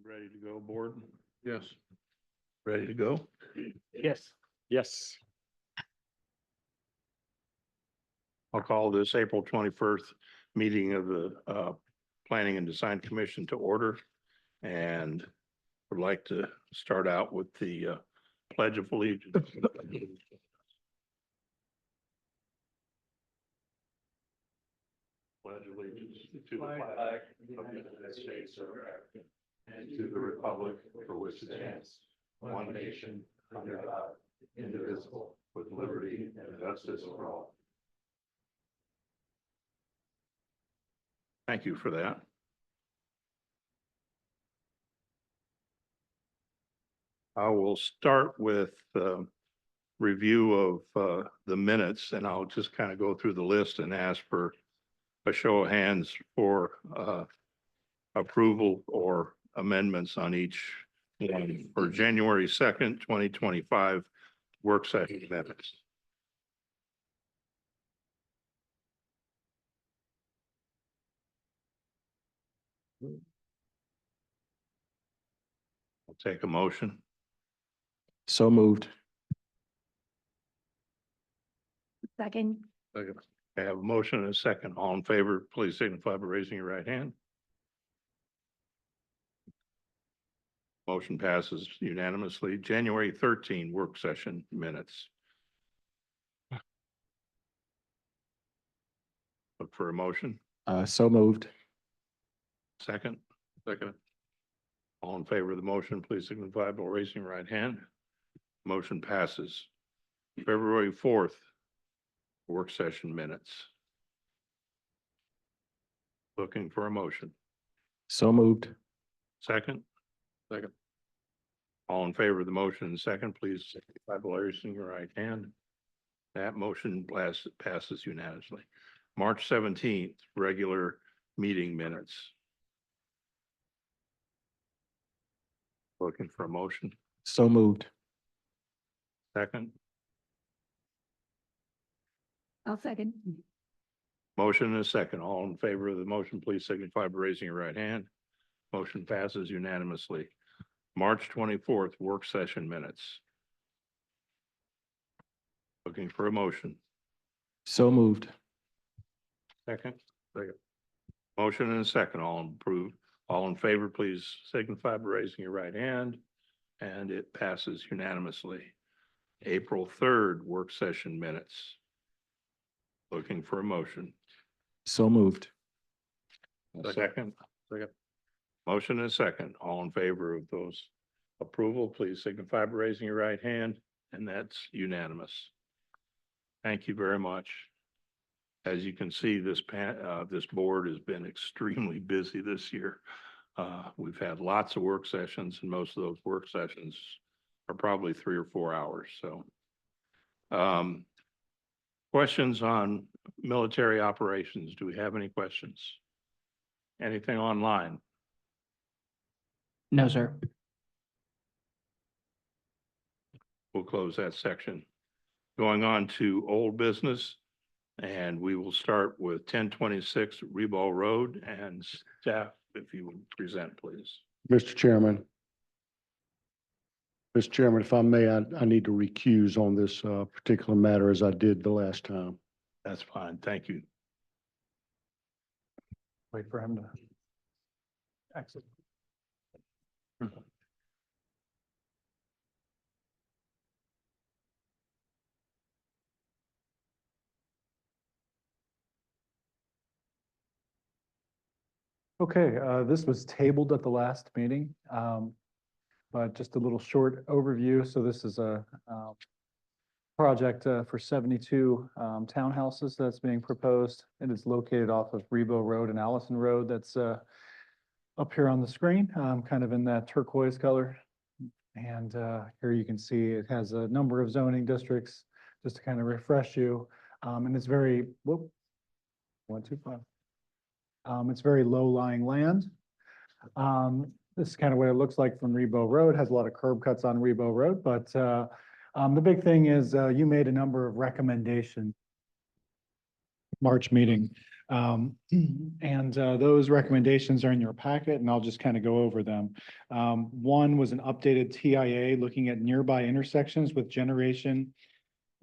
Ready to go, board? Yes. Ready to go? Yes. Yes. I'll call this April 21st meeting of the Planning and Design Commission to order. And would like to start out with the Pledge of Allegiance. Pledge allegiance to the flag of the United States of America and to the republic for which it stands, one nation, under God, indivisible, with liberty and justice for all. Thank you for that. I will start with review of the minutes, and I'll just kind of go through the list and ask for a show of hands for approval or amendments on each one. For January 2nd, 2025 work session minutes. I'll take a motion. So moved. Second. I have a motion and a second. All in favor, please signify by raising your right hand. Motion passes unanimously. January 13 work session minutes. Look for a motion. So moved. Second. Second. All in favor of the motion, please signify by raising your right hand. Motion passes. February 4th work session minutes. Looking for a motion. So moved. Second. Second. All in favor of the motion and second, please signify by raising your right hand. That motion passes unanimously. March 17th, regular meeting minutes. Looking for a motion. So moved. Second. I'll second. Motion and a second. All in favor of the motion, please signify by raising your right hand. Motion passes unanimously. March 24th, work session minutes. Looking for a motion. So moved. Second. Second. Motion and a second. All in favor, please signify by raising your right hand. And it passes unanimously. April 3rd, work session minutes. Looking for a motion. So moved. Second. Second. Motion and a second. All in favor of those approval, please signify by raising your right hand, and that's unanimous. Thank you very much. As you can see, this board has been extremely busy this year. We've had lots of work sessions, and most of those work sessions are probably 3 or 4 hours. So, questions on military operations? Do we have any questions? Anything online? No, sir. We'll close that section. Going on to old business, and we will start with 1026 Rebo Road, and staff, if you would present, please. Mr. Chairman. Mr. Chairman, if I may, I need to recuse on this particular matter as I did the last time. That's fine. Thank you. Wait for him to exit. Okay, this was tabled at the last meeting, but just a little short overview. So this is a project for 72 townhouses that's being proposed. It is located off of Rebo Road and Allison Road. That's up here on the screen, kind of in that turquoise color. And here you can see it has a number of zoning districts, just to kind of refresh you. And it's very, 125. It's very low-lying land. This is kind of what it looks like from Rebo Road. Has a lot of curb cuts on Rebo Road, but the big thing is you made a number of recommendations March meeting And those recommendations are in your packet, and I'll just kind of go over them. One was an updated TIA looking at nearby intersections with generation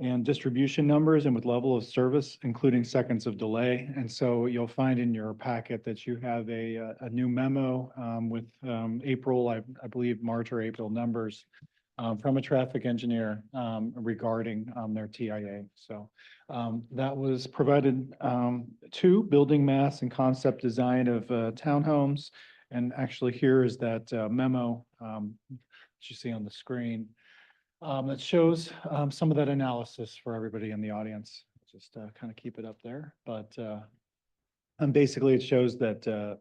and distribution numbers and with level of service, including seconds of delay. And so you'll find in your packet that you have a new memo with April, I believe, March or April numbers from a traffic engineer regarding their TIA. So that was provided to building mass and concept design of townhomes. And actually here is that memo that you see on the screen that shows some of that analysis for everybody in the audience. Just kind of keep it up there. But and basically it shows that the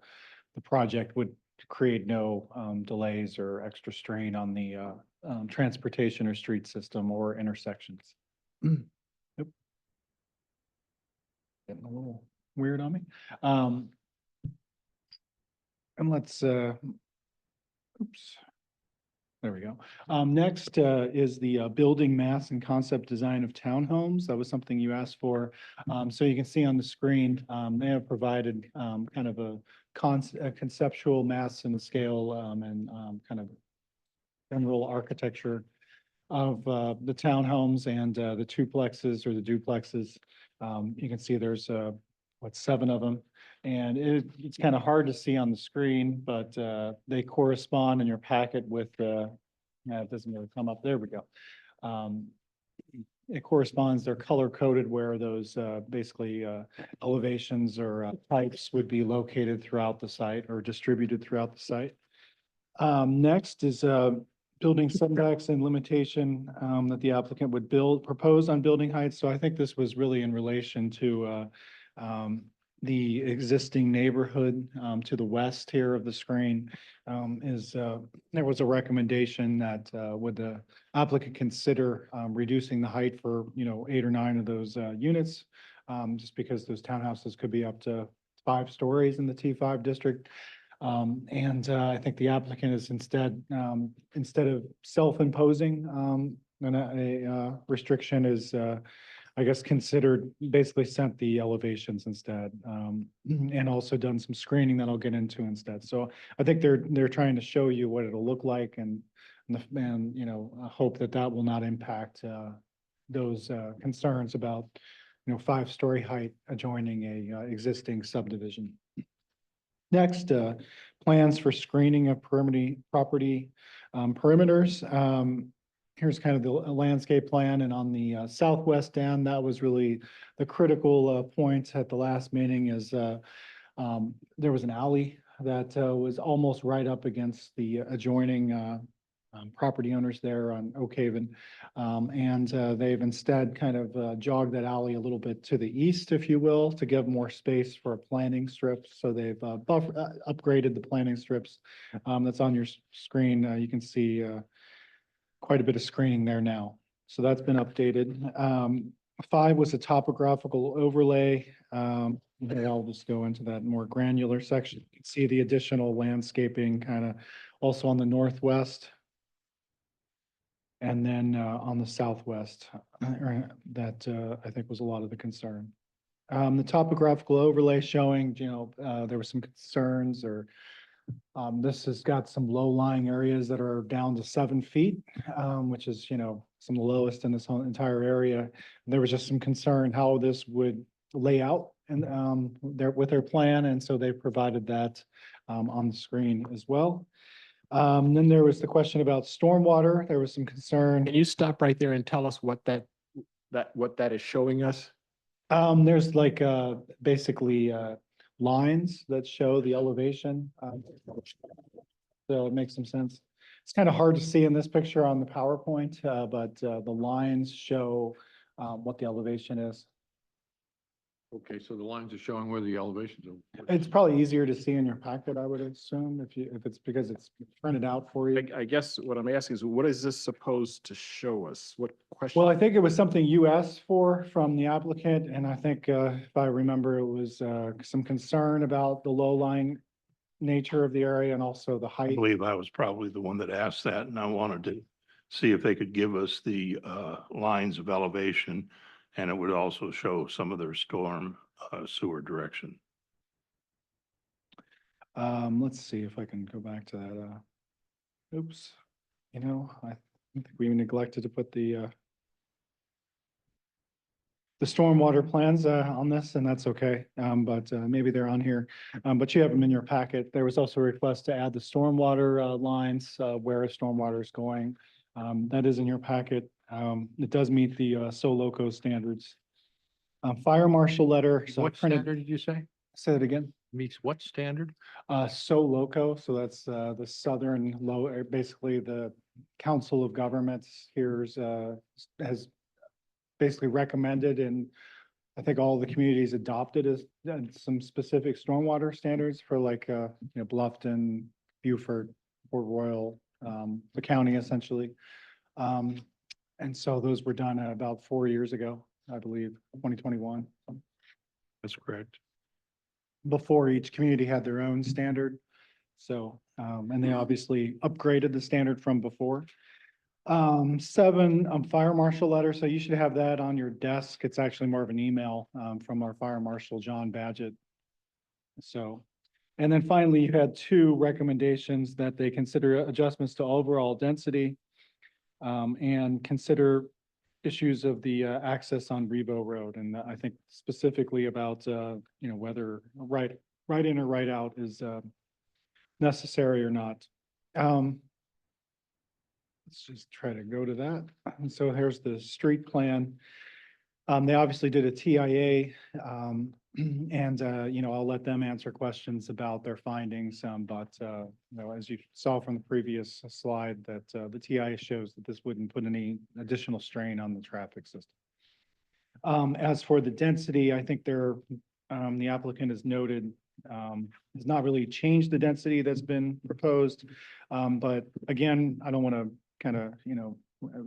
project would create no delays or extra strain on the transportation or street system or intersections. Nope. Getting a little weird on me. And let's, oops. There we go. Next is the building mass and concept design of townhomes. That was something you asked for. So you can see on the screen, they have provided kind of a conceptual mass and scale and kind of general architecture of the townhomes and the twplexes or the duplexes. You can see there's 7 of them. And it's kind of hard to see on the screen, but they correspond in your packet with, it doesn't really come up. There we go. It corresponds, they're color coded where those basically elevations or types would be located throughout the site or distributed throughout the site. Next is building setbacks and limitation that the applicant would propose on building heights. So I think this was really in relation to the existing neighborhood to the west here of the screen. There was a recommendation that would the applicant consider reducing the height for 8 or 9 of those units, just because those townhouses could be up to 5 stories in the T5 district. And I think the applicant is instead of self-imposing a restriction is I guess considered, basically sent the elevations instead, and also done some screening that I'll get into instead. So I think they're trying to show you what it'll look like and hope that that will not impact those concerns about 5-story height adjoining a existing subdivision. Next, plans for screening of property perimeters. Here's kind of the landscape plan, and on the southwest end, that was really the critical point at the last meeting is there was an alley that was almost right up against the adjoining property owners there on Oak Haven. And they've instead kind of jogged that alley a little bit to the east, if you will, to give more space for a planting strip. So they've upgraded the planting strips that's on your screen. You can see quite a bit of screening there now. So that's been updated. 5 was a topographical overlay. I'll just go into that more granular section. You can see the additional landscaping kind of also on the northwest. And then on the southwest, that I think was a lot of the concern. The topographical overlay showing, there were some concerns or this has got some low-lying areas that are down to 7 feet, which is, some of the lowest in this whole entire area. And there was just some concern how this would lay out and with their plan. And so they provided that on the screen as well. Then there was the question about stormwater. There was some concern. Can you stop right there and tell us what that is showing us? There's like basically lines that show the elevation. So it makes some sense. It's kind of hard to see in this picture on the PowerPoint, but the lines show what the elevation is. Okay, so the lines are showing where the elevations are. It's probably easier to see in your packet, I would assume, if it's because it's printed out for you. I guess what I'm asking is, what is this supposed to show us? What question? Well, I think it was something you asked for from the applicant, and I think if I remember, it was some concern about the low-lying nature of the area and also the I height. believe I was probably the one that asked that, and I wanted to see if they could give us the lines of elevation, and it would also show some of their storm sewer direction. Let's see if I can go back to that. Oops, I think we neglected to put the stormwater plans, on this, and that's okay. But maybe they're on here. But you have them in your packet. There was also a request to add the stormwater, lines, where stormwater is going. That is in your packet. It does meet the, SoLoco standards. Fire marshal letter. So I What printed, standard did you say? say it again. Meets what standard? SoLoco, so that's the southern basically the Council of Governments here's has basically recommended, and I think all the communities adopted as some specific stormwater standards for like Bluffton, Beaufort, Port Royal, the county essentially. And so those were done about 4 years ago, I believe, 2021. That's correct. Before each community had their own standard. So, and they obviously upgraded the standard from before. 7, fire marshal letter. So you should have that on your desk. It's actually more of an email, from our fire marshal, John Badgett. So, and then finally, you had 2 recommendations that they consider adjustments to overall density, and consider issues of the access on Rebo Road. And I think specifically about, whether right in or right out is necessary or not. Let's just try to go to that. And so here's the street plan. They obviously did a TIA, and, I'll let them answer questions about their findings. But, as you saw from the previous slide, that the TIA shows that this wouldn't put any additional strain on the traffic system. As for the density, I think the applicant has noted, has not really changed the density that's been proposed. But again, I don't want to kind of,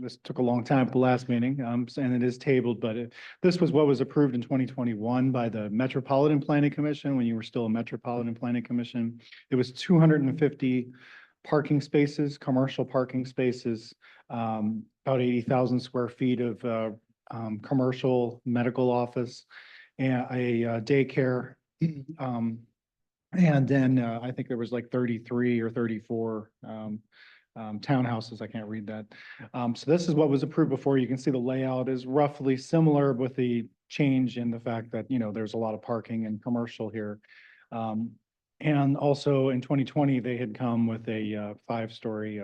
this took a long time at the last meeting, and it is tabled, but this was what was approved in 2021 by the Metropolitan Planning Commission, when you were still a Metropolitan Planning Commission. It was 250 parking spaces, commercial parking spaces, about 80,000 square feet of commercial medical office, and a daycare. And then I think there was like 33 or 34 townhouses. I can't read that. So this is what was approved before. You can see the layout is roughly similar with the change in the fact that, there's a lot of parking and commercial here. And also in 2020, they had come with a 5-story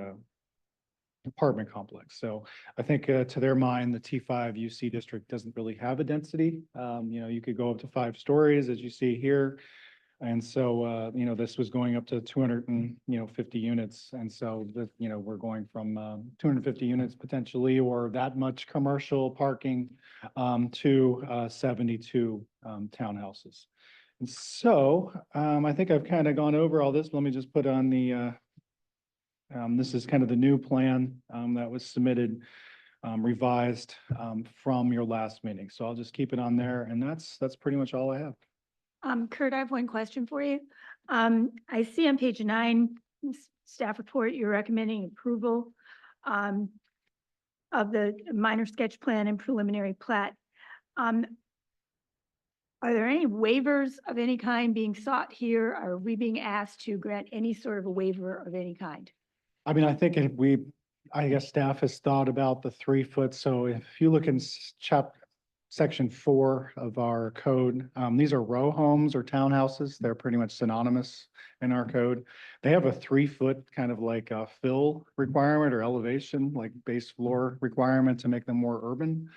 apartment complex. So I think to their mind, the T5 UC district doesn't really have a density. You could go up to 5 stories, as you see here. And so, this was going up to 250 units. And so that, we're going from 250 units potentially, or that much commercial parking, to 72 townhouses. And so I think I've kind of gone over all this. Let me just put on the, this is kind of the new plan that was submitted, revised from your last meeting. So I'll just keep it on there. And that's pretty much all I have. Kurt, I have one question for you. I see on page 9, staff report, you're recommending approval of the minor sketch plan and preliminary plat. Are there any waivers of any kind being sought here? Are we being asked to grant any sort of a waiver of any kind? I mean, I think I guess staff has thought about the 3 foot. So if you look in section 4 of our code, these are row homes or townhouses. They're pretty much synonymous in our code. They have a 3 foot kind of like a fill requirement or elevation, like base floor requirement to make them more urban.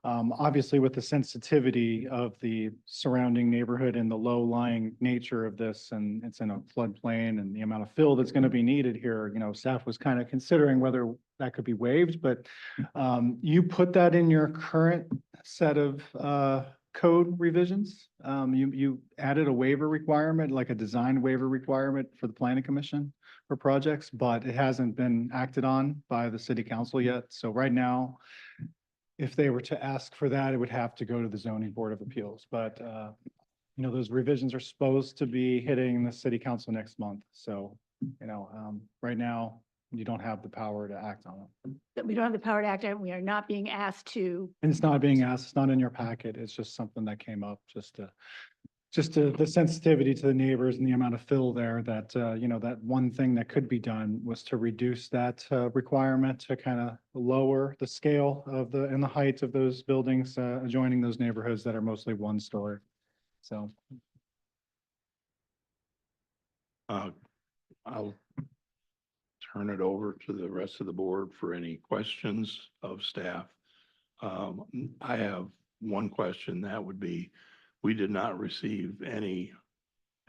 Obviously with the sensitivity of the surrounding neighborhood and the low lying nature of this, and it's in a floodplain, and the amount of fill that's going to be needed here, staff was kind of considering whether that could be waived, but you put that in your current set of code revisions. You added a waiver requirement, like a design waiver requirement for the planning commission for projects, but it hasn't been acted on by the city council yet. So right now, if they were to ask for that, it would have to go to the zoning board of appeals. But those revisions are supposed to be hitting the city council next month. So right now, you don't have the power to act on it. That we don't have the power to act on it. We are not being asked to, And it's not being asked, it's not in your packet. It's just something that came up just to the sensitivity to the neighbors and the amount of fill there that, you know, that one thing that could be done was to reduce that, requirement to kind of lower the scale of and the height of those buildings, adjoining those neighborhoods that are mostly one story. So. I'll turn it over to the rest of the board for any questions of staff. I have one question. That would be, we did not receive any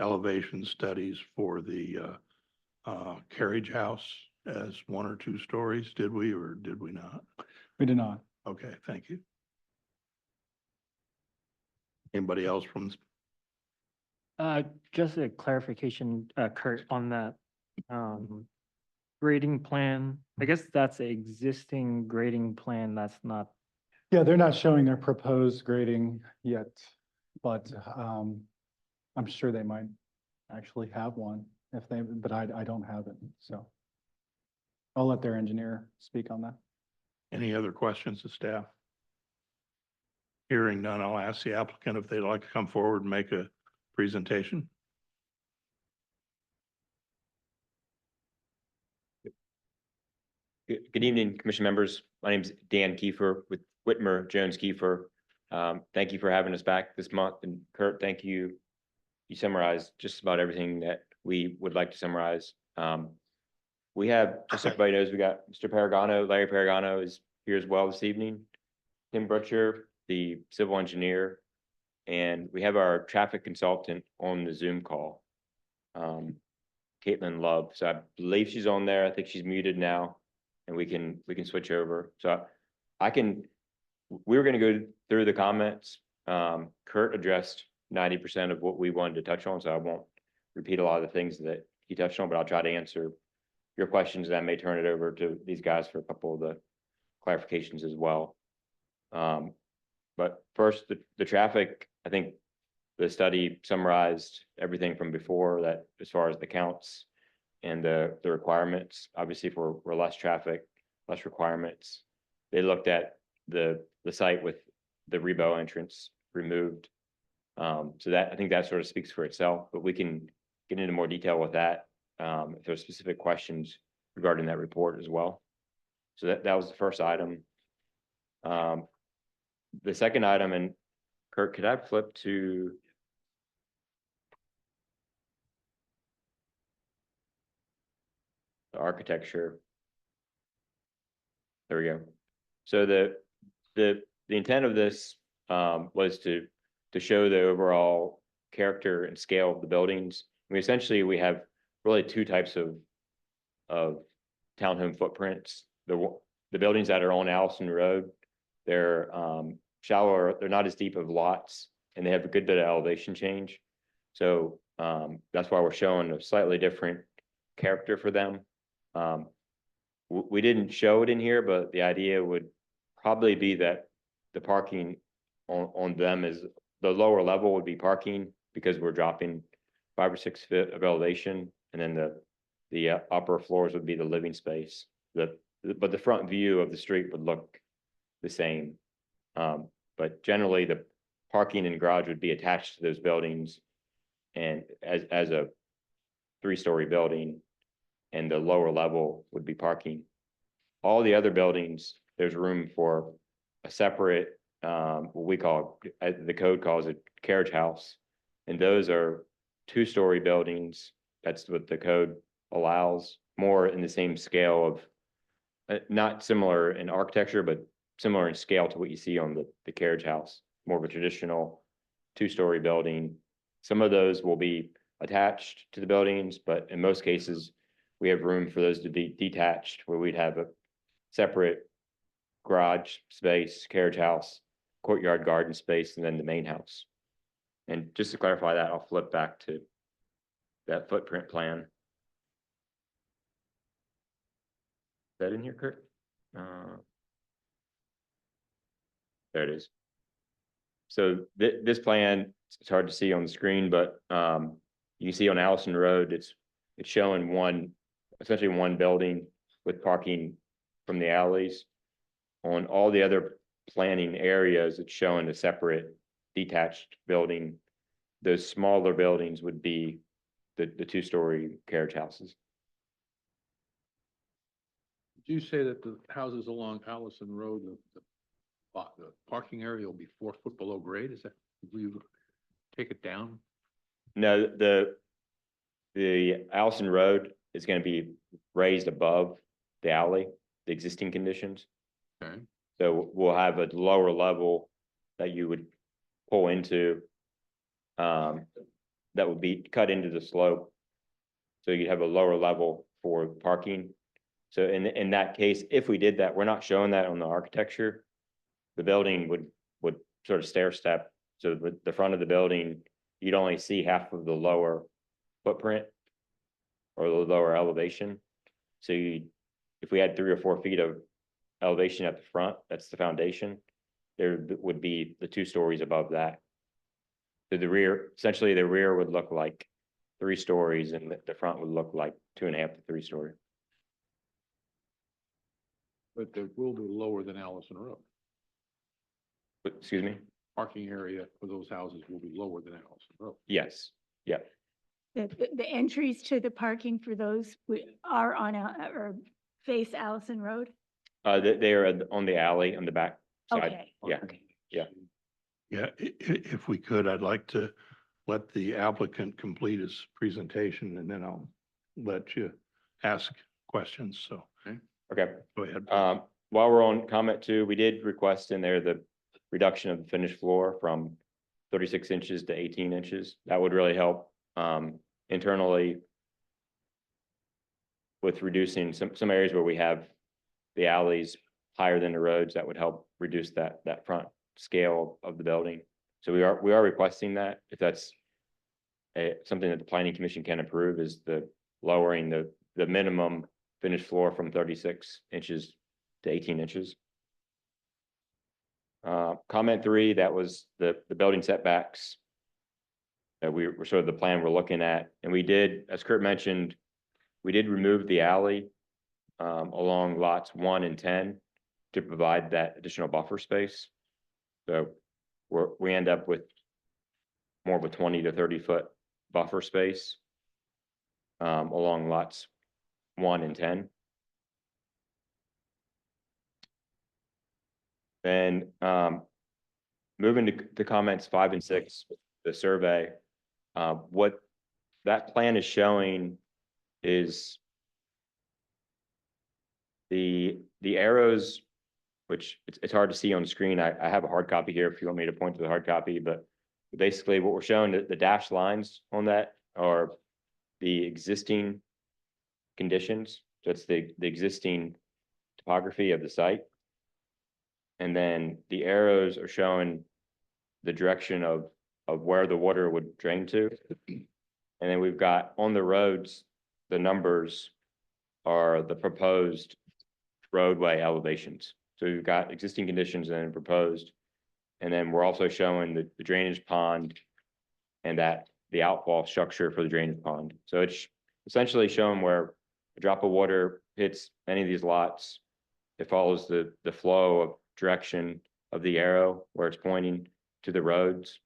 elevation studies for the carriage house as 1 or 2 stories, did we, or did we not? We did not. Okay, thank you. Anybody else from, Just a clarification, Kurt, on that, grading plan. I guess that's an existing grading plan. That's not, Yeah, they're not showing their proposed grading yet, but, I'm sure they might actually have one if they, but I don't have it, so. I'll let their engineer speak on that. any other questions of staff? Hearing none, I'll ask the applicant if they'd like to come forward and make a presentation. Good evening, commission members. My name is Dan Kiefer with Whitmer Jones Kiefer. Thank you for having us back this month. And Kurt, thank you. You summarized just about everything that we would like to summarize. We have, just so everybody knows, we got Mr. Paragano, Larry Paragano is here as well this evening. Tim Butcher, the civil engineer, and we have our traffic consultant on the Zoom call. Caitlin Love. So I believe she's on there. I think she's muted now. And we can switch over. So we were gonna go through the comments. Kurt addressed 90% of what we wanted to touch on, so I won't repeat a lot of the things that he touched on, but I'll try to answer your questions, and I may turn it over to these guys for a couple of the clarifications as well. But first, the traffic, I think the study summarized everything from before that as far as the counts and the requirements. Obviously, if we're less traffic, less requirements. They looked at the site with the Rebo entrance removed. So that, I think that sort of speaks for itself, but we can get into more detail with that if there's specific questions regarding that report as well. So that was the first item. The second item, and Kurt, could I flip to the architecture? There we go. So the intent of this was to show the overall character and scale of the buildings. We have really 2 types of townhome footprints. The buildings that are on Allison Road, they're shallower, they're not as deep of lots, and they have a good bit of elevation change. So that's why we're showing a slightly different character for them. We didn't show it in here, but the idea would probably be that the parking on them is the lower level would be parking because we're dropping 5 or 6 feet of elevation, and then the upper floors would be the living space. But the front view of the street would look the same. But generally, the parking and garage would be attached to those buildings, and as a 3-story building, and the lower level would be parking. All the other buildings, there's room for a separate, what we call, the code calls it carriage house. And those are 2-story buildings. That's what the code allows, more in the same scale of, not similar in architecture, but similar in scale to what you see on the carriage house, more of a traditional 2-story building. Some of those will be attached to the buildings, but in most cases, we have room for those to be detached, where we'd have a separate garage space, carriage house, courtyard garden space, and then the main house. And just to clarify that, I'll flip back to that footprint plan. Is that in here, Kurt? There it is. So this plan, it's hard to see on the screen, but you see on Allison Road, it's showing essentially one building with parking from the alleys. On all the other planning areas, it's showing a separate detached building. Those smaller buildings would be the two-story carriage houses. Did you say that the houses along Allison Road, the parking area will be 4 foot below grade? Is that, will you take it down? No, the Allison Road is gonna be raised above the alley, the existing conditions. Okay, So we'll have a lower level that you would pull into. That would be cut into the slope. So you have a lower level for parking. So in that case, if we did that, we're not showing that on the architecture. The building would sort of stair step. So the front of the building, you'd only see half of the lower footprint or the lower elevation. So if we had 3 or 4 feet of elevation at the front, that's the foundation. There would be the 2 stories above that. So the rear, essentially the rear would look like 3 stories and the front would look like 2.5 to 3 story. but they will be lower than Allison Road. But, excuse me? Parking area for those houses will be lower than Allison Road. Yes, yeah. The entries to the parking for those are on, or face Allison Road? They are on the alley on the back side. Okay. Yeah, Okay. yeah. Yeah, if we could, I'd like to let the applicant complete his presentation and then I'll let you ask questions. So Okay. go ahead. While we're on comment 2, we did request in there the reduction of the finished floor from 36 inches to 18 inches. That would really help internally with reducing some areas where we have the alleys higher than the roads. That would help reduce that front scale of the building. So we are requesting that, if that's something that the planning commission can approve, is the lowering the minimum finished floor from 36 inches to 18 inches. Comment 3, that was the building setbacks that we were sort of the plan we're looking at. And we did, as Kurt mentioned, we did remove the alley along lots 1 and 10 to provide that additional buffer space. So we end up with more of a 20 to 30 foot buffer space along lots 1 and 10. Then moving to comments 5 and 6, the survey, what that plan is showing is the arrows, which it's hard to see on the screen. I have a hard copy here if you want me to point to the hard copy, but basically what we're showing, the dashed lines on that are the existing conditions. So it's the existing topography of the site. And then the arrows are showing the direction of where the water would drain to. And then we've got on the roads, the numbers are the proposed roadway elevations. So we've got existing conditions and then proposed. And then we're also showing the drainage pond and that the outfall structure for the drainage pond. So it's essentially showing where a drop of water hits any of these lots. It follows the flow of direction of the arrow where it's pointing to the roads.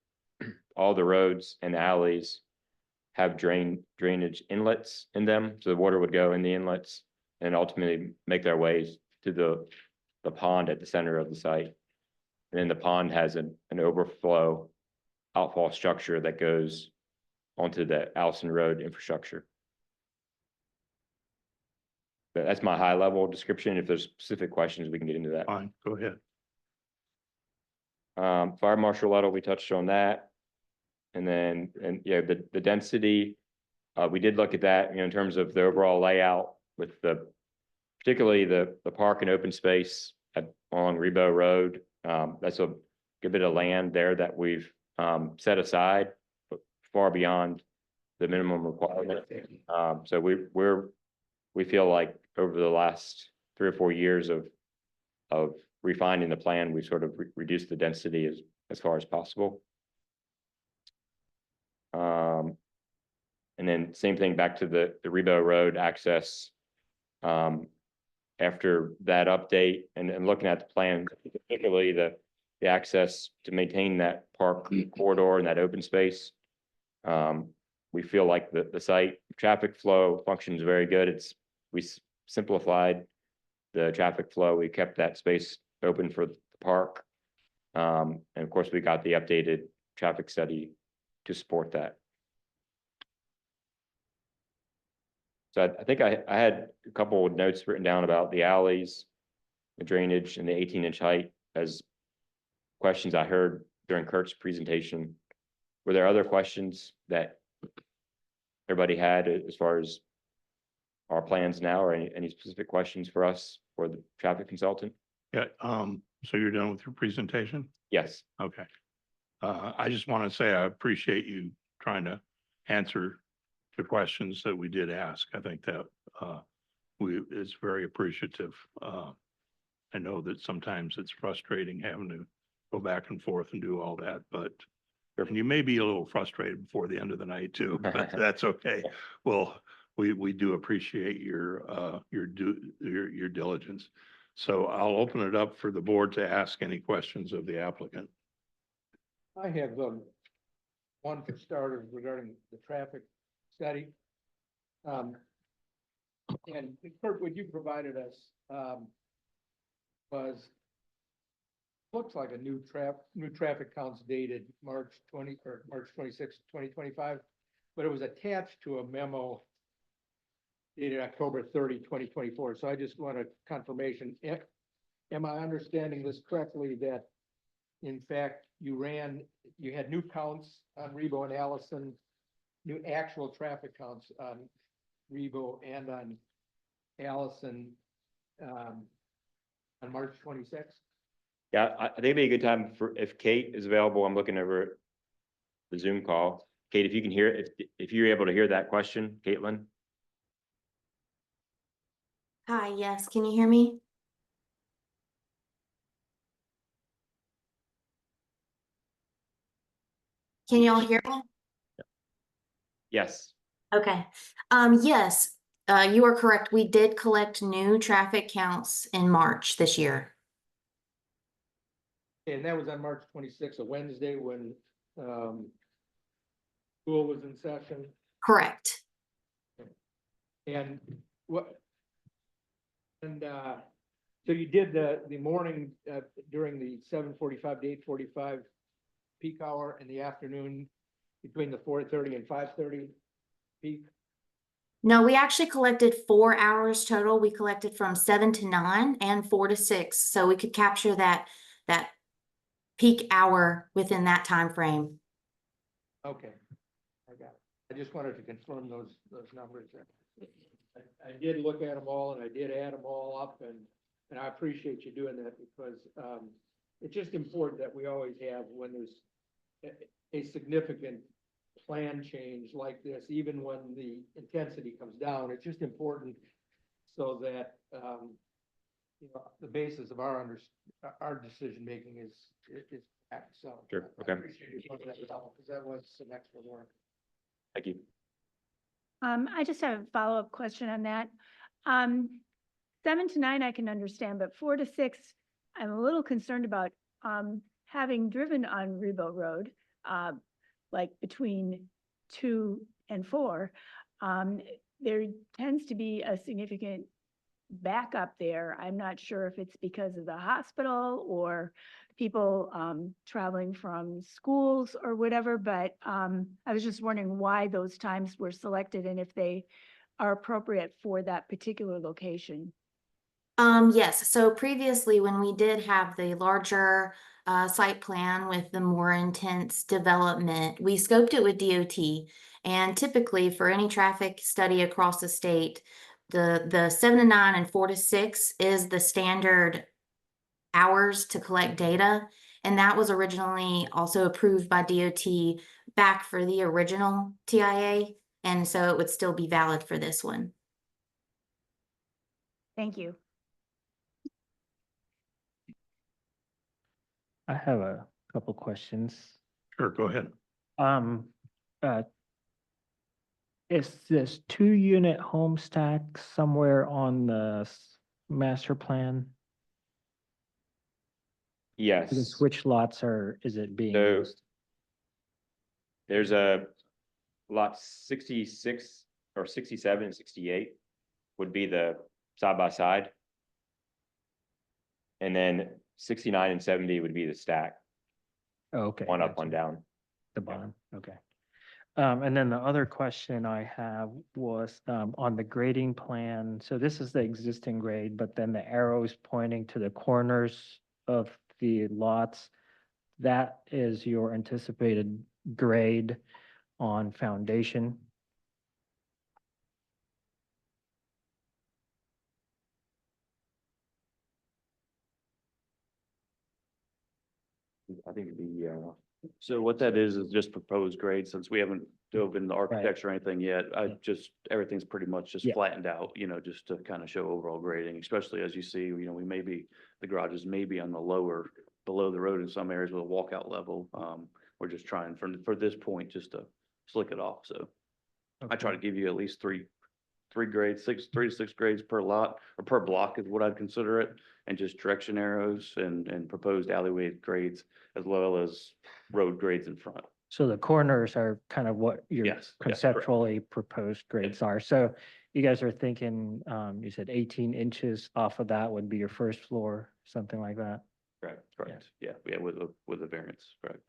All the roads and alleys have drainage inlets in them. So the water would go in the inlets and ultimately make their ways to the pond at the center of the site. And then the pond has an overflow outfall structure that goes onto the Allison Road infrastructure. But that's my high level description. If there's specific questions, we can get into that. Fine, go ahead. Fire marshal level, we touched on that. And then, yeah, the density, we did look at that, in terms of the overall layout with particularly the park and open space along Rebo Road. That's a good bit of land there that we've set aside, but far beyond the minimum requirement. So we feel like over the last 3 or 4 years of refining the plan, we've sort of reduced the density as far as possible. And then same thing back to the Rebo Road access. after that update and looking at the plan, particularly the access to maintain that park corridor and that open space. We feel like the site traffic flow functions very good. We simplified the traffic flow. We kept that space open for the park. And of course, we got the updated traffic study to support that. So I think I had a couple of notes written down about the alleys, the drainage, and the 18-inch height as questions I heard during Kurt's presentation. Were there other questions that everybody had as far as our plans now, or any specific questions for us for the traffic consultant? Yeah, so you're done with your presentation? Yes. Okay. I just want to say I appreciate you trying to answer the questions that we did ask. I think that it's very appreciative. I know that sometimes it's frustrating having to go back and forth and do all that, but you may be a little frustrated before the end of the night too, but that's okay. Well, we do appreciate your diligence. So I'll open it up for the board to ask any questions of the applicant. I have, one for starters regarding the traffic study. And Kurt, what you provided us, looks like a new traffic counts dated March 26, 2025, but it was attached to a memo dated October 30, 2024. So I just want a confirmation. Am I understanding this correctly, that in fact you had new counts on Rebo and Allison, new actual traffic counts on Rebo and on Allison on March 26th? Yeah, I think it'd be a good time if Kate is available. I'm looking over the Zoom call. Kate, if you can hear, if you're able to hear that question, Caitlin? Hi, yes, can you hear me? Can y'all hear me? Yes. Okay, yes, you are correct. We did collect new traffic counts in March this year. And that was on March 26th, a Wednesday, when school was in session. Correct. And so you did the morning during the 7:45 to 8:45 peak hour, and the afternoon between the 4:30 and 5:30 peak? No, we actually collected 4 hours total. We collected from 7 to 9 and 4 to 6, so we could capture that peak hour within that time frame. Okay, I got it. I just wanted to confirm those numbers there. I did look at them all, and I did add them all up, and I appreciate you doing that, because it's just important that we always have, when there's a significant plan change like this, even when the intensity comes down, it's just important so that the basis of our decision-making is correct. So Sure, I okay. appreciate you putting that out, because that was some extra work. Thank you. I just have a follow-up question on that. 7 to 9, I can understand, but 4 to 6, I'm a little concerned about, having driven on Rebo Road, like between 2 and 4, there tends to be a significant backup there. I'm not sure if it's because of the hospital or people traveling from schools or whatever, but I was just wondering why those times were selected and if they are appropriate for that particular location. Yes, so previously when we did have the larger site plan with the more intense development, we scoped it with DOT. And typically for any traffic study across the state, the 7 to 9 and 4 to 6 is the standard hours to collect data. And that was originally also approved by DOT back for the original TIA. And so it would still be valid for this one. Thank you. I have a couple questions. Sure, go ahead. Is this 2-unit home stack somewhere on the master plan? Yes. Because which lots is it being So- used? There's a lot 66 or 67 and 68 would be the side by side. And then 69 and 70 would be the stack, Oh, okay. one up, gotcha. one down. The bottom, okay. And then the other question I have was, on the grading plan. So this is the existing grade, but then the arrows pointing to the corners of the lots. That is your anticipated grade on foundation. I think it'd be, So what that is just proposed grade, since we haven't dove into Right. architecture or anything yet. I Yeah. just, everything's pretty much just Yeah. flattened out, just to kind of show overall grading, especially as you see, we may be, the garages may be on the lower, below the road in some areas with a walkout level. We're just trying for this point, just to slick it off, so. I try to give you at least three grades, 3 to 6 grades per lot, or per block is what I'd consider it. And just direction arrows and proposed alleyway grades, as well as road grades in front. So the corners are kind of what your Yes, yes, correct. conceptually proposed grades are. So you guys are thinking, you said 18 inches off of that would be your first floor, something like that? Correct, yeah, with a variance, correct.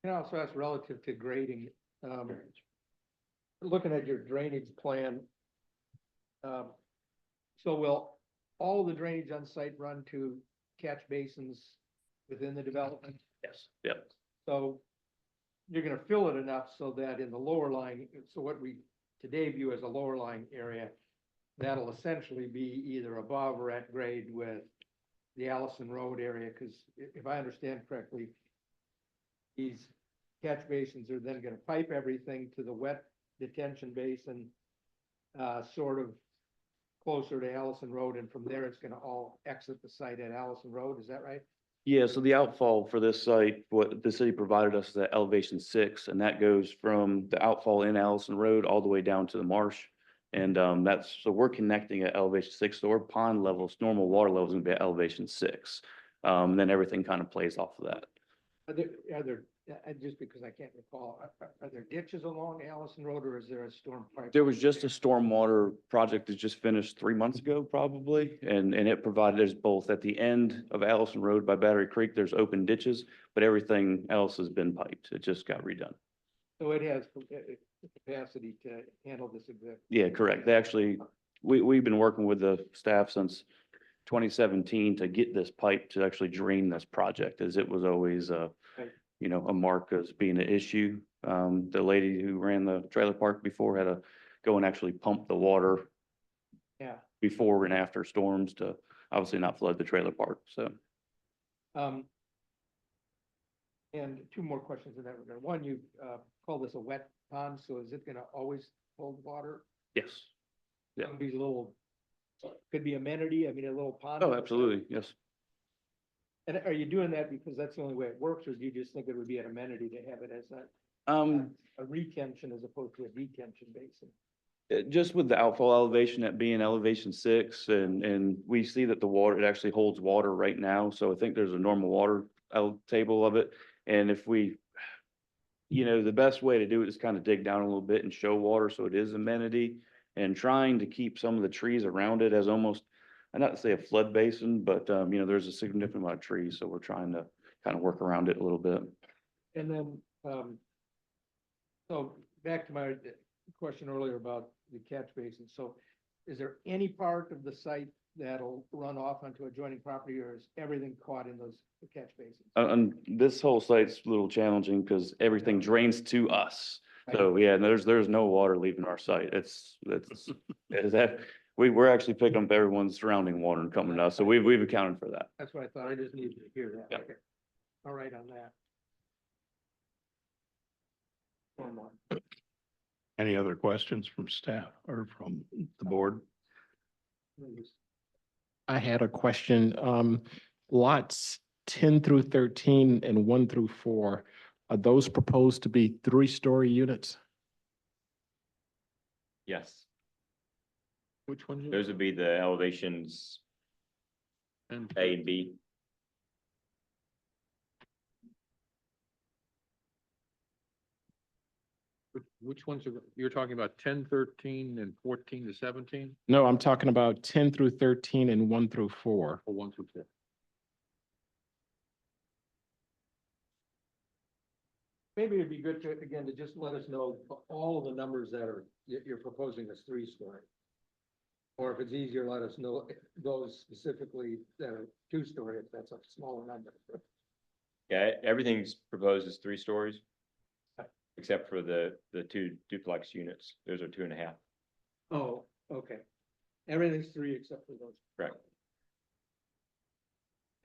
And also that's relative to grading. Looking at your drainage plan. So will all the drainage on site run to catch basins within the development? Yes, yep. So you're gonna fill it enough so that in the lower lying, so what we today view as a lower lying area, that'll essentially be either above or at grade with the Allison Road area, because if I understand correctly, these catch basins are then gonna pipe everything to the wet detention basin, sort of closer to Allison Road, and from there it's gonna all exit the site at Allison Road, is that right? Yeah, so the outfall for this site, what the city provided us is at elevation 6, and that goes from the outfall in Allison Road all the way down to the marsh. And so we're connecting at elevation 6, so our pond levels, normal water levels gonna be at elevation 6. Then everything kind of plays off of that. Are there, just because I can't recall, are there ditches along Allison Road, or is there a storm pipe? There was just a stormwater project that just finished 3 months ago, probably, and it provided, there's both at the end of Allison Road by Battery Creek, there's open ditches, but everything else has been piped. It just got redone. So it has the capacity to handle this event. Yeah, correct. They actually, we've been working with the staff since 2017 to get this pipe to actually drain this project, as it was always a mark as being an issue. The lady who ran the trailer park before had to go and actually pump the water Yeah. before and after storms to obviously not flood the trailer park, so. And two more questions in that regard. One, you call this a wet pond, so is it gonna always hold water? Yes. Yeah. Could be a little, could be amenity, I mean, a little pond. Oh, absolutely, yes. And are you doing that because that's the only way it works, or do you just think it would be an amenity to have it as a retention as opposed to a detention basin? Just with the outfall elevation at being elevation 6, and we see that the water, it actually holds water right now, so I think there's a normal water table of it. And if we, the best way to do it is kind of dig down a little bit and show water, so it is amenity, and trying to keep some of the trees around it as almost, I'm not to say a flood basin, but there's a significant amount of trees, so we're trying to kind of work around it a little bit. And then, so back to my question earlier about the catch basin. So is there any part of the site that'll run off onto adjoining property, or is everything caught in those catch basins? And this whole site's a little challenging because everything drains to us. So yeah, there's no water leaving our site. It's that, we're actually picking up everyone's surrounding water and coming to us. So we've accounted for that. That's what I thought. I just needed to hear that. Yeah. Okay. All right on that. One more. Any other questions from staff or from the board? I had a question. Lots 10 through 13 and 1 through 4, are those proposed to be 3-story units? Yes. Which one? Those would be the elevations A and B. Which ones are, you're talking about 10, 13, and 14 to 17? No, I'm talking about 10 through 13 and 1 through 4. Or 1 through 4? Maybe it'd be good to, again, to just let us know all of the numbers that are, you're proposing as 3-story. Or if it's easier, let us know those specifically that are 2-story, if that's a smaller number. Yeah, everything's proposed as 3 stories. Except for the 2 duplex units. Those are 2.5. Oh, okay. Everything's 3 except for those. Correct.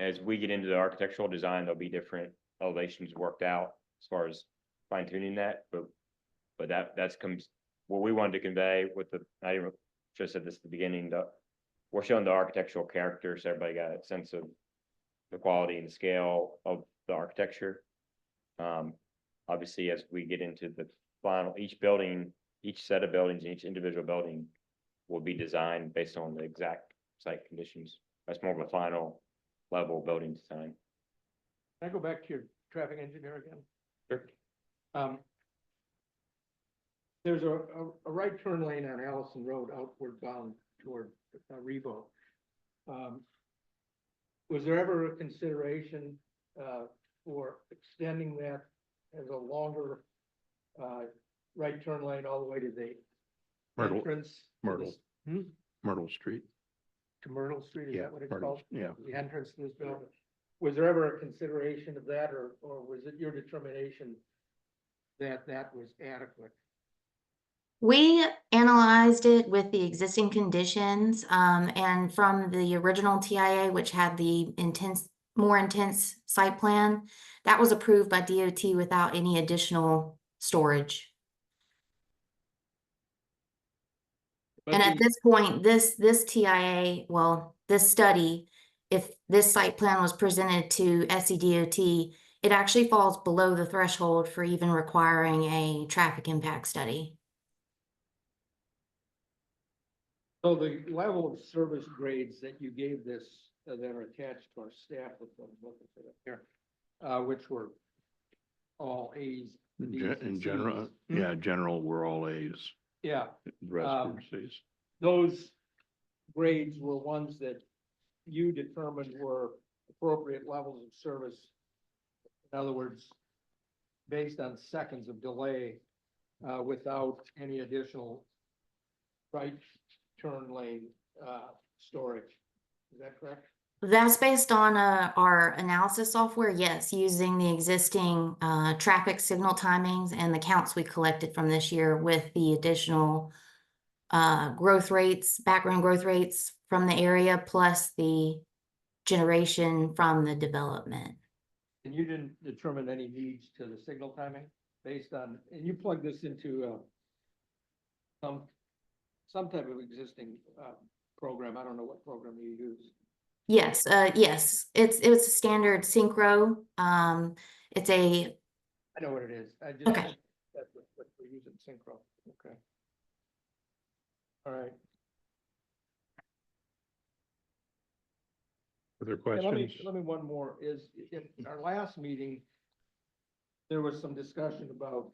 As we get into the architectural design, there'll be different elevations worked out as far as fine tuning that, but that's comes, what we wanted to convey with the, I even just said this at the beginning, we're showing the architectural character, so everybody got a sense of the quality and scale of the architecture. Obviously, as we get into the final, each building, each set of buildings, each individual building will be designed based on the exact site conditions. That's more of a final level building design. Can I go back to your traffic engineer again? Sure. There's a right turn lane on Allison Road outward bound toward Rebo. Was there ever a consideration for extending that as a longer right turn lane all the way to the Myrtle- entrance? Myrtle. Myrtle Street. To Myrtle Street, is Yeah, that what it's Myrtle, called? yeah. The entrance to this building? Was there ever a consideration of that, or was it your determination that that was adequate? We analyzed it with the existing conditions, and from the original TIA, which had the more intense site plan, that was approved by DOT without any additional storage. But And at the- this point, this TIA, well, this study, if this site plan was presented to SCDOT, it actually falls below the threshold for even requiring a traffic impact study. So the level of service grades that you gave this, that are attached to our staff with them, looking for that here, which were all A's. B's, and In C's. general, yeah, general, we're all A's, Yeah, the rest were C's. those grades were ones that you determined were appropriate levels of service. In other words, based on seconds of delay, without any additional right turn lane, storage. Is that correct? That's based on our analysis software, yes, using the existing traffic signal timings and the counts we collected from this year with the additional growth rates, background growth rates from the area, plus the generation from the development. And you didn't determine any needs to the signal timing based on, and you plugged this into some type of existing program. I don't know what program you use. Yes, yes, it's a standard synchro. It's a I know what it is. I just, Okay. that's what we're using, Synchro. Okay. All right. Other And questions? let me one more, is in our last meeting, there was some discussion about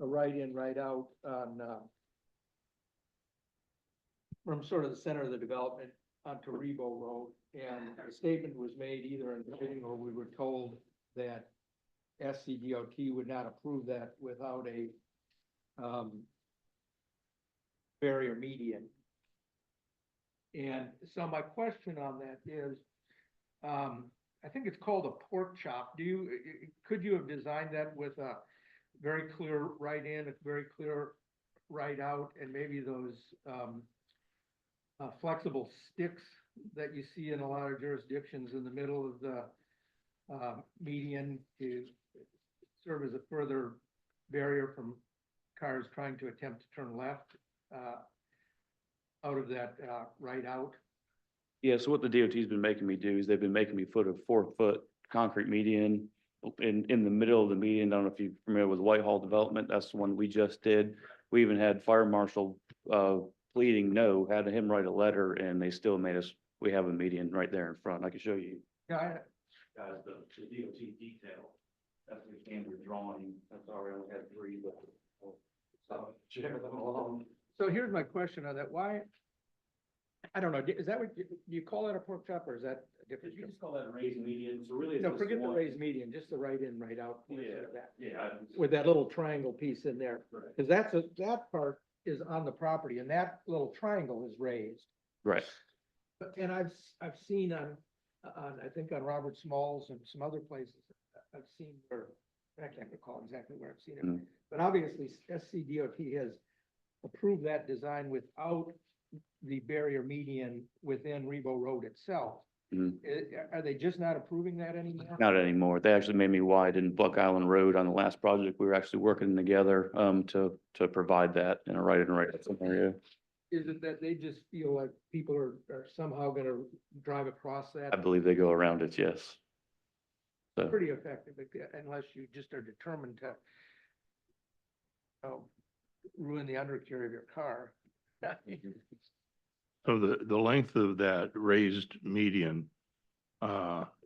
a right-in, right-out on, from sort of the center of the development onto Rebo Road. And a statement was made either in the meeting or we were told that SCDOT would not approve that without a, barrier median. And so my question on that is, I think it's called a pork chop. Could you have designed that with a very clear right in, a very clear right out, and maybe those flexible sticks that you see in a lot of jurisdictions in the middle of the median to serve as a further barrier from cars trying to attempt to turn left out of that right out? Yeah, so what the DOT's been making me do is they've been making me put a 4-foot concrete median in the middle of the median. I don't know if you're familiar with Whitehall Development. That's the one we just did. We even had fire marshal pleading no, had him write a letter and they still made us, we have a median right there in front. I can show you. Yeah, Guys, the DOT detail, that's the standard drawing. I'm sorry, I only had three, but. Share them along. so here's my question on that. Why? I don't know. Is that what you call that a pork chop or is that a different? You just call that a raised median, so really. it's No, just forget the one- raised median, just the right in, right out. portion Yeah, of that. yeah. With that little triangle piece in there. Right. Cause that part is on the property and that little triangle is raised. Right. And I've seen I think on Robert Smalls and some other places, I've seen where, I can't recall exactly where I've seen it. Mm. But obviously SCDOT has approved that design without the barrier median within Rebo Road itself. Mhm. Are they just not approving that anymore? Not anymore. They actually made me widen Buck Island Road on the last project. We were actually working together, to provide that in a right and right scenario. Is it that they just feel like people are somehow gonna drive across I that? believe they go around it, yes. So, Pretty effective, unless you just are determined to ruin the undercarriage of your car. So the length of that raised median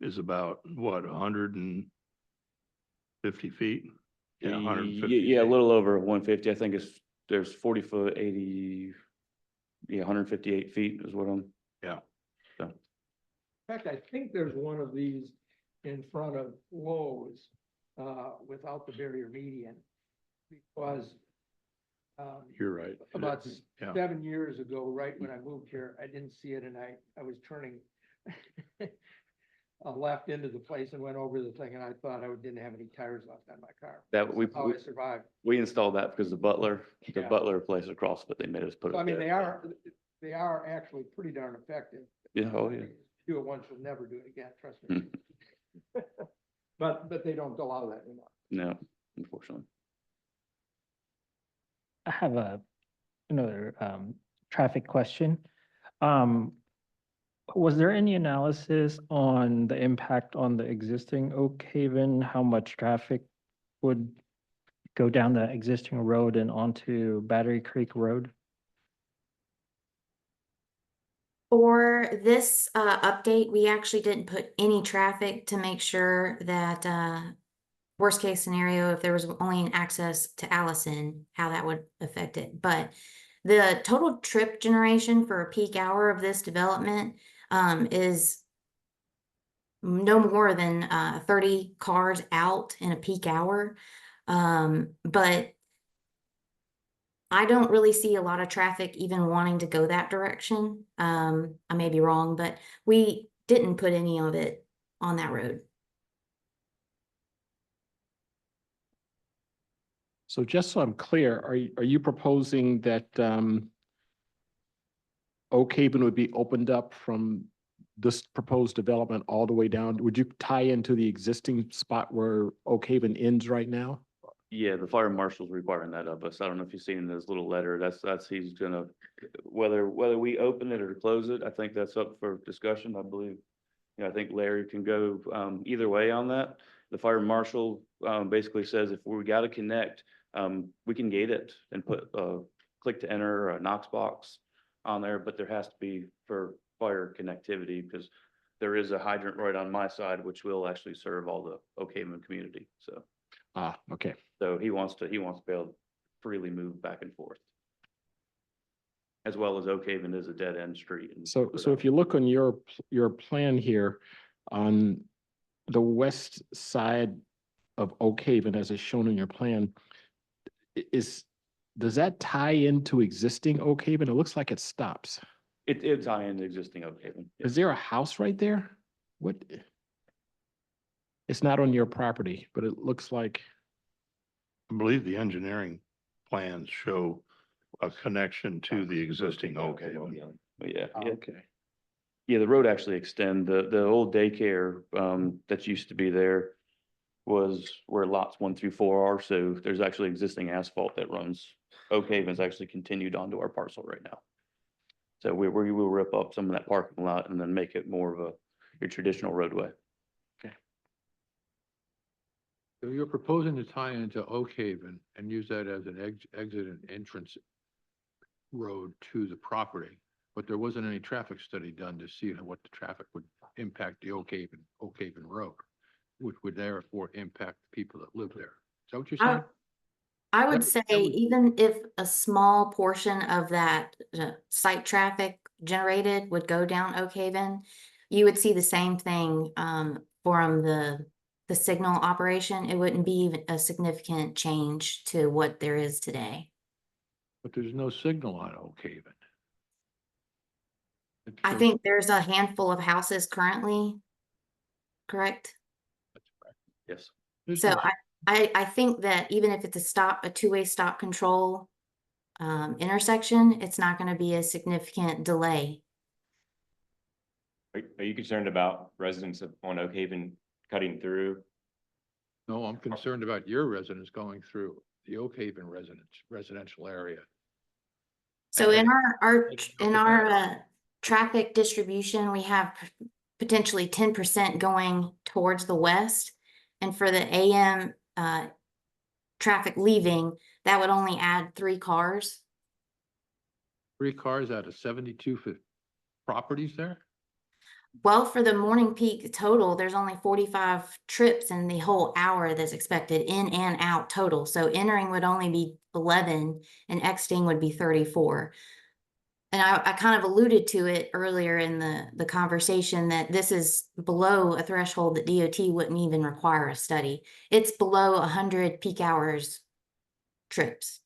is about what, 150 feet? Yeah, 150 yeah, a feet. little over 150. I think there's 40 foot, 80, 158 feet is what I'm. Yeah. So, In fact, I think there's one of these in front of Lowe's, without the barrier median. Because, You're right. about Yeah. 7 years ago, right when I moved here, I didn't see it and I was turning left into the place and went over the thing and I thought I didn't have any tires left on my car. that we, That's how I survived. we installed that because the Yeah. Butler place across, but they made us put it So I mean, there. they are actually pretty darn effective. Yeah, oh, yeah. Do it once, you'll never do it again, trust me. But they don't allow that anymore. No, unfortunately. I have another traffic question. Was there any analysis on the impact on the existing Oak Haven? How much traffic would go down the existing road and onto Battery Creek Road? For this update, we actually didn't put any traffic to make sure that worst case scenario, if there was only an access to Allison, how that would affect it. But the total trip generation for a peak hour of this development is no more than 30 cars out in a peak hour. But I don't really see a lot of traffic even wanting to go that direction. I may be wrong, but we didn't put any of it on that road. So just so I'm clear, are you proposing that Oak Haven would be opened up from this proposed development all the way down? Would you tie into the existing spot where Oak Haven ends right now? Yeah, the fire marshal's requiring that of us. I don't know if you've seen his little letter. He's gonna, whether we open it or close it, I think that's up for discussion, I believe. I think Larry can go either way on that. The fire marshal basically says if we gotta connect, we can gate it and put click to enter or a Knox box on there, but there has to be for fire connectivity because there is a hydrant right on my side, which will actually serve all the Oak Haven community. So. Okay. So he wants to be able to freely move back and forth. As well as Oak Haven is a dead end street. So if you look on your plan here, on the west side of Oak Haven, as is shown in your plan, does that tie into existing Oak Haven? It looks like it stops. It's high end existing Oak Haven. Is there a house right there? What? It's not on your property, but it looks like, I believe the engineering plans show a connection to the existing Oak Haven. Yeah, oh, yeah. okay. Yeah, the road actually extend, the old daycare that used to be there was where lots 1 through 4 are, so there's actually existing asphalt that runs. Oak Haven's actually continued onto our parcel right now. So we will rip up some of that parking lot and then make it more of your traditional roadway. So you're proposing to tie into Oak Haven and use that as an exit and entrance road to the property, but there wasn't any traffic study done to see what the traffic would impact the Oak Haven Road, which would therefore impact the people that live there. Is that what you're saying? I would That- say that would- even if a small portion of that site traffic generated would go down Oak Haven, you would see the same thing from the signal operation. It wouldn't be even a significant change to what there is today. But there's no signal on Oak Haven. I think there's a handful of houses currently, correct? Yes. There's So no- I think that even if it's a two-way stop control intersection, it's not gonna be a significant delay. Are you concerned about residents on Oak Haven cutting through? No, I'm concerned about your residents going through the Oak Haven residential area. So in and- traffic distribution, we have potentially 10% going towards the west. And for the AM traffic leaving, that would only add 3 cars. 3 cars out of 72 properties there? Well, for the morning peak total, there's only 45 trips in the whole hour that's expected in and out total. So entering would only be 11 and exiting would be 34. And I kind of alluded to it earlier in the conversation that this is below a threshold that DOT wouldn't even require a study. It's below 100 peak hours trips.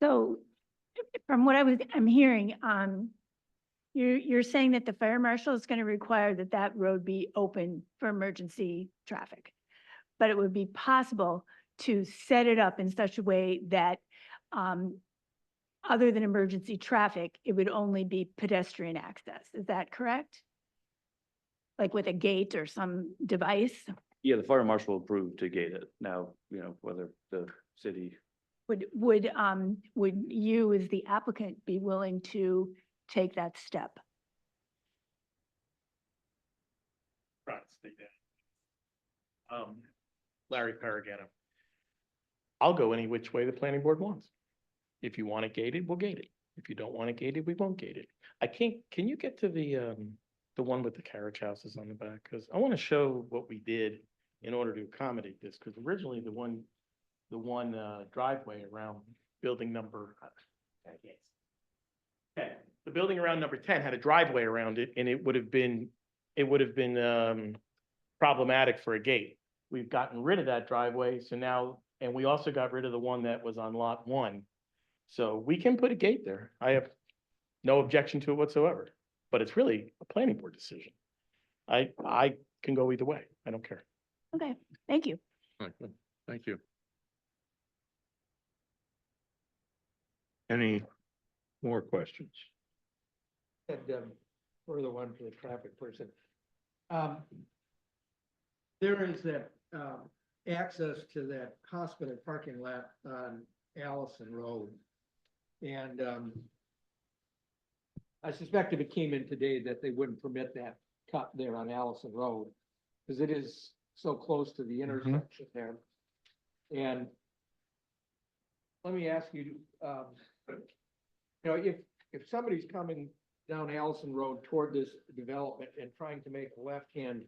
So from what I'm hearing, you're saying that the fire marshal is going to require that that road be open for emergency traffic. But it would be possible to set it up in such a way that other than emergency traffic, it would only be pedestrian access. Is that correct? Like with a gate or some device? Yeah, the fire marshal approved to gate it. Now, whether the city, Would you as the applicant be willing to take that step? Larry Paragano. I'll go any which way the planning board wants. If you want it gated, we'll gate it. If you don't want it gated, we won't gate it. Can you get to the one with the carriage houses on the back? Because I want to show what we did in order to accommodate this, because originally the one driveway around building number, the building around number 10 had a driveway around it, and it would have been problematic for a gate. We've gotten rid of that driveway, so now, and we also got rid of the one that was on lot 1. So we can put a gate there. I have no objection to it whatsoever, but it's really a planning board decision. I can go either way. I don't care. Okay, thank you. All right, good. Thank you. Any more questions? And further one for the traffic person. There is that access to that hospital parking lot on Allison Road. And I suspect if it came in today that they wouldn't permit that cut there on Allison Road, because it is so close to the intersection there. And let me ask you, if somebody's coming down Allison Road toward this development and trying to make a left-hand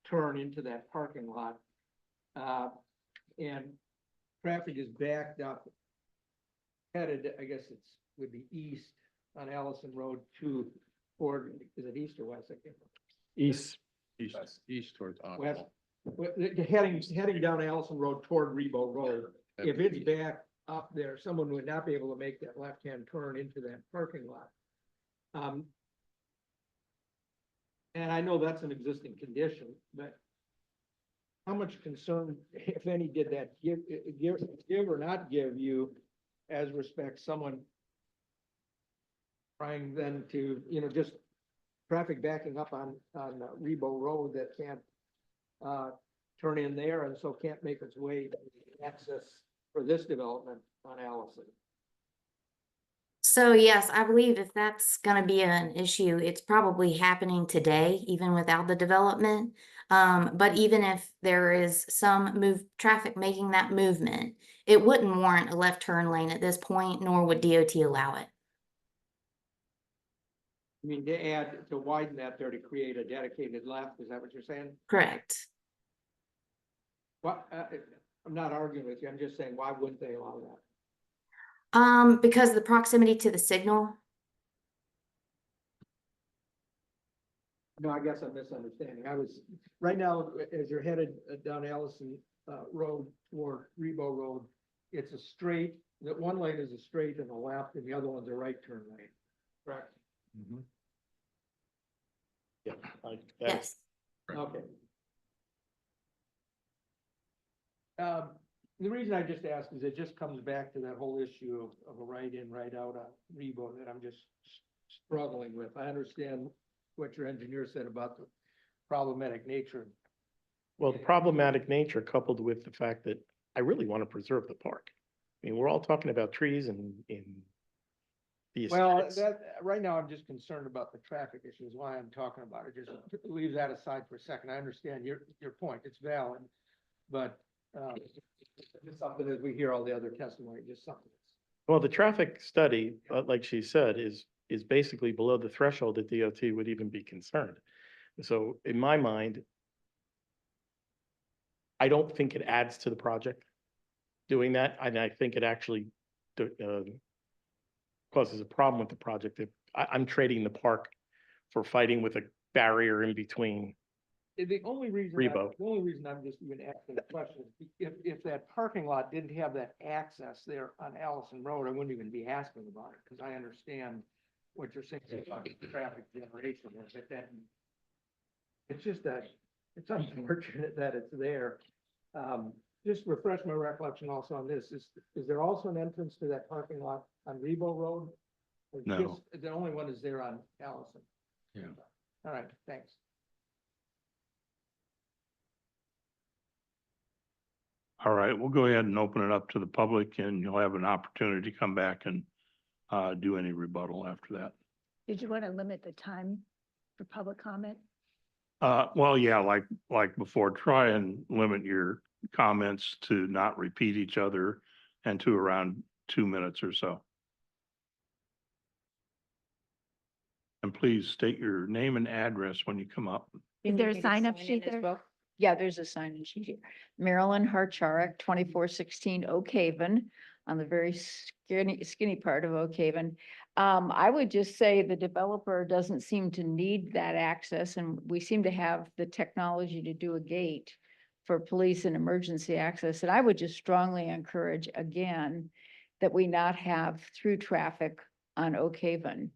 turn into that parking lot, and traffic is backed up, headed, I guess would be east on Allison Road toward, is it east or west? I can't remember. East towards. West, heading down Allison Road toward Rebo Road. If it's back up there, someone would not be able to make that left-hand turn into that parking lot. And I know that's an existing condition, but how much concern, if any, did that give or not give you as respects someone trying then to, just traffic backing up on Rebo Road that can't turn in there and so can't make its way to access for this development on Allison? So yes, I believe if that's gonna be an issue, it's probably happening today, even without the development. But even if there is some traffic making that movement, it wouldn't warrant a left turn lane at this point, nor would DOT allow it. I mean, to widen that there to create a dedicated left, is that what you're saying? Correct. Well, I'm not arguing with you, I'm just saying, why wouldn't they allow that? Because of the proximity to the signal. No, I guess I'm misunderstanding. Right now, as you're headed down Allison, Road toward Rebo Road, it's a straight, that one lane is a straight and a left, and the other one's a right turn lane. Correct? Yeah. Yes. Okay. The reason I just asked is it just comes back to that whole issue of a right in, right out on Rebo that I'm just struggling with. I understand what your engineer said about the problematic nature. Well, the problematic nature coupled with the fact that I really want to preserve the park. I mean, we're all talking about trees and in the Well, aesthetics. right now, I'm just concerned about the traffic issue is why I'm talking about it. Just leave that aside for a second. I understand your point. It's valid. But, just something as we hear all the other testimony, just something. Well, the traffic study, like she said, is basically below the threshold that DOT would even be concerned. So in my mind, I don't think it adds to the project doing that. And I think it actually causes a problem with the project. If I'm trading the park for fighting with a barrier in between. The only reason, Rebo. the only reason I'm just even asking the question is if that parking lot didn't have that access there on Allison Road, I wouldn't even be asking about it, because I understand what you're saying about the traffic generation is that it's just that it's unfortunate that it's there. Just refresh my recollection also on this. Is there also an entrance to that parking lot on Rebo Road? Or No. just the only one is there on Allison? Yeah. All right, thanks. All right, we'll go ahead and open it up to the public and you'll have an opportunity to come back and do any rebuttal after that. Did you want to limit the time for public comment? Well, yeah, like before, try and limit your comments to not repeat each other and to around 2 minutes or so. And please state your name and address when you come up. Is there a sign-up sheet as there? well? Yeah, there's a sign-in sheet here. Marilyn Harcharak, 2416 Oak Haven, on the very skinny part of Oak Haven. I would just say the developer doesn't seem to need that access, and we seem to have the technology to do a gate for police and emergency access. And I would just strongly encourage, again, that we not have through traffic on Oak Haven.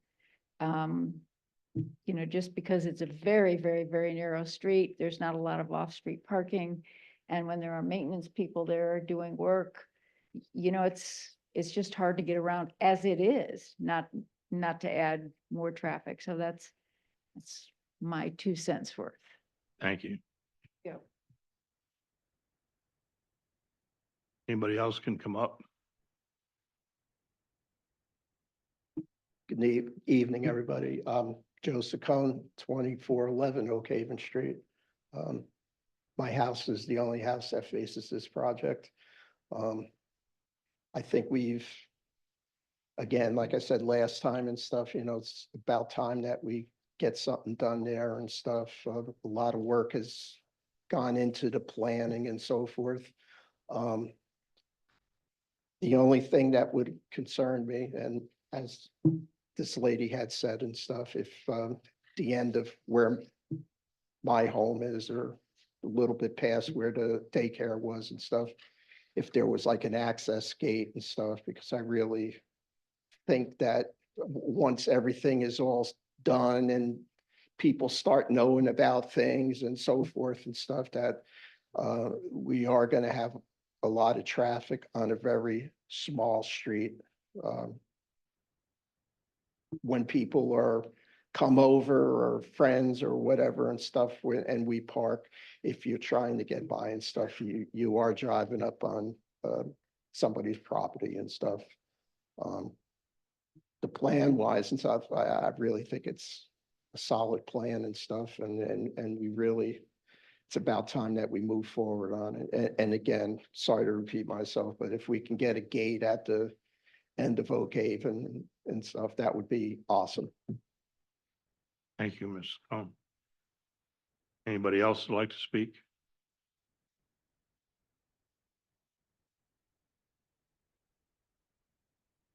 You know, just because it's a very, very, very narrow street, there's not a lot of off-street parking. And when there are maintenance people there doing work, you know, it's just hard to get around as it is, not to add more traffic. So that's my 2 cents worth. Thank you. Yeah. Anybody else can come up? Good evening, everybody. Joe Saccone, 2411 Oak Haven Street. My house is the only house that faces this project. I think we've, again, like I said last time and stuff, you know, it's about time that we get something done there and stuff. A lot of work has gone into the planning and so forth. The only thing that would concern me, and as this lady had said and stuff, if the end of where my home is or a little bit past where the daycare was and stuff, if there was like an access gate and stuff, because I really think that once everything is all done and people start knowing about things and so forth and stuff, that we are going to have a lot of traffic on a very small street. When people are come over or friends or whatever and stuff, and we park, if you're trying to get by and stuff, you are driving up on somebody's property and stuff. The plan wise and stuff, I really think it's a solid plan and stuff, and we really it's about time that we move forward on it. And again, sorry to repeat myself, but if we can get a gate at the end of Oak Haven and stuff, that would be awesome. Thank you, Ms. Combs. Anybody else would like to speak?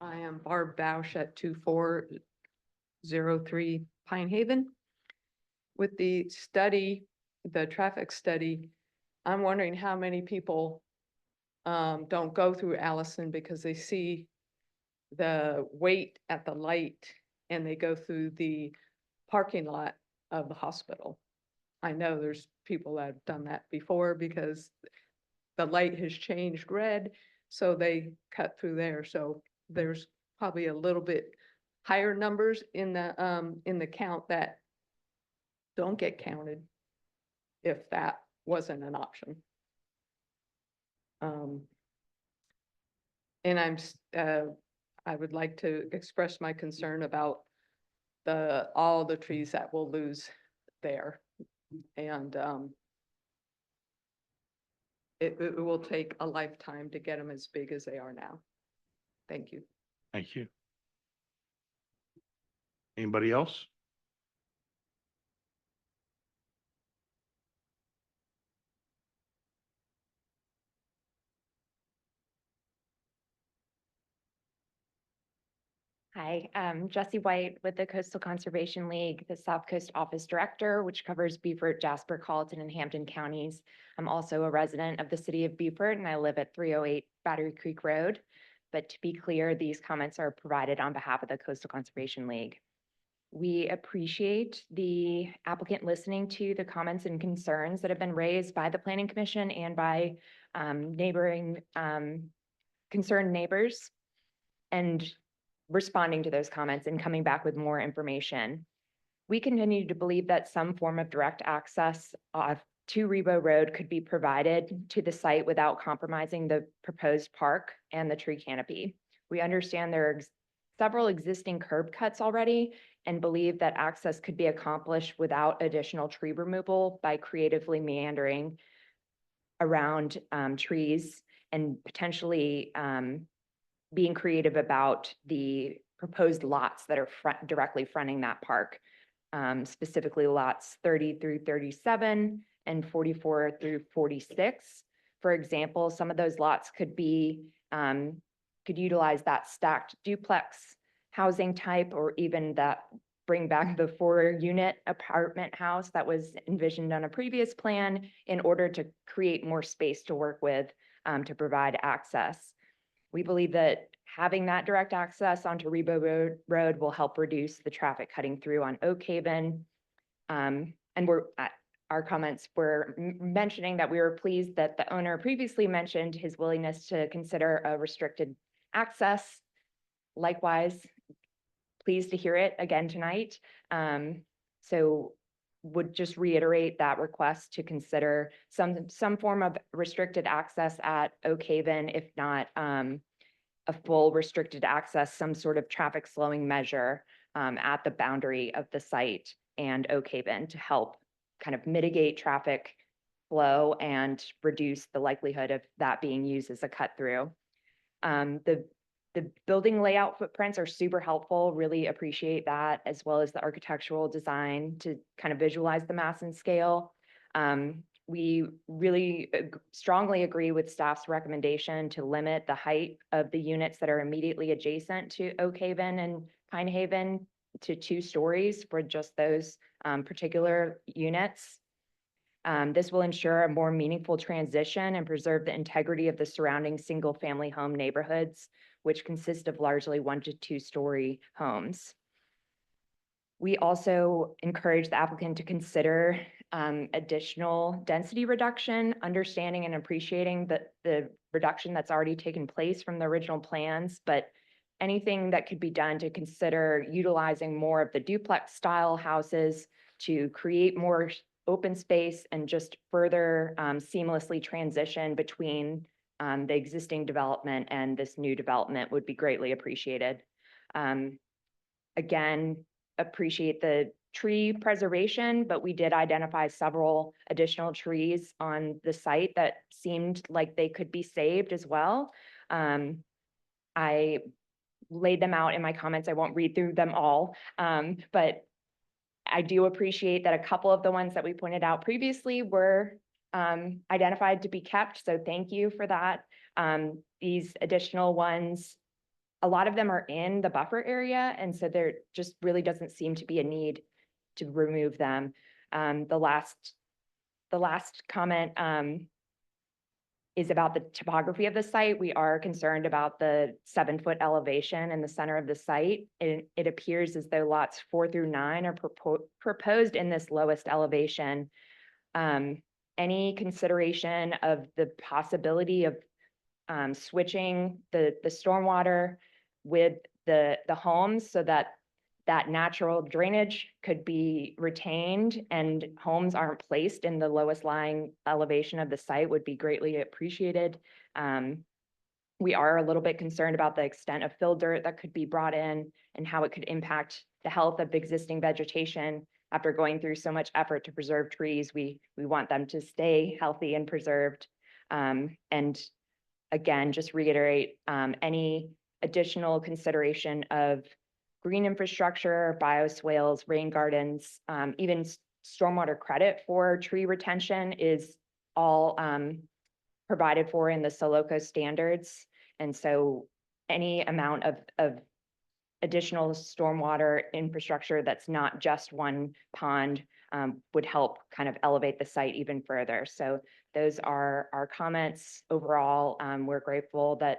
I am Barb Bausch at 2403 Pine Haven. With the study, the traffic study, I'm wondering how many people don't go through Allison because they see the wait at the light and they go through the parking lot of the hospital. I know there's people that have done that before because the light has changed red, so they cut through there. So there's probably a little bit higher numbers in the count that don't get counted if that wasn't an option. And I would like to express my concern about all the trees that we'll lose there. And it will take a lifetime to get them as big as they are now. Thank you. Thank you. Anybody else? Hi, I'm Jesse White with the Coastal Conservation League, the South Coast Office Director, which covers Beaufort, Jasper, Colleton, and Hampton counties. I'm also a resident of the city of Beaufort, and I live at 308 Battery Creek Road. But to be clear, these comments are provided on behalf of the Coastal Conservation League. We appreciate the applicant listening to the comments and concerns that have been raised by the Planning Commission and by neighboring concerned neighbors, and responding to those comments and coming back with more information. We continue to believe that some form of direct access to Rebo Road could be provided to the site without compromising the proposed park and the tree canopy. We understand there are several existing curb cuts already and believe that access could be accomplished without additional tree removal by creatively meandering around trees and potentially being creative about the proposed lots that are directly fronting that park, specifically lots 30 through 37 and 44 through 46. For example, some of those lots could be, could utilize that stacked duplex housing type, or even that bring back the 4-unit apartment house that was envisioned on a previous plan in order to create more space to work with to provide access. We believe that having that direct access onto Rebo Road will help reduce the traffic cutting through on Oak Haven. And our comments were mentioning that we were pleased that the owner previously mentioned his willingness to consider a restricted access. Likewise, pleased to hear it again tonight. So would just reiterate that request to consider some form of restricted access at Oak Haven, if not a full restricted access, some sort of traffic slowing measure at the boundary of the site and Oak Haven to help kind of mitigate traffic flow and reduce the likelihood of that being used as a cut through. The building layout footprints are super helpful, really appreciate that, as well as the architectural design to kind of visualize the mass and scale. We really strongly agree with staff's recommendation to limit the height of the units that are immediately adjacent to Oak Haven and Pine Haven to 2 stories for just those particular units. This will ensure a more meaningful transition and preserve the integrity of the surrounding single-family home neighborhoods, which consist of largely 1 to 2 story homes. We also encourage the applicant to consider additional density reduction, understanding and appreciating the reduction that's already taken place from the original plans, but anything that could be done to consider utilizing more of the duplex style houses to create more open space and just further seamlessly transition between the existing development and this new development would be greatly appreciated. Again, appreciate the tree preservation, but we did identify several additional trees on the site that seemed like they could be saved as well. I laid them out in my comments. I won't read through them all, but I do appreciate that a couple of the ones that we pointed out previously were identified to be kept, so thank you for that. These additional ones, a lot of them are in the buffer area, and so there just really doesn't seem to be a need to remove them. The last comment is about the topography of the site. We are concerned about the 7-foot elevation in the center of the site. It appears as though lots 4 through 9 are proposed in this lowest elevation. Any consideration of the possibility of switching the stormwater with the homes so that natural drainage could be retained and homes aren't placed in the lowest lying elevation of the site would be greatly appreciated. We are a little bit concerned about the extent of fill dirt that could be brought in and how it could impact the health of existing vegetation. After going through so much effort to preserve trees, we want them to stay healthy and preserved. And again, just reiterate any additional consideration of green infrastructure, bioswales, rain gardens, even stormwater credit for tree retention is all provided for in the Soloco standards. And so any amount of additional stormwater infrastructure that's not just one pond would help kind of elevate the site even further. So those are our comments. Overall, we're grateful that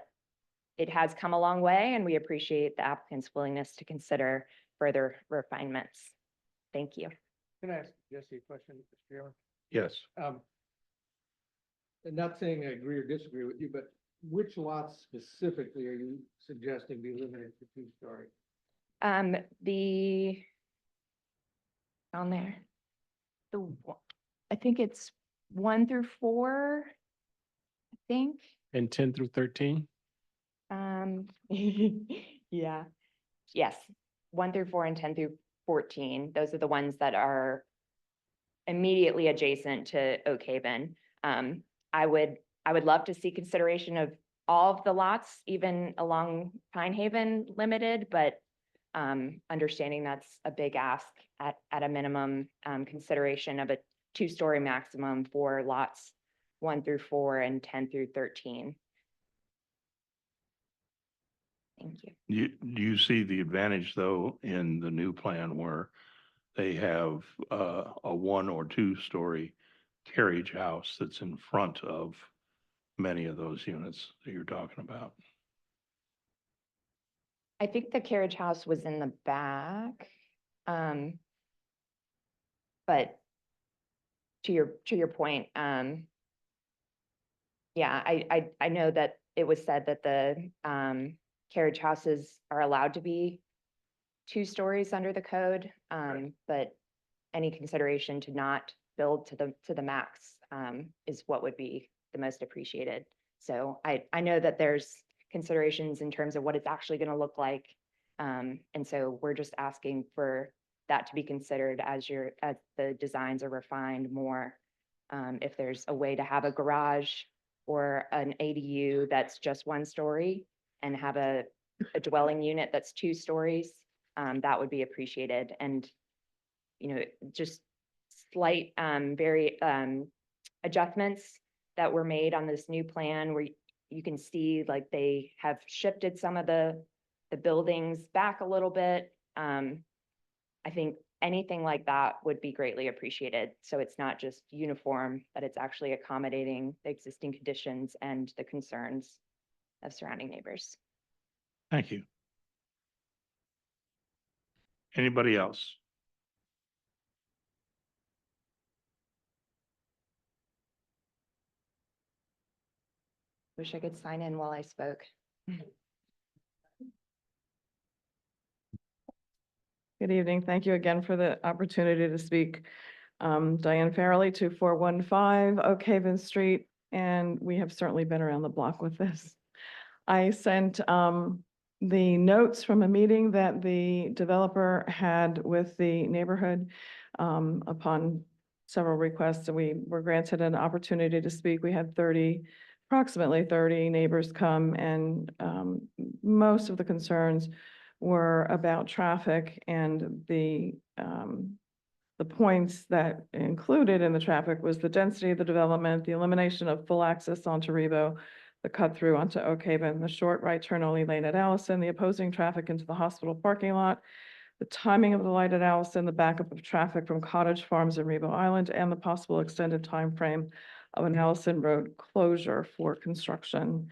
it has come a long way, and we appreciate the applicant's willingness to consider further refinements. Thank you. Can I ask Jesse a question, Mr. Chairman? Yes. And not saying I agree or disagree with you, but which lots specifically are you suggesting be limited to 2-story? On there, I think it's 1 through 4, I think. And 10 through 13? Yeah, yes, 1 through 4 and 10 through 14. Those are the ones that are immediately adjacent to Oak Haven. I would love to see consideration of all of the lots, even along Pine Haven Limited, but understanding that's a big ask at a minimum, consideration of a 2-story maximum for lots 1 through 4 and 10 through 13. Thank you. Do you see the advantage, though, in the new plan where they have a 1 or 2-story carriage house that's in front of many of those units that you're talking about? I think the carriage house was in the back. But to your point, yeah, I know that it was said that the carriage houses are allowed to be 2 stories under the code, but any consideration to not build to the max is what would be the most appreciated. So I know that there's considerations in terms of what it's actually going to look like, and so we're just asking for that to be considered as the designs are refined more. If there's a way to have a garage or an ADU that's just 1 story and have a dwelling unit that's 2 stories, that would be appreciated. And, just slight, adjustments that were made on this new plan where you can see like they have shifted some of the buildings back a little bit. I think anything like that would be greatly appreciated. So it's not just uniform, that it's actually accommodating the existing conditions and the concerns of surrounding neighbors. Thank you. Anybody else? Wish I could sign in while I spoke. Good evening. Thank you again for the opportunity to speak. Diane Farrelly, 2415 Oak Haven Street, and we have certainly been around the block with this. I sent the notes from a meeting that the developer had with the neighborhood. Upon several requests, and we were granted an opportunity to speak. We had approximately 30 neighbors come, and most of the concerns were about traffic, and the points that included in the traffic was the density of the development, the elimination of full access onto Rebo, the cut through onto Oak Haven, the short right turn only lane at Allison, the opposing traffic into the hospital parking lot, the timing of the light at Allison, the backup of traffic from Cottage Farms and Rebo Island, and the possible extended time frame of an Allison Road closure for construction.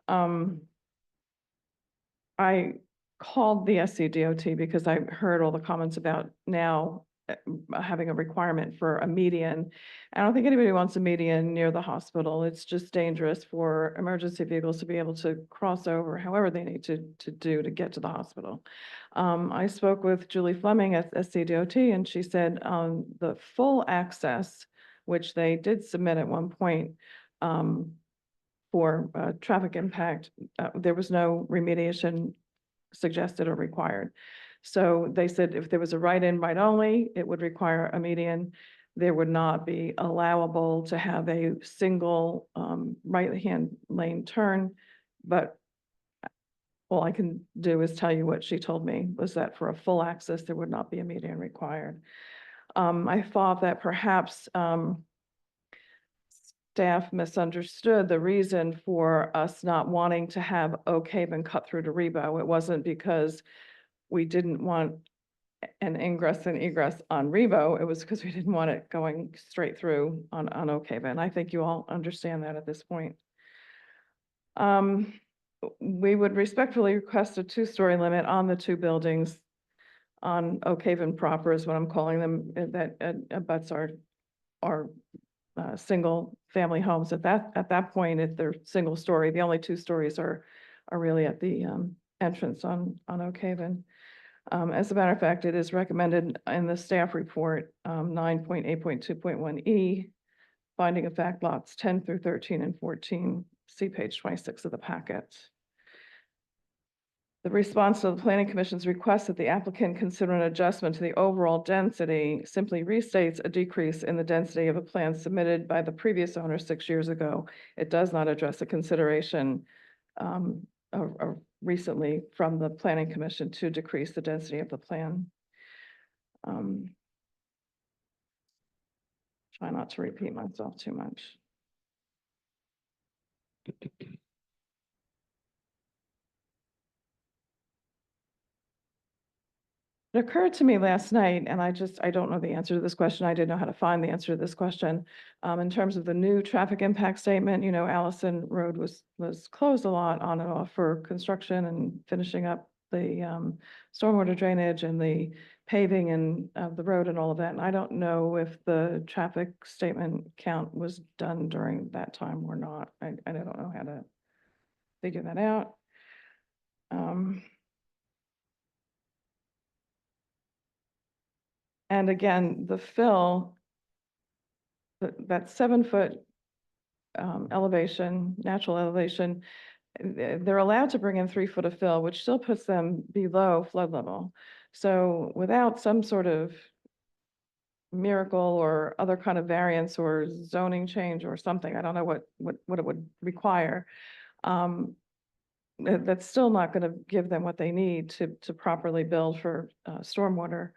I called the SCDOT because I heard all the comments about now having a requirement for a median. I don't think anybody wants a median near the hospital. It's just dangerous for emergency vehicles to be able to cross over however they need to do to get to the hospital. I spoke with Julie Fleming at SCDOT, and she said the full access, which they did submit at one point, for traffic impact, there was no remediation suggested or required. So they said if there was a right-in, right-only, it would require a median. There would not be allowable to have a single right-hand lane turn, but all I can do is tell you what she told me, was that for a full access, there would not be a median required. I thought that perhaps staff misunderstood the reason for us not wanting to have Oak Haven cut through to Rebo. It wasn't because we didn't want an ingress and egress on Rebo. It was because we didn't want it going straight through on Oak Haven. I think you all understand that at this point. We would respectfully request a 2-story limit on the 2 buildings on Oak Haven proper is what I'm calling them, that abuts our single family homes. At that point, if they're single story, the only 2 stories are really at the entrance on Oak Haven. As a matter of fact, it is recommended in the staff report, 9.8.2.1E, finding of fact lots 10 through 13 and 14, see page 26 of the packet. The response to the Planning Commission's request that the applicant consider an adjustment to the overall density simply restates a decrease in the density of a plan submitted by the previous owner 6 years ago. It does not address a consideration recently from the Planning Commission to decrease the density of the plan. Try not to repeat myself too much. It occurred to me last night, and I don't know the answer to this question. I didn't know how to find the answer to this question. In terms of the new traffic impact statement, Allison Road was closed a lot on and off for construction and finishing up the stormwater drainage and the paving and the road and all of that. And I don't know if the traffic statement count was done during that time or not. I don't know how to figure that out. And again, the fill, that 7-foot elevation, natural elevation, they're allowed to bring in 3 foot of fill, which still puts them below flood level. So without some sort of miracle or other kind of variance or zoning change or something, I don't know what it would require, that's still not going to give them what they need to properly build for stormwater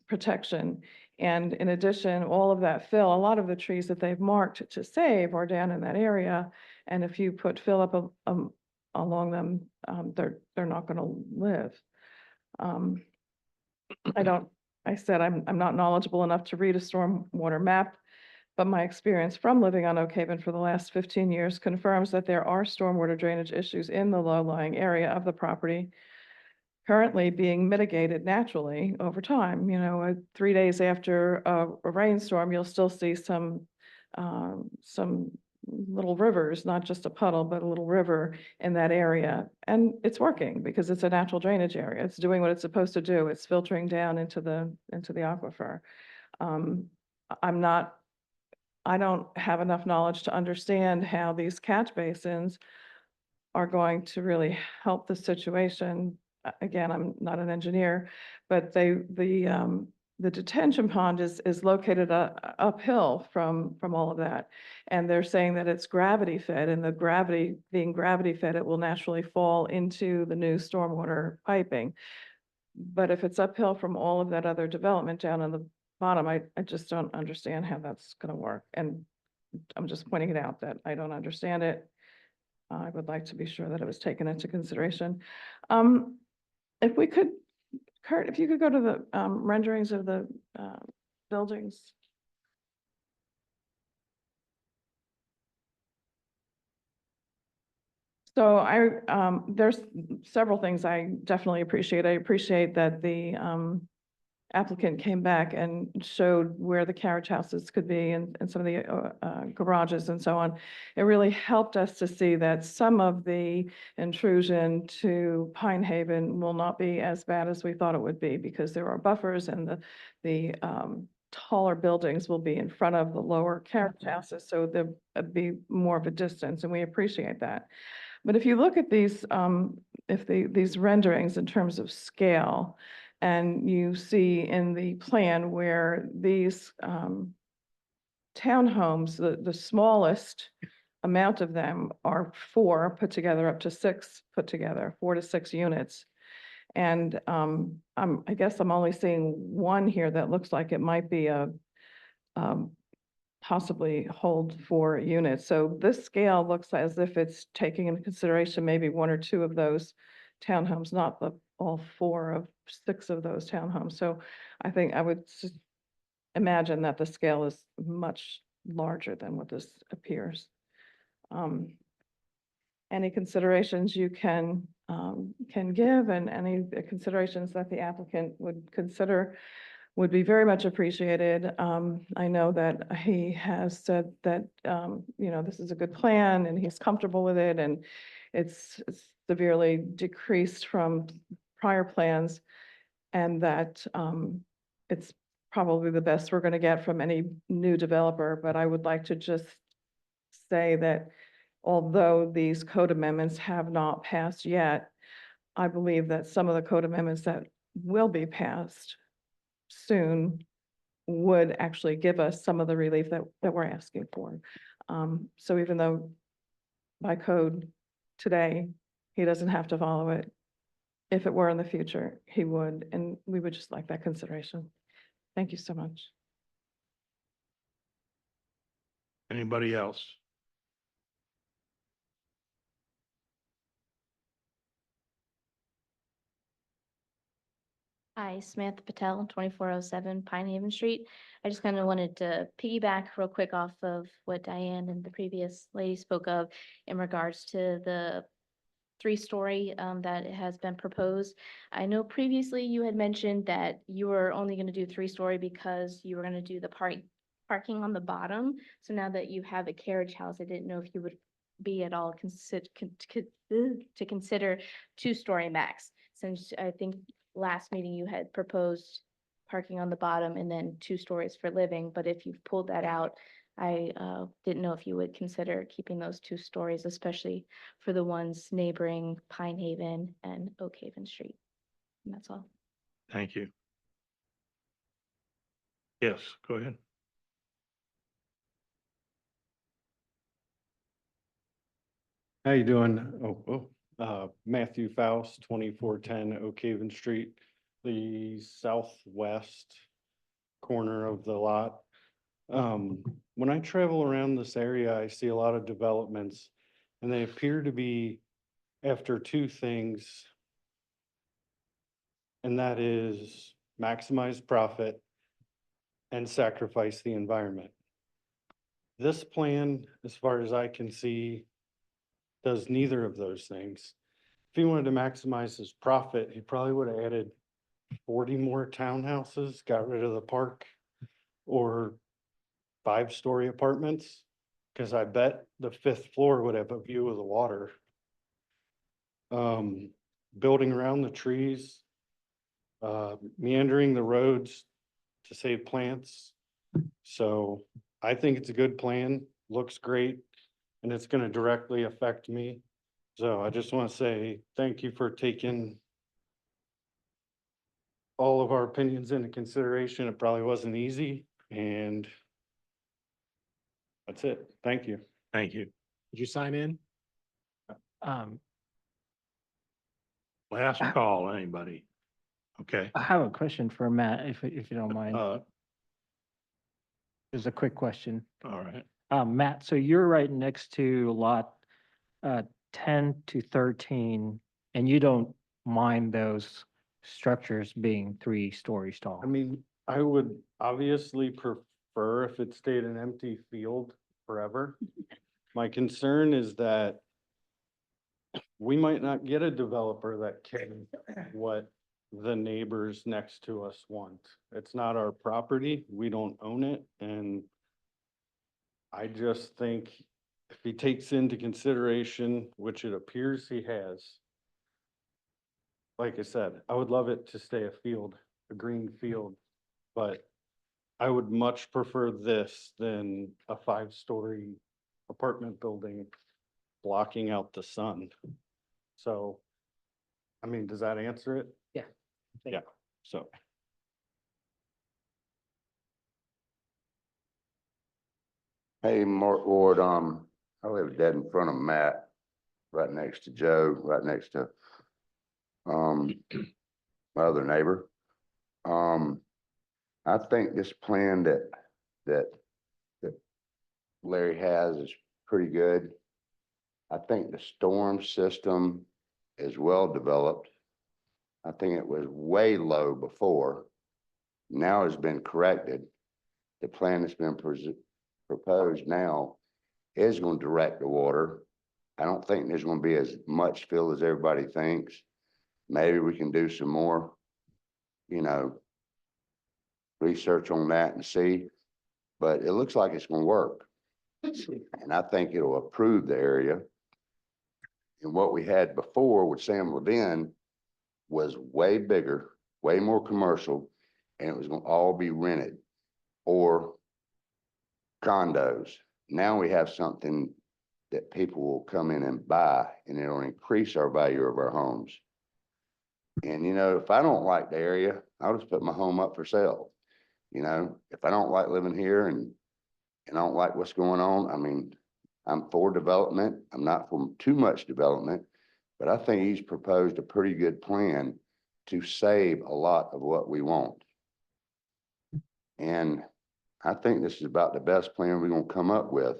protection. And in addition, all of that fill, a lot of the trees that they've marked to save are down in that area. And if you put fill up along them, they're not going to live. I said I'm not knowledgeable enough to read a stormwater map, but my experience from living on Oak Haven for the last 15 years confirms that there are stormwater drainage issues in the low-lying area of the property, currently being mitigated naturally over time. 3 days after a rainstorm, you'll still see some little rivers, not just a puddle, but a little river in that area. And it's working because it's a natural drainage area. It's doing what it's supposed to do. It's filtering down into the aquifer. I don't have enough knowledge to understand how these catch basins are going to really help the situation. Again, I'm not an engineer, but the detention pond is located uphill from all of that. And they're saying that it's gravity fed, and the gravity, being gravity fed, it will naturally fall into the new stormwater piping. But if it's uphill from all of that other development down on the bottom, I just don't understand how that's gonna work. And I'm just pointing it out that I don't understand it. I would like to be sure that it was taken into consideration. If we could, Kurt, if you could go to the renderings of the buildings. So there's several things I definitely appreciate. I appreciate that the applicant came back and showed where the carriage houses could be and some of the garages and so on. It really helped us to see that some of the intrusion to Pine Haven will not be as bad as we thought it would be, because there are buffers, and the taller buildings will be in front of the lower carriage houses, so there'll be more of a distance, and we appreciate that. But if you look at these, these renderings in terms of scale, and you see in the plan where these townhomes, the smallest amount of them are 4 put together, up to 6 put together, 4 to 6 units. And I guess I'm only seeing one here that looks like it might be a possibly hold 4 units. So this scale looks as if it's taking into consideration maybe 1 or 2 of those townhomes, not all 4 of 6 of those townhomes. So I think I would imagine that the scale is much larger than what this appears. Any considerations you can give, and any considerations that the applicant would consider would be very much appreciated. I know that he has said that, this is a good plan and he's comfortable with it, and it's severely decreased from prior plans, and that it's probably the best we're going to get from any new developer. But I would like to just say that although these code amendments have not passed yet, I believe that some of the code amendments that will be passed soon would actually give us some of the relief that we're asking for. So even though by code today, he doesn't have to follow it, if it were in the future, he would, and we would just like that consideration. Thank you so much. Anybody else? Hi, Smith Patel, 2407 Pine Haven Street. I just kind of wanted to piggyback real quick off of what Diane and the previous lady spoke of in regards to the 3-story that has been proposed. I know previously you had mentioned that you were only going to do 3-story because you were going to do the parking on the bottom. So now that you have a carriage house, I didn't know if you would be at all to consider 2-story max, since I think last meeting you had proposed parking on the bottom and then 2 stories for living. But if you've pulled that out, I didn't know if you would consider keeping those 2 stories, especially for the ones neighboring Pine Haven and Oak Haven Street. And that's all. Thank you. Yes, go ahead. How you doing? Matthew Faust, 2410 Oak Haven Street, the southwest corner of the lot. When I travel around this area, I see a lot of developments, and they appear to be after 2 things. And that is maximize profit and sacrifice the environment. This plan, as far as I can see, does neither of those things. If he wanted to maximize his profit, he probably would have added 40 more townhouses, got rid of the park, or 5-story apartments, because I bet the 5th floor would have a view of the water. Building around the trees, meandering the roads to save plants. So I think it's a good plan, looks great, and it's going to directly affect me. So I just want to say thank you for taking all of our opinions into consideration. It probably wasn't easy, and that's it. Thank you. Thank you. Did you sign in? Um, Last call, anybody? Okay. I have a question for Matt, if you don't mind. Uh, Just a quick question. all right. Matt, so you're right next to lot 10 to 13, and you don't mind those structures being 3-story tall? I mean, I would obviously prefer if it stayed an empty field forever. My concern is that we might not get a developer that can what the neighbors next to us want. It's not our property, we don't own it, and I just think if he takes into consideration, which it appears he has, like I said, I would love it to stay a field, a green field, but I would much prefer this than a 5-story apartment building blocking out the sun. So, I mean, does that answer it? Yeah. Yeah, so. Hey, Mark Ward, I live dead in front of Matt, right next to Joe, right next to, my other neighbor. I think this plan that Larry has is pretty good. I think the storm system is well developed. I think it was way low before. Now it's been corrected. The plan that's been proposed now is going to direct the water. I don't think there's going to be as much fill as everybody thinks. Maybe we can do some more, research on that and see, but it looks like it's going to work. And I think it'll improve the area. And what we had before with Sam Levin was way bigger, way more commercial, and it was going to all be rented or condos. Now we have something that people will come in and buy, and it'll increase our value of our homes. And if I don't like the area, I'll just put my home up for sale. If I don't like living here and I don't like what's going on, I mean, I'm for development. I'm not for too much development, but I think he's proposed a pretty good plan to save a lot of what we want. And I think this is about the best plan we're gonna come up with.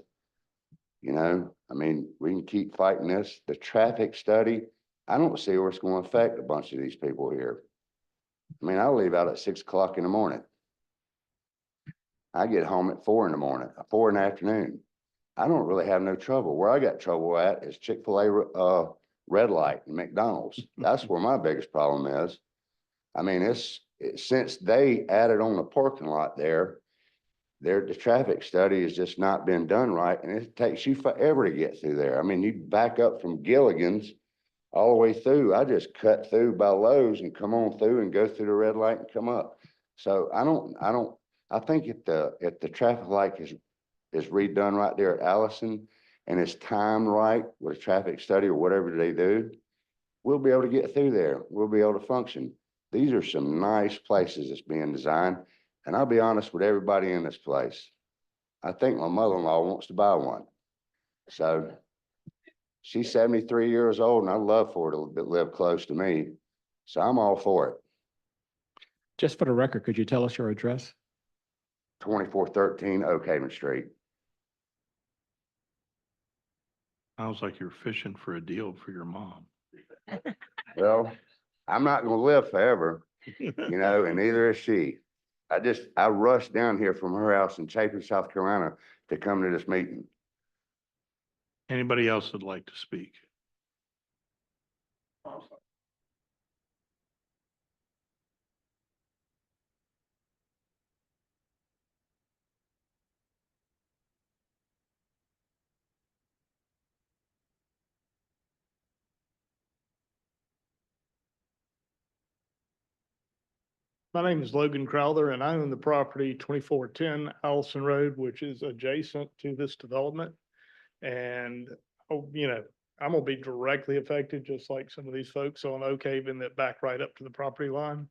I mean, we can keep fighting this. The traffic study, I don't see where it's gonna affect a bunch of these people here. I mean, I leave out at 6 o'clock in the morning. I get home at 4 in the morning, 4 in the afternoon. I don't really have no trouble. Where I got trouble at is Chick-fil-A, red light and McDonald's. That's where my biggest problem is. I mean, since they added on the parking lot there, the traffic study has just not been done right, and it takes you forever to get through there. I mean, you back up from Gilligan's all the way through. I just cut through by Lowe's and come on through and go through the red light and come up. So I think if the traffic light is redone right there at Allison and it's timed right with a traffic study or whatever they do, we'll be able to get through there. We'll be able to function. These are some nice places that's being designed. And I'll be honest with everybody in this place. I think my mother-in-law wants to buy one. So she's 73 years old and I'd love for her to live close to me. So I'm all for it. Just for the record, could you tell us your address? 2413 Oak Haven Street. Sounds like you're fishing for a deal for your mom. Well, I'm not gonna live forever, and neither is she. I rushed down here from her house in Chapin, South Carolina to come to this meeting. Anybody else would like to speak? My name is Logan Crowther and I own the property 2410 Allison Road, which is adjacent to this development. And, I'm gonna be directly affected, just like some of these folks on Oak Haven that back right up to the property line.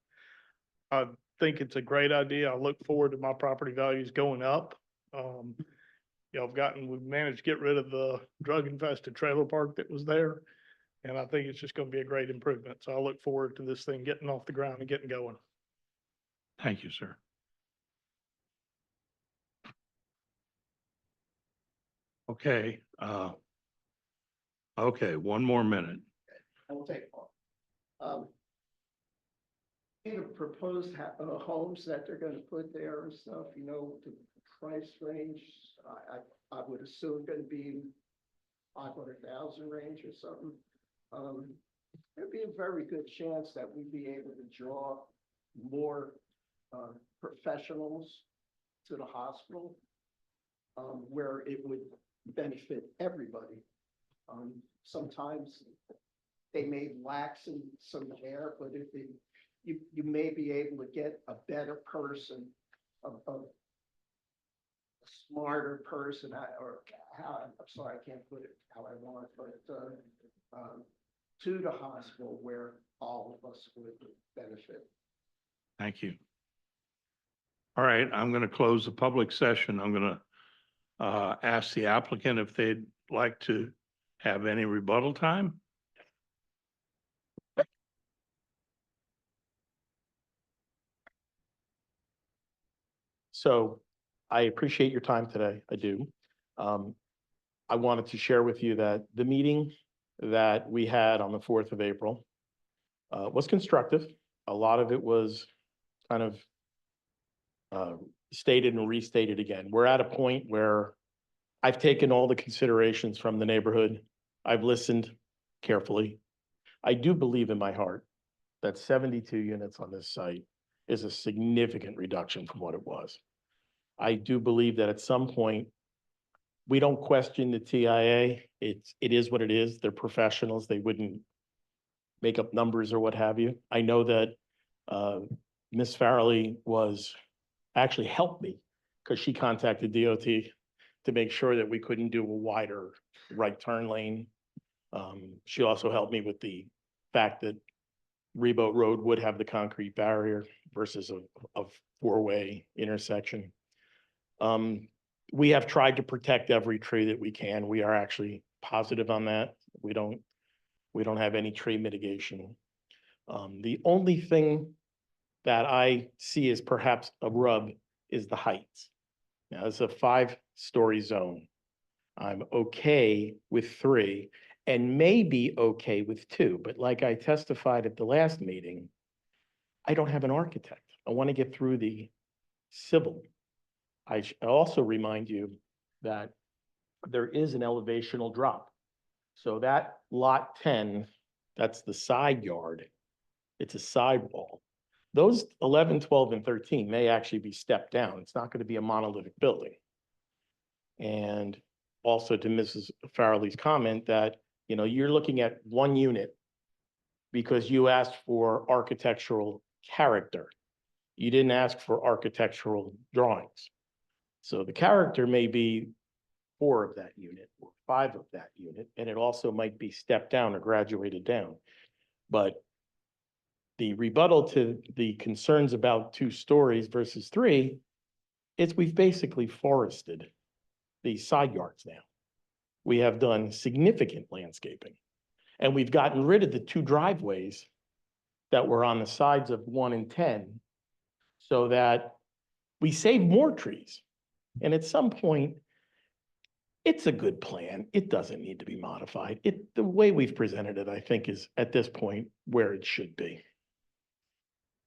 I think it's a great idea. I look forward to my property values going up. We've managed to get rid of the drug infested trailer park that was there. And I think it's just gonna be a great improvement. So I look forward to this thing getting off the ground and getting going. Thank you, sir. Okay, okay, one more minute. I will take one. The proposed homes that they're gonna put there and stuff, you know, the price range, I would assume gonna be 500,000 range or something. There'd be a very good chance that we'd be able to draw more professionals to the hospital, where it would benefit everybody. Sometimes they may lack some air, but if you may be able to get a better person, a smarter person, or how, I'm sorry, I can't put it how I want, but to the hospital where all of us would benefit. Thank you. All right, I'm going to close the public session. I'm going to ask the applicant if they'd like to have any rebuttal time. So I appreciate your time today. I do. I wanted to share with you that the meeting that we had on the 4th of April was constructive. A lot of it was kind of stated and restated again. We're at a point where I've taken all the considerations from the neighborhood. I've listened carefully. I do believe in my heart that 72 units on this site is a significant reduction from what it was. I do believe that at some point, we don't question the TIA. It is what it is. They're professionals. They wouldn't make up numbers or what have you. I know that Ms. Farrelly actually helped me because she contacted DOT to make sure that we couldn't do a wider right turn lane. She also helped me with the fact that Reboat Road would have the concrete barrier versus a four-way intersection. We have tried to protect every tree that we can. We are actually positive on that. We don't have any tree mitigation. The only thing that I see as perhaps a rub is the heights. Now, it's a 5-story zone. I'm okay with 3 and maybe okay with 2, but like I testified at the last meeting, I don't have an architect. I want to get through the civil. I also remind you that there is an elevational drop. So that lot 10, that's the side yard. It's a sidewall. Those 11, 12, and 13 may actually be stepped down. It's not going to be a monolithic building. And also to Mrs. Farrelly's comment that, you know, you're looking at 1 unit because you asked for architectural character. You didn't ask for architectural drawings. So the character may be 4 of that unit or 5 of that unit, and it also might be stepped down or graduated down. But the rebuttal to the concerns about 2 stories versus 3 is we've basically forested these side yards now. We have done significant landscaping, and we've gotten rid of the 2 driveways that were on the sides of 1 and 10 so that we save more trees. And at some point, it's a good plan. It doesn't need to be modified. The way we've presented it, I think, is at this point where it should be.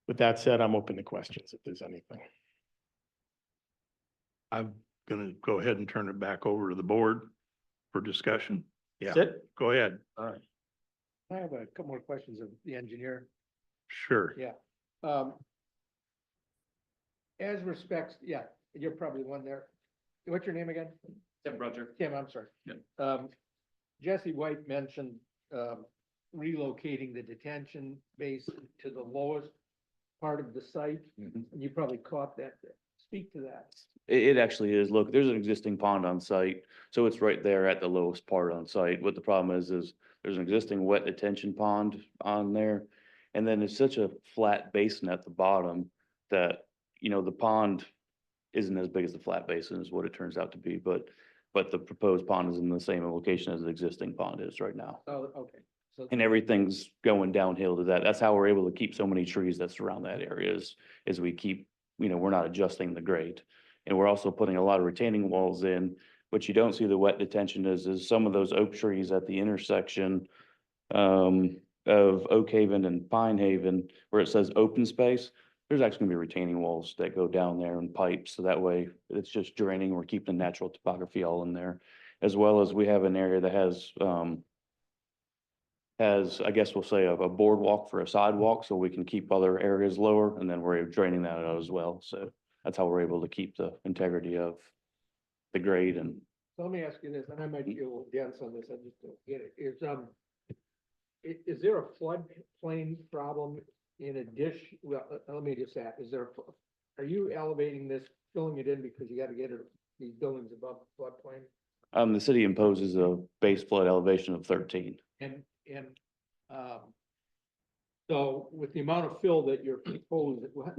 With that said, I'm open to questions if there's anything. I'm going to go ahead and turn it back over to the board for discussion. Yeah, Sit. go ahead. All right. I have a couple more questions of the engineer. Sure. Yeah. As respects, yeah, you're probably one there. What's your name again? Tim Bruncher. Tim, I'm sorry. Yeah. Jesse White mentioned relocating the detention basin to the lowest part of the site, and you probably caught that. speak to that. It actually is. Look, there's an existing pond on site, so it's right there at the lowest part on site. What the problem is there's an existing wet detention pond on there. And then it's such a flat basin at the bottom that, you know, the pond isn't as big as the flat basin is what it turns out to be, but the proposed pond is in the same location as the existing pond is right now. Oh, okay. So And everything's going downhill to that. That's how we're able to keep so many trees that surround that area is we keep, you know, we're not adjusting the grade. And we're also putting a lot of retaining walls in, but you don't see the wet detention is some of those oak trees at the intersection of Oak Haven and Pine Haven, where it says open space. There's actually gonna be retaining walls that go down there and pipes, so that way it's just draining. We're keeping the natural topography all in there. As well as we have an area that has, I guess we'll say a boardwalk for a sidewalk, so we can keep other areas lower, and then we're draining that out as well. So that's how we're able to keep the integrity of the grade and. So let me ask you this, and I might be a little dense on this, I just don't get it. Is there a floodplain problem in addition, well, let me just ask, are you elevating this, filling it in because you gotta get these buildings above floodplain? The city imposes a base flood elevation of 13. And, so with the amount of fill that you're proposing, I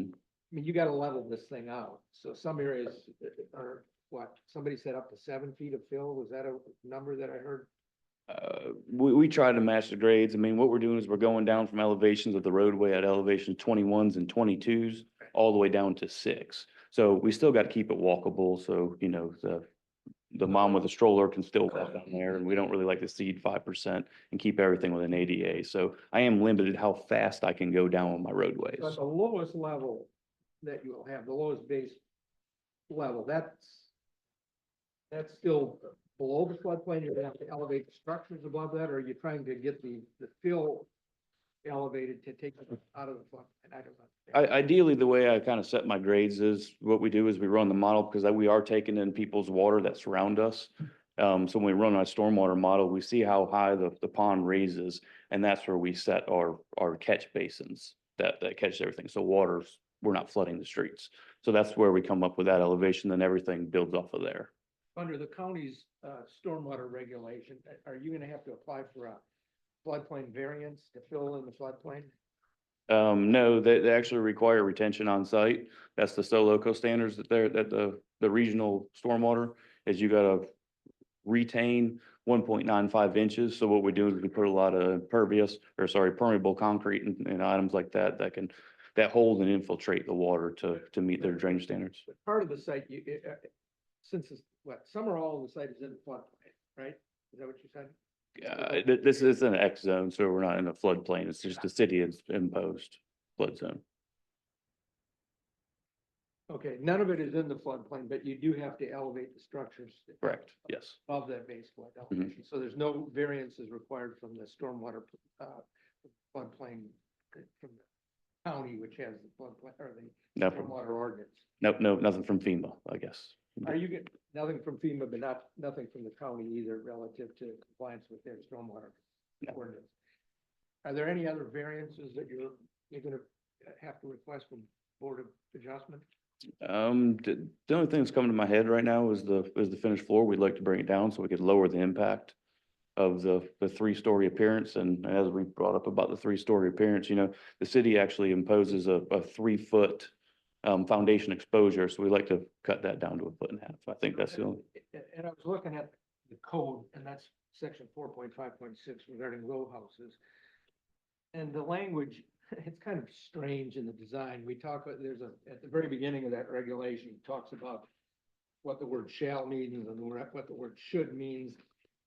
mean, you gotta level this thing out. So some areas are, somebody said up to 7 feet of fill, was that a number that I heard? We try to match the grades. I mean, what we're doing is we're going down from elevations of the roadway at elevation 21s and 22s all the way down to 6. So we still got to keep it walkable. So, you know, the mom with a stroller can still walk down there, and we don't really like to cede 5% and keep everything within ADA. So I am limited how fast I can go down on my roadways. But the lowest level that you will have, the lowest base level, that's still below the floodplain. You're gonna have to elevate the structures above that, or are you trying to get the fill elevated to take it out of the floodplain? I don't know. Ideally, the way I kind of set my grades is what we do is we run the model because we are taking in people's water that surround us. So when we run our stormwater model, we see how high the pond raises, and that's where we set our catch basins that catch everything. So we're not flooding the streets. So that's where we come up with that elevation, then everything builds off of there. Under the county's stormwater regulation, are you gonna have to apply for a floodplain variance to fill in the floodplain? No, they actually require retention on site. That's the Soloco standards that the regional stormwater is you gotta retain 1.95 inches. So what we do is we put a lot of permeable concrete and items like that that hold and infiltrate the water to meet their drainage standards. Part of the site, since it's some or all of the site is in the floodplain, right? Is that what you said? This is an X zone, so we're not in a floodplain. It's just the city has imposed flood zone. Okay, none of it is in the floodplain, but you do have to elevate the structures. Correct, yes. Above that base flood elevation. So there's no variances required from the stormwater floodplain from the county, which has the floodplain or the No, stormwater ordinance. Nope, nothing from FEMA, I guess. Are you getting nothing from FEMA, but nothing from the county either relative to compliance with their stormwater ordinance? Are there any other variances that you're gonna have to request from Board of Adjustment? The only thing that's coming to my head right now is the finished floor. We'd like to bring it down so we could lower the impact of the 3-story appearance. And as we brought up about the 3-story appearance, you know, the city actually imposes a 3-foot foundation exposure. So we like to cut that down to 1.5 feet. I think that's the only. And I was looking at the code, and that's section 4.5.6 regarding row houses. And the language, it's kind of strange in the design. We talk, at the very beginning of that regulation, it talks about what the word shall means and what the word should means,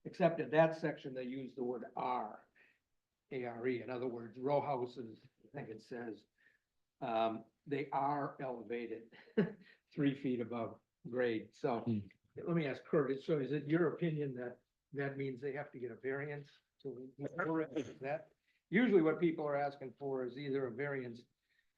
except in that section, they use the word are, A-R-E. In other words, row houses, I think it says, they are elevated 3 feet above grade. So let me ask Kurt, so is it your opinion that means they have to get a variance to that? Usually what people are asking for is either a variance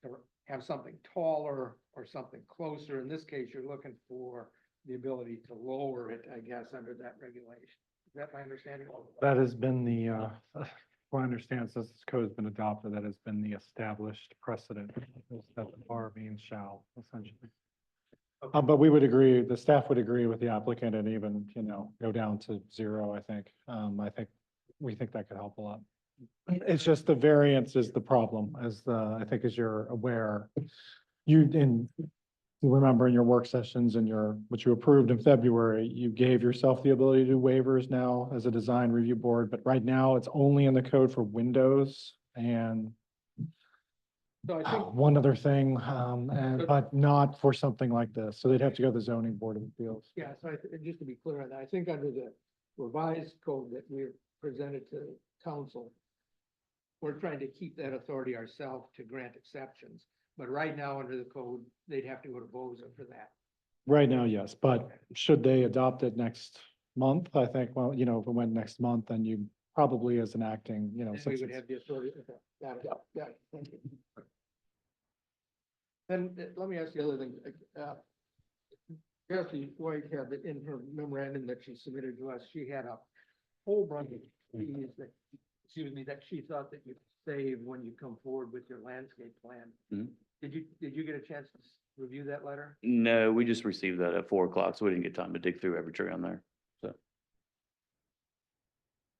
to have something taller or something closer. In this case, you're looking for the ability to lower it, I guess, under that regulation. Is that my understanding? That has been what I understand, since this code has been adopted, that has been the established precedent, is that the bar means shall, essentially. But we would agree, the staff would agree with the applicant and even, you know, go down to 0, I think. We think that could help a lot. It's just the variance is the problem, I think as you're aware. You remember in your work sessions and what you approved in February, you gave yourself the ability to do waivers now as a design review board, but right now it's only in the code for windows and So I think, one other thing, but not for something like this. So they'd have to go to the zoning board of appeals. yeah, so just to be clear on that, I think under the revised code that we've presented to council, we're trying to keep that authority ourselves to grant exceptions. But right now, under the code, they'd have to go to BOZA for that. Right now, yes, but should they adopt it next month? I think, well, you know, if it went next month, then you probably as an acting, you know. And we since would it's- have the authority. Okay, got it. Got it. Thank you. Then let me ask the other thing. Jessie White had it in her memorandum that she submitted to us. She had a whole bunch of fees that, excuse me, that she thought that you'd save when you come forward with your landscape plan. Mhm. Did you get a chance to review that letter? No, we just received that at 4 o'clock, so we didn't get time to dig through every tree on there. So,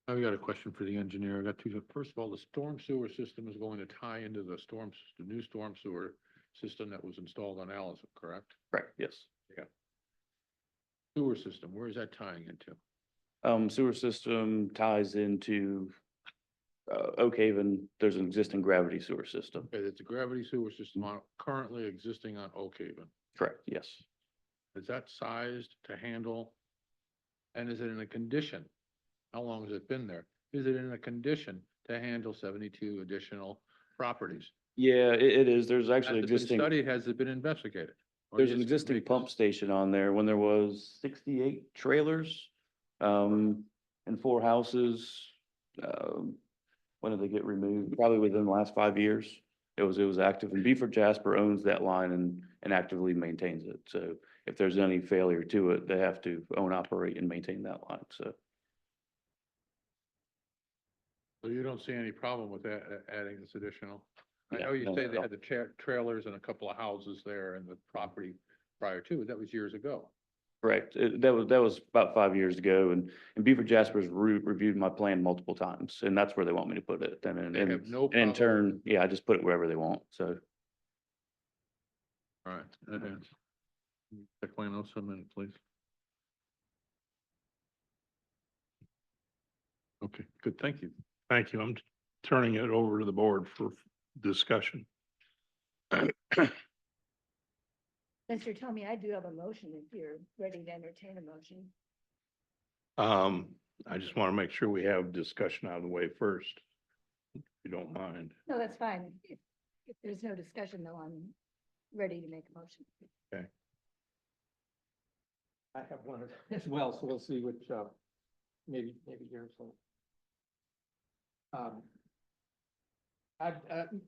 I've got a question for the engineer. I got two. First of all, the storm sewer system is going to tie into the new storm sewer system that was installed on Allison, correct? correct, yes. Sewer system, where is that tying into? Sewer system ties into Oak Haven. There's an existing gravity sewer system. Okay, it's a gravity sewer system currently existing on Oak Haven. Correct, yes. Is that sized to handle? And is it in a condition? How long has it been there? Is it in a condition to handle 72 additional properties? Yeah, it is. There's actually Has it been existing. studied? Has it been investigated? Or There's an just existing make pump this- station on there when there was 68 trailers, and 4 houses. When did they get removed? Probably within the last 5 years. It was active, and Beaufort Jasper owns that line and actively maintains it. So if there's any failure to it, they have to own, operate and maintain that line. So So you don't see any problem with that, adding this additional? I No, know you no, say no, they no. had the trailers and a couple of houses there and the property prior to, but that was years ago. correct. That was about 5 years ago, and Beaufort Jasper's reviewed my plan multiple times, and that's where they want me to put it. And They have no in problem. turn, yeah, I just put it wherever they want. So All right, that ends. Declan, also a minute, please. Okay, good, thank you. Thank you. I'm turning it over to the board for discussion. Mr. Tomey, I do have a motion if you're ready to entertain a motion. I just want to make sure we have discussion out of the way first, if you don't mind. No, that's fine. If there's no discussion, though, I'm ready to make a motion. I have one as well, so we'll see which, maybe yours will.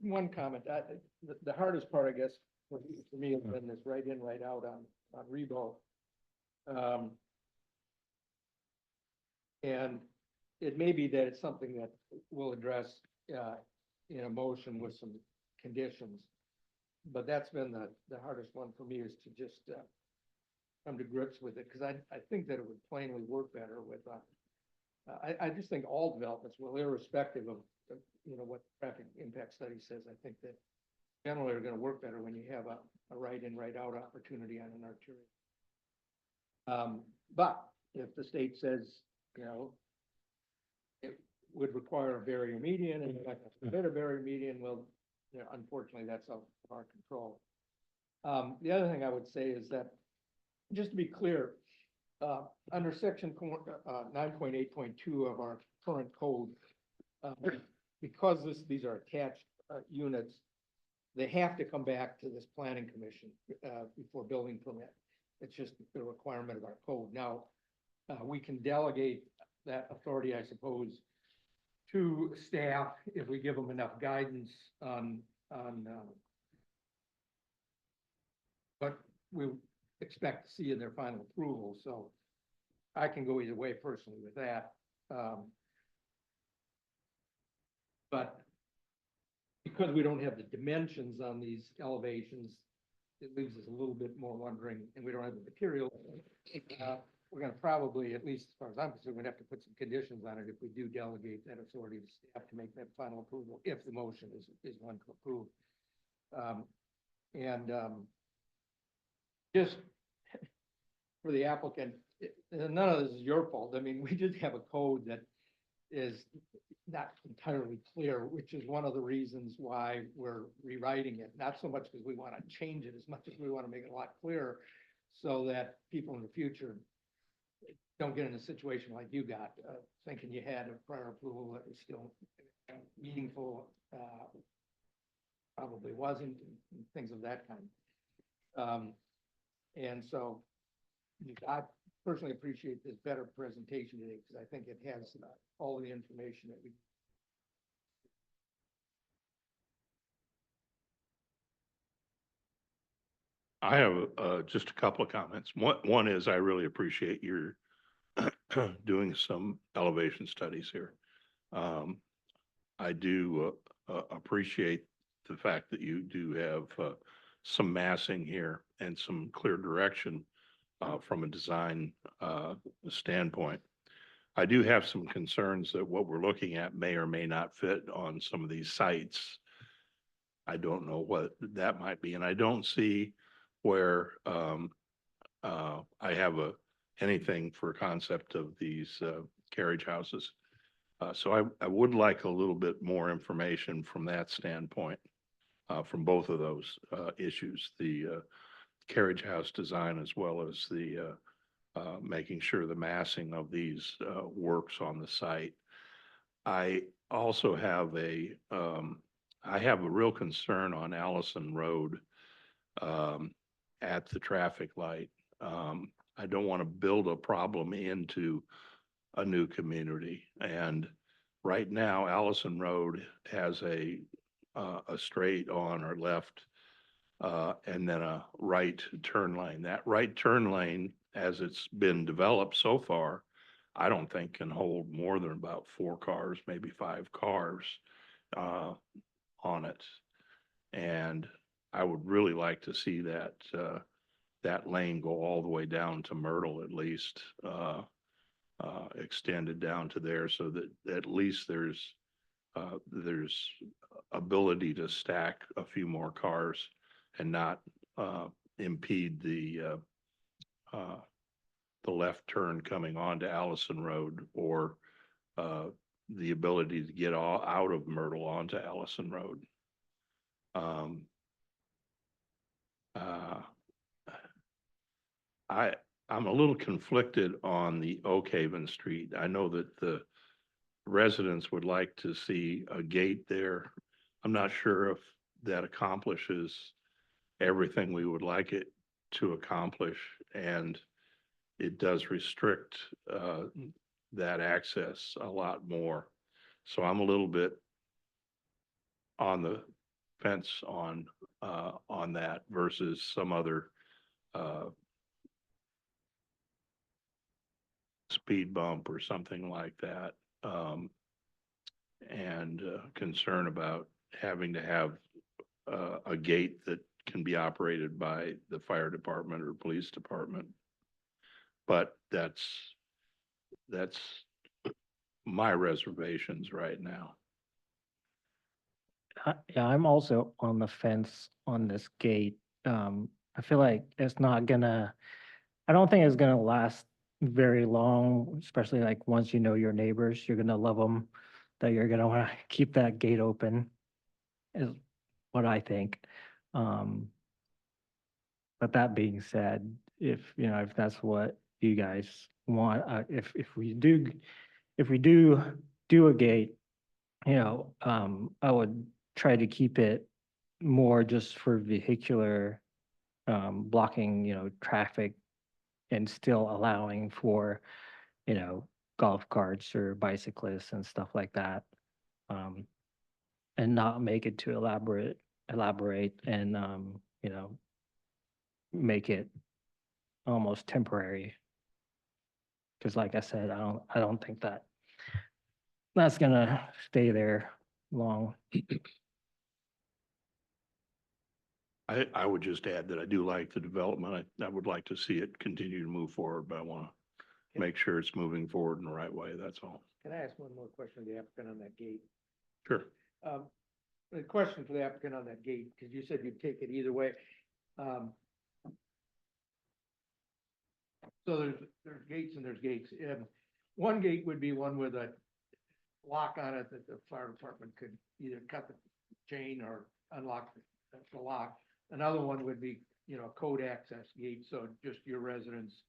One comment, the hardest part, I guess, for me has been this right in, right out on Rebo. And it may be that it's something that we'll address, in a motion with some conditions. But that's been the hardest one for me, is to just, come to grips with it, because I think that it would plainly work better with, I just think all developments will, irrespective of, you know, what traffic impact study says. I think that generally are gonna work better when you have a right in, right out opportunity on an arterial. But if the state says, you know, it would require a barrier median, and you're not gonna permit a barrier median, well, you know, unfortunately, that's out of our control. The other thing I would say is that, just to be clear, under section 9.8.2 of our current code, because these are attached units, they have to come back to this planning commission before building permit. It's just a requirement of our code. Now, we can delegate that authority, I suppose, to staff if we give them enough guidance on what we expect to see in their final approval. So I can go either way personally with that. But because we don't have the dimensions on these elevations, it leaves us a little bit more wondering, and we don't have the material. We're gonna probably, at least as far as I'm concerned, we'd have to put some conditions on it if we do delegate that authority to staff to make that final approval, if the motion is one to approve. Just for the applicant, none of this is your fault. I mean, we just have a code that is not entirely clear, which is one of the reasons why we're rewriting it. Not so much because we want to change it as much as we want to make it a lot clearer so that people in the future don't get in a situation like you got, thinking you had a prior approval that was still meaningful, probably wasn't, and things of that kind. And so I personally appreciate this better presentation today because I think it has all the information that we. I have just a couple of comments. One is I really appreciate your doing some elevation studies here. I do appreciate the fact that you do have some massing here and some clear direction from a design standpoint. I do have some concerns that what we're looking at may or may not fit on some of these sites. I don't know what that might be, and I don't see where I have anything for a concept of these carriage houses. So I would like a little bit more information from that standpoint, from both of those issues, the carriage house design as well as the making sure the massing of these works on the site. I also have I have a real concern on Allison Road at the traffic light. I don't want to build a problem into a new community. And right now, Allison Road has a straight on or left and then a right turn lane. That right turn lane, as it's been developed so far, I don't think can hold more than about 4 cars, maybe 5 cars on it. And I would really like to see that that lane go all the way down to Myrtle at least, extended down to there so that at least there's ability to stack a few more cars and not impede the left turn coming onto Allison Road or the ability to get out of Myrtle onto Allison Road. I'm a little conflicted on the Oak Haven Street. I know that the residents would like to see a gate there. I'm not sure if that accomplishes everything we would like it to accomplish, and it does restrict that access a lot more. So I'm a little bit on the fence on that versus some other speed bump or something like that, and concern about having to have a gate that can be operated by the fire department or police department. But that's my reservations right now. Yeah, I'm also on the fence on this gate. I feel like it's not gonna, I don't think it's gonna last very long, especially like once you know your neighbors, you're gonna love them, that you're gonna wanna keep that gate open, is what I think. But that being said, if, you know, if that's what you guys want, if we do a gate, you know, I would try to keep it more just for vehicular blocking, you know, traffic and still allowing for, you know, golf carts or bicyclists and stuff like that. And not make it too elaborate and, you know, make it almost temporary. Cause like I said, I don't think that's gonna stay there long. I would just add that I do like the development. I would like to see it continue to move forward, but I want to make sure it's moving forward in the right way. That's all. Can I ask one more question of the applicant on that gate? Sure. The question for the applicant on that gate, because you said you'd take it either way. So there's gates and there's gates. One gate would be one with a lock on it that the fire department could either cut the chain or unlock the lock. Another one would be, code access gate, so just your residents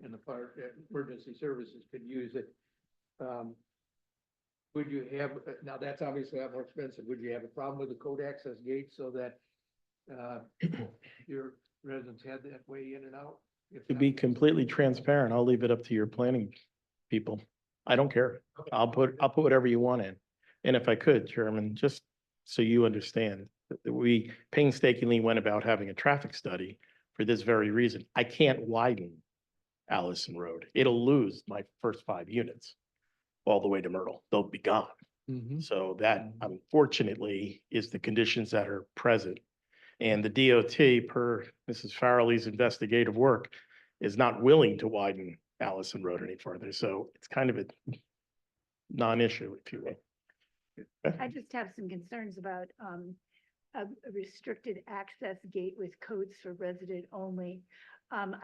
and the fire, emergency services could use it. Would you have, now that's obviously a lot more expensive, would you have a problem with the code access gate so that your residents had that way in and out? To be completely transparent, I'll leave it up to your planning people. I don't care. I'll put whatever you want in. And if I could, Chairman, just so you understand, that we painstakingly went about having a traffic study for this very reason. I can't widen Allison Road. It'll lose my first 5 units all the way to Myrtle. They'll be gone. So that unfortunately is the conditions that are present. And the DOT, per Mrs. Farrelly's investigative work, is not willing to widen Allison Road any further. So it's kind of a non-issue, if you will. I just have some concerns about a restricted access gate with codes for resident only.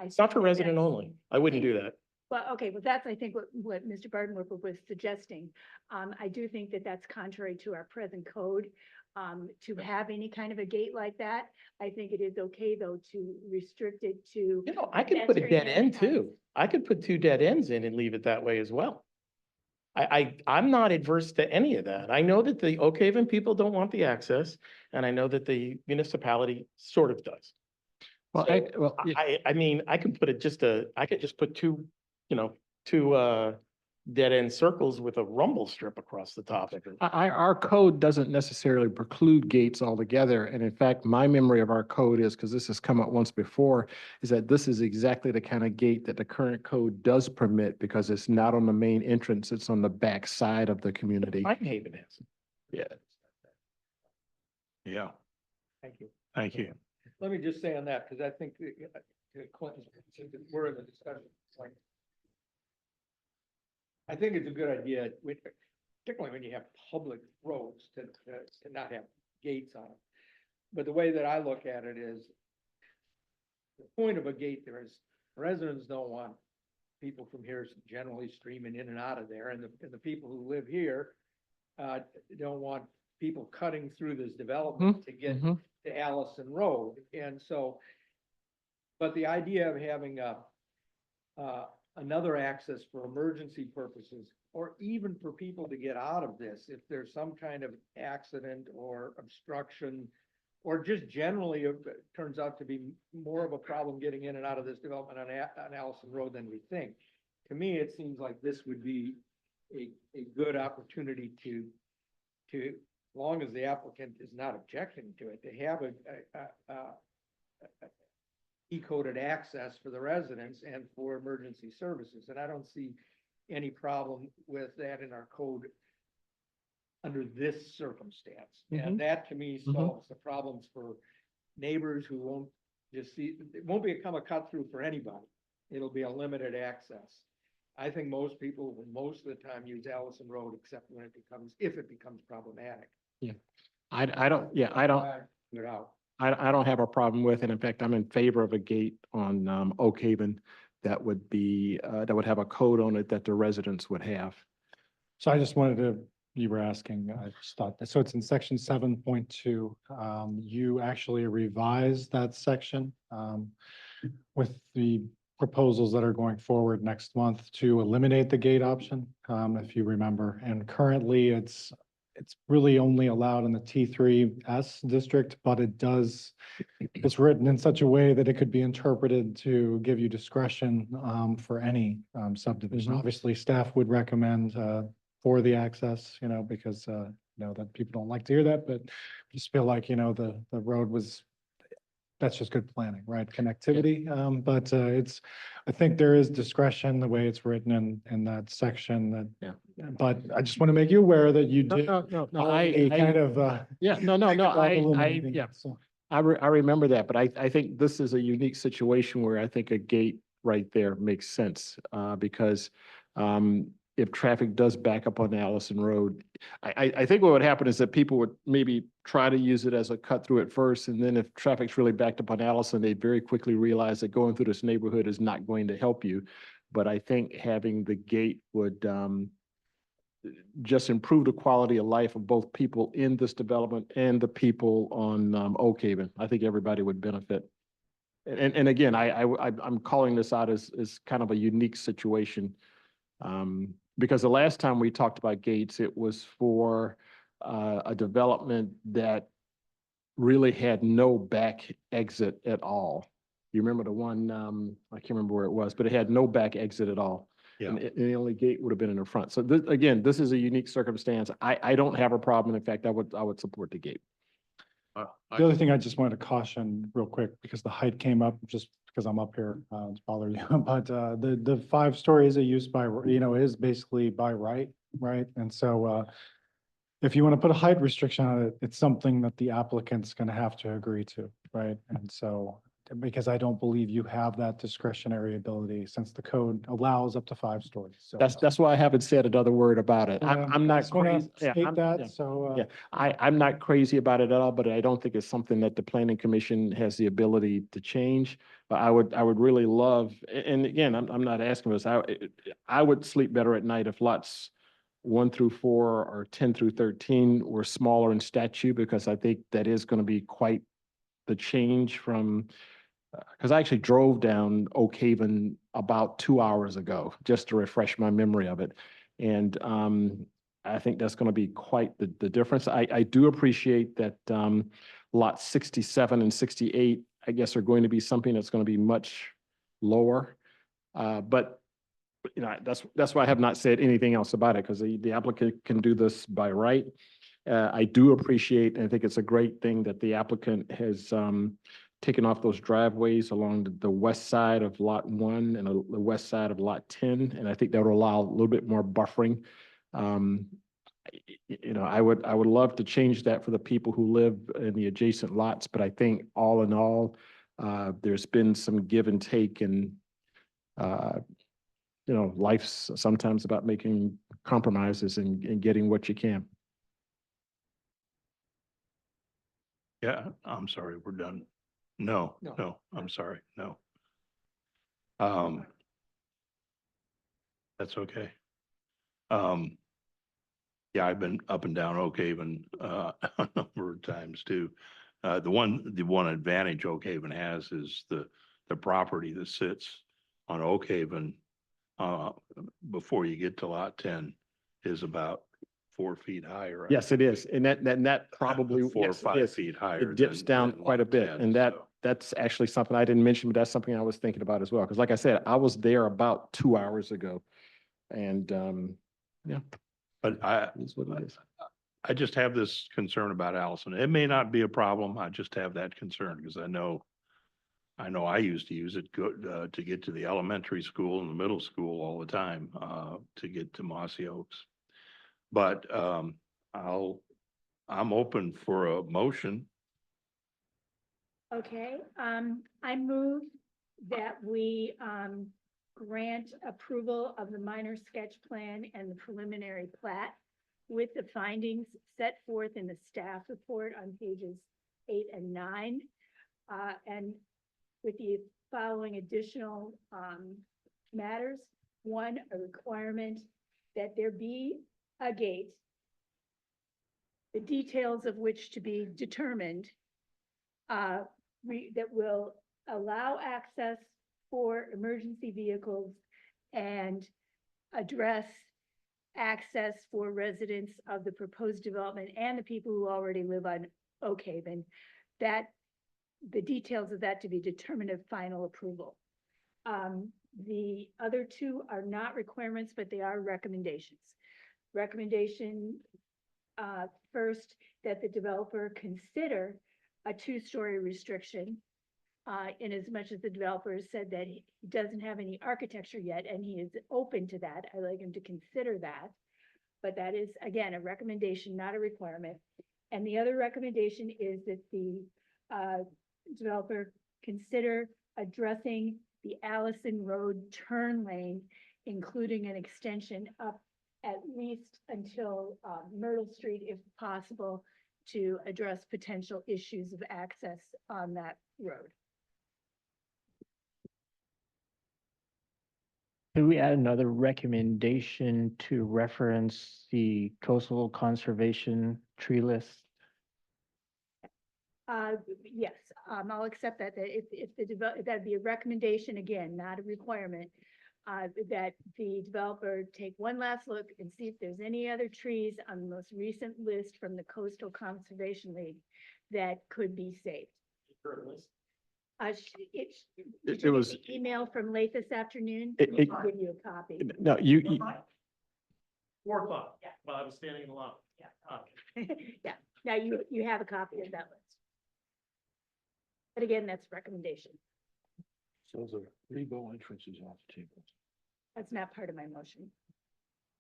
It's not for resident only. I wouldn't do that. Well, okay, well, that's, I think, what Mr. Bardenwerper was suggesting. I do think that that's contrary to our present code. To have any kind of a gate like that, I think it is okay, though, to restrict it to. I could put a pedestrian dead end access. too. I could put 2 dead ends in and leave it that way as well. I'm not adverse to any of that. I know that the Oak Haven people don't want the access, and I know that the municipality sort of does. Well, So, I mean, I could put I could just put 2 dead end circles with a rumble strip across the top of it. Our code doesn't necessarily preclude gates altogether. And in fact, my memory of our code is, because this has come up once before, is that this is exactly the kind of gate that the current code does permit because it's not on the main entrance, it's on the back side of the community. Pine Haven has. Yeah. Yeah, Thank you. thank you. Let me just say on that, because I think Clinton, we're in the discussion. It's like, I think it's a good idea, particularly when you have public roads to not have gates on them. But the way that I look at it is the point of a gate there is residents don't want people from here generally streaming in and out of there. And the people who live here don't want people cutting through this development to get to Allison Road. And so, but the idea of having another access for emergency purposes, or even for people to get out of this, if there's some kind of accident or obstruction, or just generally it turns out to be more of a problem getting in and out of this development on Allison Road than we think. To me, it seems like this would be a good opportunity to, as long as the applicant is not objecting to it, to have a E-coded access for the residents and for emergency services. And I don't see any problem with that in our code under this circumstance. And that to me solves the problems for neighbors who won't just see, it won't become a cut through for anybody. It'll be a limited access. I think most people will most of the time use Allison Road, except when if it becomes problematic. Yeah. I don't Get out. I don't have a problem with it. In fact, I'm in favor of a gate on Oak Haven that would be, that would have a code on it that the residents would have. So I just wanted to, you were asking, I just thought, so it's in section 7.2. You actually revised that section with the proposals that are going forward next month to eliminate the gate option, if you remember. And currently it's really only allowed in the T3S district, but it's written in such a way that it could be interpreted to give you discretion for any subdivision. Obviously, staff would recommend for the access, because that people don't like to hear that, but just feel like, the road was, that's just good planning, right? Connectivity. But I think there is discretion the way it's written in that section that. But I just want to make you aware that you did. No, I kind of. yeah, no, think about I, eliminating yeah. it, so. I remember that, but I think this is a unique situation where I think a gate right there makes sense, because, if traffic does back up on Allison Road, I think what would happen is that people would maybe try to use it as a cut through at first, and then if traffic's really backed up on Allison, they very quickly realize that going through this neighborhood is not going to help you. But I think having the gate would, just improve the quality of life of both people in this development and the people on, Oak Haven. I think everybody would benefit. And again, I'm calling this out as kind of a unique situation. Because the last time we talked about gates, it was for, a development that really had no back exit at all. You remember the one, I can't remember where it was, but it had no back exit at all. Yeah. And the only gate would have been in the front. So this, again, this is a unique circumstance. I don't have a problem. In fact, I would support the gate. The other thing I just wanted to caution real quick, because the height came up, just because I'm up here, to bother you, but, the 5-story is a use by, is basically by right, right? And so, if you want to put a height restriction on it, it's something that the applicant's going to have to agree to, right? And so, because I don't believe you have that discretionary ability, since the code allows up to 5 stories. So That's why I haven't said another word about it. I'm I not just wanna crazy. Yeah, state I'm- that, yeah. so, Yeah, I'm not crazy about it at all, but I don't think it's something that the planning commission has the ability to change. But I would really love, and again, I'm not asking this, I would sleep better at night if lots 1 through 4 or 10 through 13 were smaller in statute, because I think that is going to be quite the change from, because I actually drove down Oak Haven about 2 hours ago, just to refresh my memory of it. And, I think that's going to be quite the difference. I do appreciate that, lots 67 and 68, I guess, are going to be something that's going to be much lower. But, that's why I have not said anything else about it, because the applicant can do this by right. I do appreciate, and I think it's a great thing that the applicant has, taken off those driveways along the west side of Lot 1 and the west side of Lot 10, and I think that will allow a little bit more buffering. I would love to change that for the people who live in the adjacent lots, but I think all in all, there's been some give and take, and life's sometimes about making compromises and getting what you can. Yeah, I'm sorry, we're done. No, I'm sorry, no. That's okay. Yeah, I've been up and down Oak Haven, a number of times too. The one advantage Oak Haven has is the property that sits on Oak Haven, before you get to Lot 10 is about 4 feet higher. Yes, it is. And that probably. 4 or yes, it 5 is. feet higher. It dips down than quite a Lot bit. 10, And so. that's actually something I didn't mention, but that's something I was thinking about as well. Because like I said, I was there about 2 hours ago. And, yeah. But It's what it is. I just have this concern about Allison. It may not be a problem. I just have that concern because I know I used to use it to get to the elementary school and the middle school all the time, to get to Mossy Oaks. But, I'm open for a motion. Okay, I move that we, grant approval of the minor sketch plan and the preliminary plat with the findings set forth in the staff report on pages 8 and 9. And with the following additional, matters. 1, a requirement that there be a gate, the details of which to be determined, that will allow access for emergency vehicles and address access for residents of the proposed development and the people who already live on Oak Haven, that the details of that to be determined of final approval. The other 2 are not requirements, but they are recommendations. Recommendation, first, that the developer consider a 2-story restriction, in as much as the developer has said that he doesn't have any architecture yet, and he is open to that. I'd like him to consider that. But that is, again, a recommendation, not a requirement. And the other recommendation is that the developer consider addressing the Allison Road turn lane, including an extension up at least until Myrtle Street if possible, to address potential issues of access on that road. Could we add another recommendation to reference the coastal conservation tree list? Yes, I'll accept that, if that'd be a recommendation, again, not a requirement, that the developer take one last look and see if there's any other trees on the most recent list from the Coastal Conservation League that could be saved. It was- an email from late this afternoon. It- I'll give you a copy. No, you, 4 o'clock, while I was standing in the lobby. Yeah, now you have a copy of that list. But again, that's a recommendation. So the Rebo entrance is off the table. That's not part of my motion.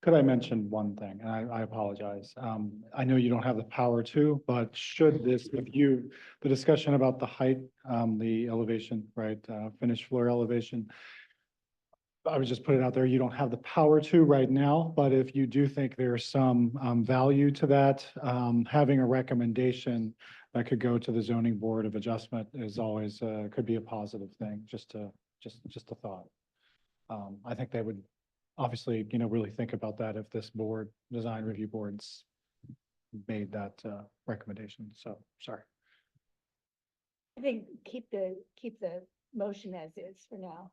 Could I mention one thing? And I apologize. I know you don't have the power to, but should this, the discussion about the height, the elevation, right, finished floor elevation. I would just put it out there, you don't have the power to right now, but if you do think there's some value to that, having a recommendation that could go to the zoning board of adjustment is always, could be a positive thing, just a thought. I think they would obviously, really think about that if this board, design review boards made that recommendation. So, sorry. I think keep the motion as is for now.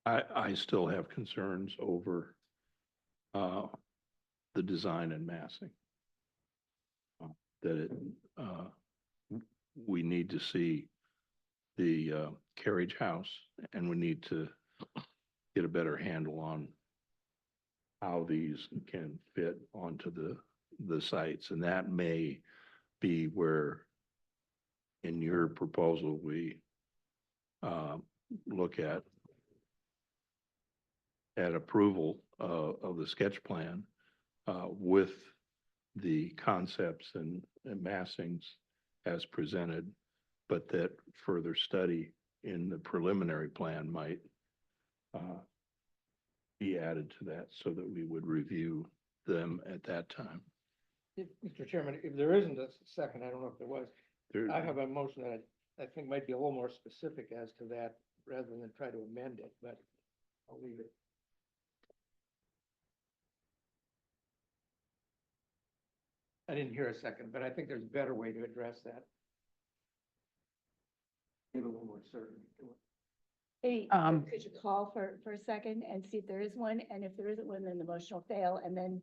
I still have concerns over the design and massing. That we need to see the carriage house, and we need to get a better handle on how these can fit onto the sites, and that may be where in your proposal, we look at approval of the sketch plan with the concepts and massings as presented, but that further study in the preliminary plan might be added to that so that we would review them at that time. Mr. Chairman, if there isn't a second, I don't know if there was, There- I have a motion that I think might be a little more specific as to that rather than try to amend it, but I'll leave it. I didn't hear a second, but I think there's a better way to address that. Give a little more certainty to it. Hey, Um, could you call for a second and see if there is one? And if there isn't one, then the motion will fail, and then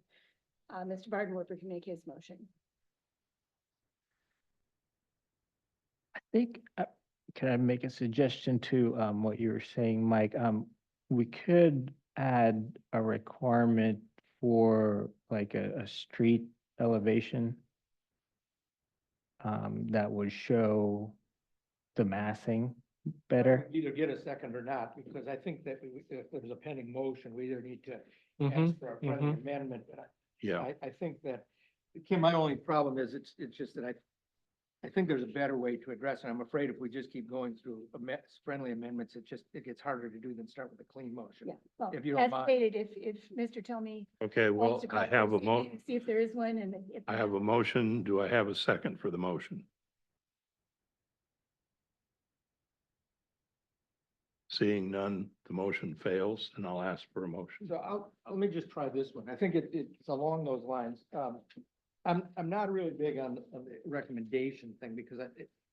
Mr. Bardenwerper can make his motion. I think, can I make a suggestion to what you were saying, Mike? We could add a requirement for like a street elevation that would show the massing better. Either get a second or not, because I think that if there's a pending motion, we either need to Mhm, ask for a friendly amendment, but Yeah, I think that, Kim, my only problem is it's just that I think there's a better way to address it. I'm afraid if we just keep going through friendly amendments, it gets harder to do than start with a clean motion. Yeah, well, If you don't as mind. stated, if Mr. Tomey okay, well, wants to I call have for a mo, see if there is one, and if I have a motion. Do I have a second for the motion? Seeing none, the motion fails, and I'll ask for a motion. So let me just try this one. I think it's along those lines. I'm not really big on the recommendation thing because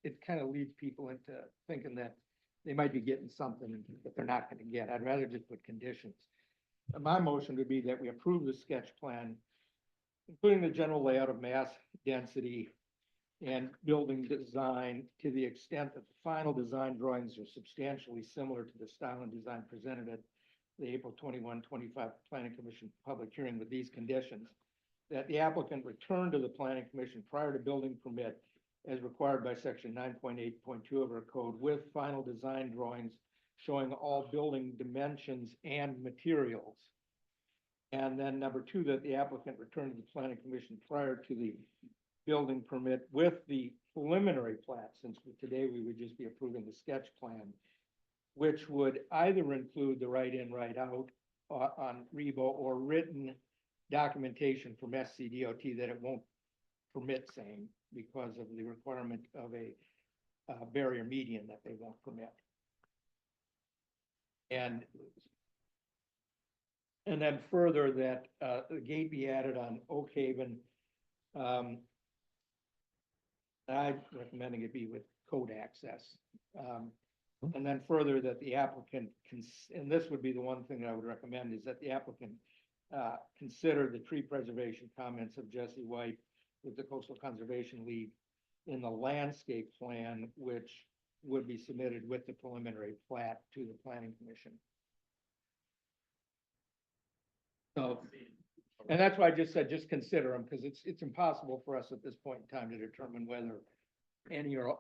it kind of leads people into thinking that they might be getting something that they're not going to get. I'd rather just put conditions. My motion would be that we approve the sketch plan, including the general layout of mass density and building design to the extent that the final design drawings are substantially similar to the style and design presented at the April 21, 25 Planning Commission public hearing with these conditions. That the applicant return to the Planning Commission prior to building permit as required by section 9.8.2 of our code with final design drawings showing all building dimensions and materials. And then number two, that the applicant return to the planning commission prior to the building permit with the preliminary plat, since today we would just be approving the sketch plan, which would either include the right-in, right-out on REBO or written documentation from SCDOT that it won't permit same because of the requirement of a barrier median that they won't permit. And then further that the gate be added on Oak Haven. I'm recommending it be with code access. And then further that the applicant and this would be the one thing that I would recommend, is that the applicant consider the tree preservation comments of Jesse White with the Coastal Conservation League in the landscape plan, which would be submitted with the preliminary plat to the planning commission. So, and that's why I just said, just consider them, because it's impossible for us at this point in time to determine whether any or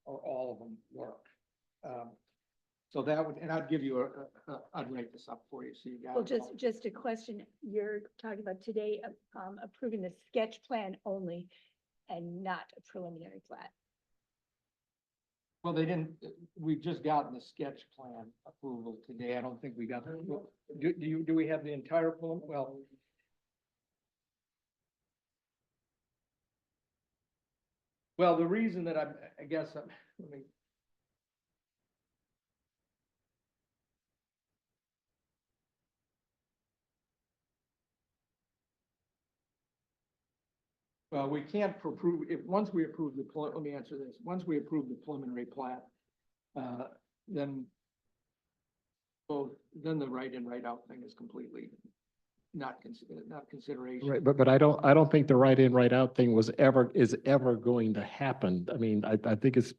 all of them work. So that would, and I'd give you I'd write this up for you, so you got Well, it all. just a question, you're talking about today, approving the sketch plan only and not a preliminary plat. Well, we've just gotten the sketch plan approval today. I don't think we got, do we have the entire plan? Well, the reason that I guess, let me. Well, we can't approve, once we approve let me answer this. Once we approve the preliminary plat, then the right-in, right-out thing is completely not consideration. Right, but I don't think the right-in, right-out thing is ever going to happen. I mean, I think it's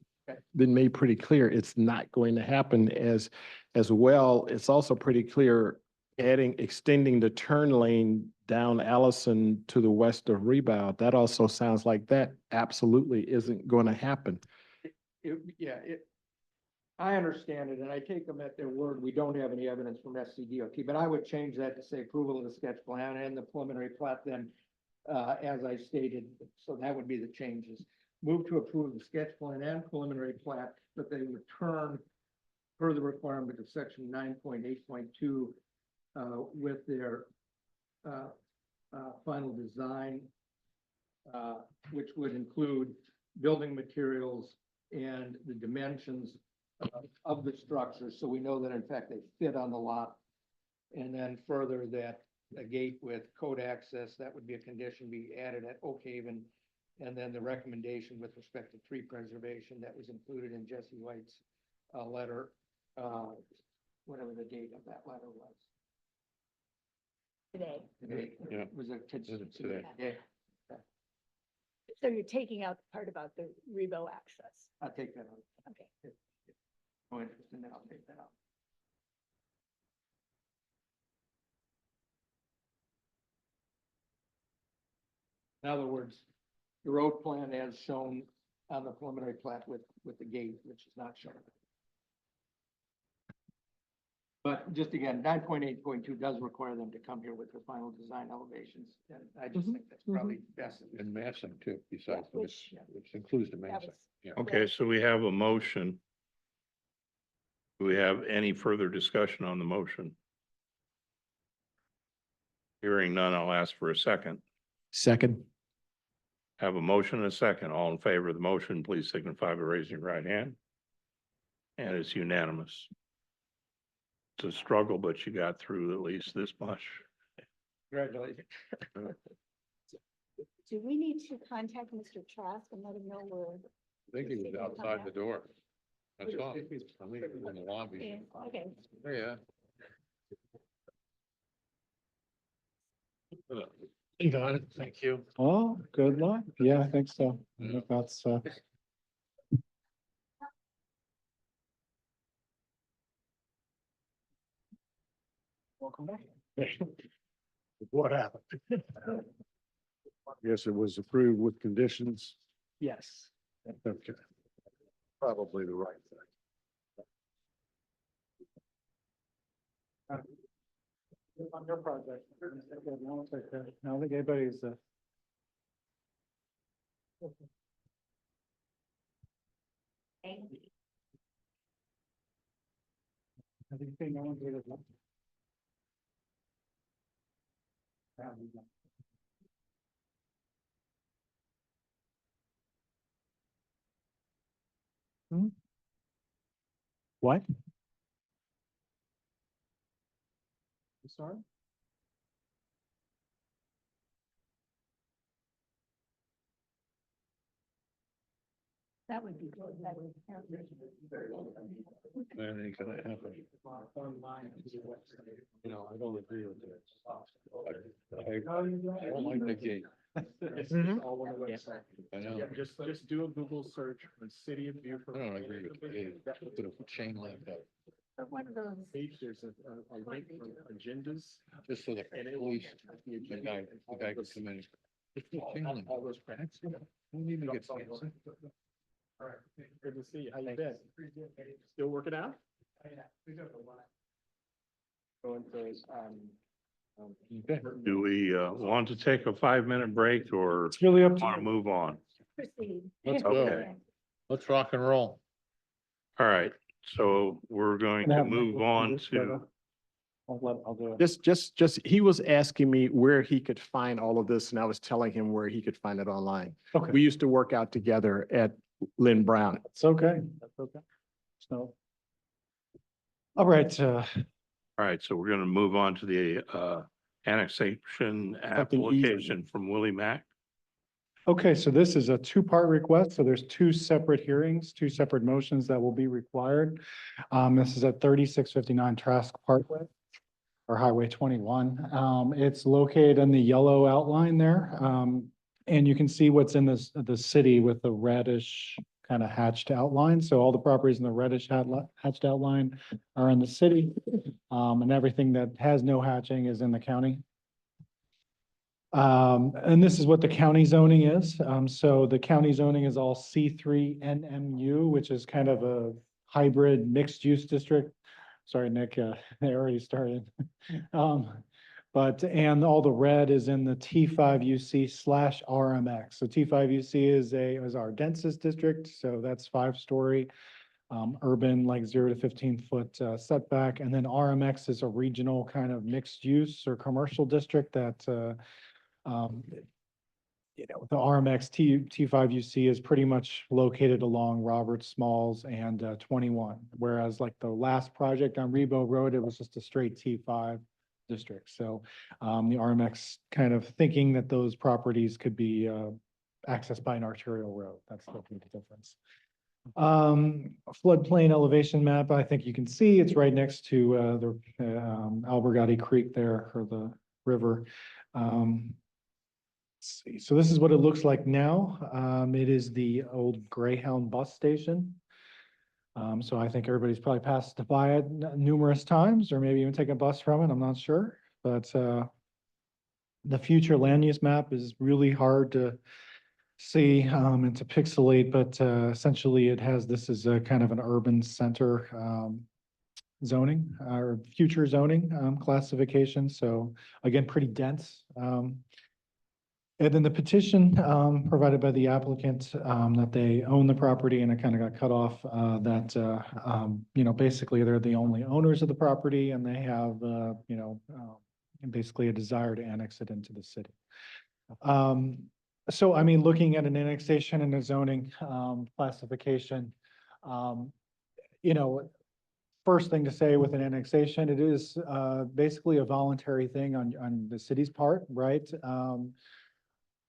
been made pretty clear it's not going to happen as well. It's also pretty clear extending the turn lane down Allison to the west of Rebound. That also sounds like that absolutely isn't going to happen. I understand it, and I take them at their word. We don't have any evidence from SCDOT, but I would change that to say approval of the sketch plan and the preliminary plat then, as I stated, so that would be the changes. Move to approve the sketch plan and preliminary plat, but they return per the requirement of section 9.8.2 with their final design, which would include building materials and the dimensions of the structure, so we know that in fact they fit on the lot. And then further that a gate with code access, that would be a condition, be added at Oak Haven. And then the recommendation with respect to tree preservation that was included in Jesse White's letter, whatever the date of that letter was. Today. Today. Yeah. Was it Today. Yeah. So you're taking out the part about the Rebo access. I'll take that out. Okay. If no interest in that, I'll take that out. In other words, the road plan as shown on the preliminary plat with the gate, which is not shown. But just again, 9.8.2 does require them to come here with their final design elevations, and I just think that's probably best. And massing too, besides, which- which includes the That massing. was- Yeah. Okay, so we have a motion. Do we have any further discussion on the motion? Hearing none, I'll ask for a second. Second. Have a motion and a second. All in favor of the motion, please signify by raising your right hand. And it's unanimous. It's a struggle, but you got through at least this much. Congratulations. Do we need to contact Mr. Trask and let him know we're? I think he was outside the door. I saw him. I mean, in the lobby. Yeah, okay. Yeah. You got it. Thank you. Oh, good luck. Yeah, I think so. I think that's, Welcome back. What happened? Yes, it was approved with conditions. Yes. Okay. Probably the right thing. On your project. I don't think anybody's, I think no one's really. What? Sorry? That would be good. That would. That ain't gonna happen. You know, I don't agree with that. I don't like the gate. Mhm. I know. Yeah, just do a Google search for City of Beaufort. I don't agree with the gate. Put a chain link up, One of those. Page, there's a link for agendas. just so the And it will police, have the guy can come in. Just put a chain link. All those cracks. Don't need to get fancy. All right, good to see you. How you been? Still working out? Going to, Okay. Do we want to take a 5-minute break or It's really up to want to you. move on? Proceed. Let's go. Okay. Let's rock and roll. All right, so we're going Can I to have move Michael on do this, but, to, I'll do it. Just, he was asking me where he could find all of this and I was telling him where he could find it online. Okay. We used to work out together at Lynn Brown. It's okay. That's okay. So. All right, all right, so we're going to move on to the annexation Something easy. application from Willie Mack. okay, so this is a two-part request. So there's two separate hearings, two separate motions that will be required. This is at 3659 Trask Parkway or Highway 21. It's located in the yellow outline there. And you can see what's in the city with the reddish kind of hatched outline. So all the properties in the reddish hatched outline are in the city. And everything that has no hatching is in the county. And this is what the county zoning is. So the county zoning is all C3 NMU, which is kind of a hybrid mixed use district. Sorry, Nick, they already started. And all the red is in the T5UC/RMX. So T5UC is our densest district. So that's 5-story, urban, like 0 to 15-foot setback. And then RMX is a regional kind of mixed use or commercial district that, the RMX T5UC is pretty much located along Robert Smalls and 21. Whereas like the last project on Rebo Road, it was just a straight T5 district. So the RMX kind of thinking that those properties could be accessed by an arterial road. That's the difference. Floodplain elevation map, I think you can see it's right next to the Albergati Creek there, or the river. Let's see, so this is what it looks like now. It is the old Greyhound bus station. So I think everybody's probably passed by it numerous times, or maybe even taken a bus from it, I'm not sure. But the future land use map is really hard to see and to pixelate, but essentially it has, this is a kind of an urban center zoning or future zoning classification. So again, pretty dense. And then the petition provided by the applicant that they own the property, and it kind of got cut off that, basically they're the only owners of the property and they have, basically a desire to annex it into the city. So, I mean, looking at an annexation and a zoning classification, first thing to say with an annexation, it is basically a voluntary thing on the city's part, right?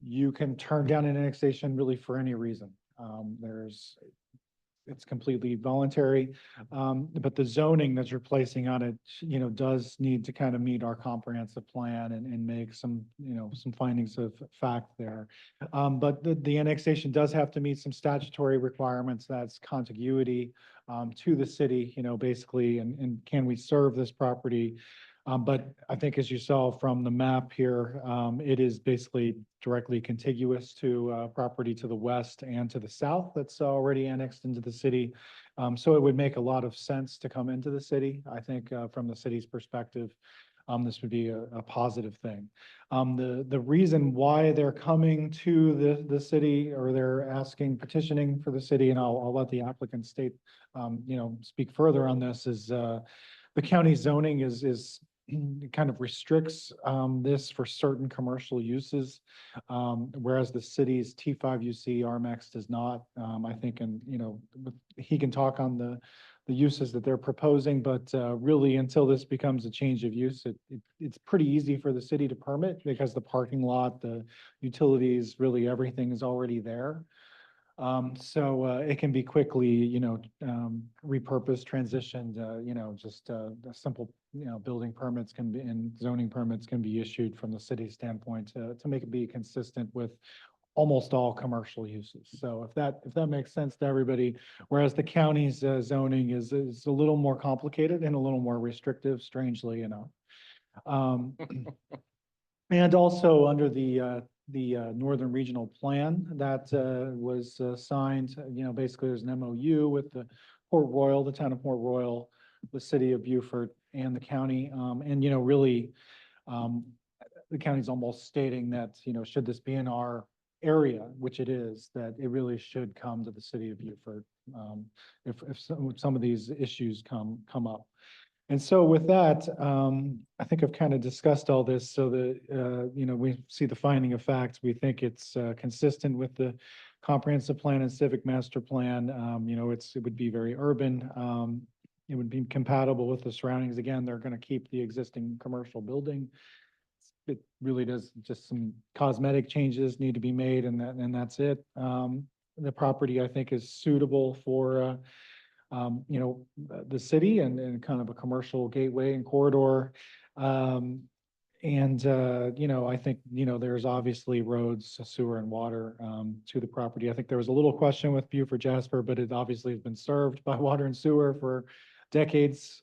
You can turn down an annexation really for any reason. It's completely voluntary, but the zoning that you're placing on it, does need to kind of meet our comprehensive plan and make some, some findings of fact there. But the annexation does have to meet some statutory requirements. That's contiguity to the city, basically, and can we serve this property? But I think as you saw from the map here, it is basically directly contiguous to property to the west and to the south that's already annexed into the city. So it would make a lot of sense to come into the city, I think, from the city's perspective. this would be a positive thing. The reason why they're coming to the city, or they're petitioning for the city, and I'll let the applicant state, speak further on this, is the county zoning is kind of restricts this for certain commercial uses, whereas the city's T5 UC RMX does not. I think, and he can talk on the uses that they're proposing, but really until this becomes a change of use, it's pretty easy for the city to permit because the parking lot, the utilities, really everything is already there. So it can be quickly, repurposed, transitioned, just a simple, building permits can be, and zoning permits can be issued from the city standpoint to make it be consistent with almost all commercial uses. So if that makes sense to everybody, whereas the county's zoning is a little more complicated and a little more restrictive, strangely enough. And also under the Northern Regional Plan that was signed, basically there's an MOU with the Port Royal, the town of Port Royal, the city of Beaufort, and the county. And, really, the county's almost stating that, should this be in our area, which it is, that it really should come to the city of Beaufort if some of these issues come up. And so with that, I think I've kind of discussed all this so that, we see the finding of facts. We think it's consistent with the comprehensive plan and civic master plan. It would be very urban. It would be compatible with the surroundings. Again, they're going to keep the existing commercial building. It really does, just some cosmetic changes need to be made, and that's it. The property, I think, is suitable for the city and kind of a commercial gateway and corridor. I think, there's obviously roads, sewer and water to the property. I think there was a little question with Beaufort Jasper, but it obviously has been served by water and sewer for decades.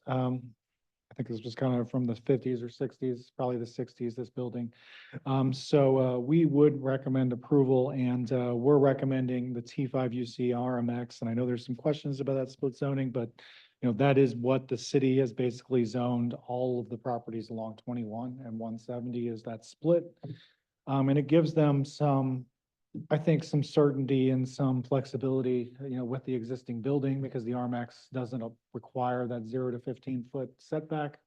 I think this was kind of from the 50s or 60s, probably the 60s, this building. So we would recommend approval, and we're recommending the T5 UC RMX. And I know there's some questions about that split zoning, but that is what the city has basically zoned all of the properties along 21 and 170 is that split. And it gives them some certainty and some flexibility, with the existing building, because the RMX doesn't require that 0 to 15-foot setback,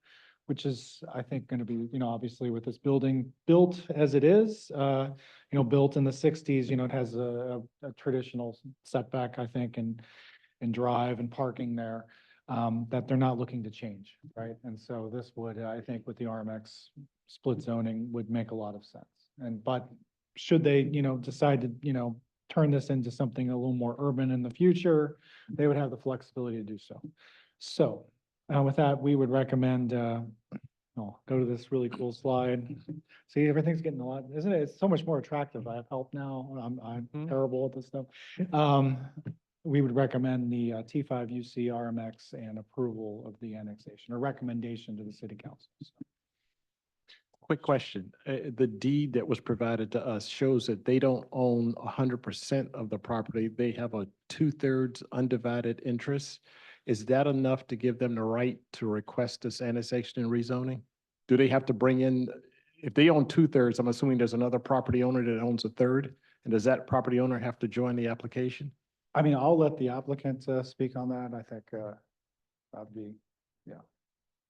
which is, I think, going to be, obviously with this building built as it is, built in the 60s, it has a traditional setback, I think, and drive and parking there, that they're not looking to change, right? And so this would, I think, with the RMX split zoning would make a lot of sense. But should they, decide to, turn this into something a little more urban in the future, they would have the flexibility to do so. So with that, we would recommend, go to this really cool slide. See, everything's getting a lot, isn't it? It's so much more attractive. I have help now. I'm terrible at this stuff. We would recommend the T5 UC RMX and approval of the annexation, or recommendation to the city council. So. Quick question. The deed that was provided to us shows that they don't own 100% of the property. They have a 2/3 undivided interest. Is that enough to give them the right to request this annexation and rezoning? Do they have to bring in, if they own 2/3, I'm assuming there's another property owner that owns 1/3, and does that property owner have to join the application? I mean, I'll let the applicant speak on that. I think that'd be, yeah.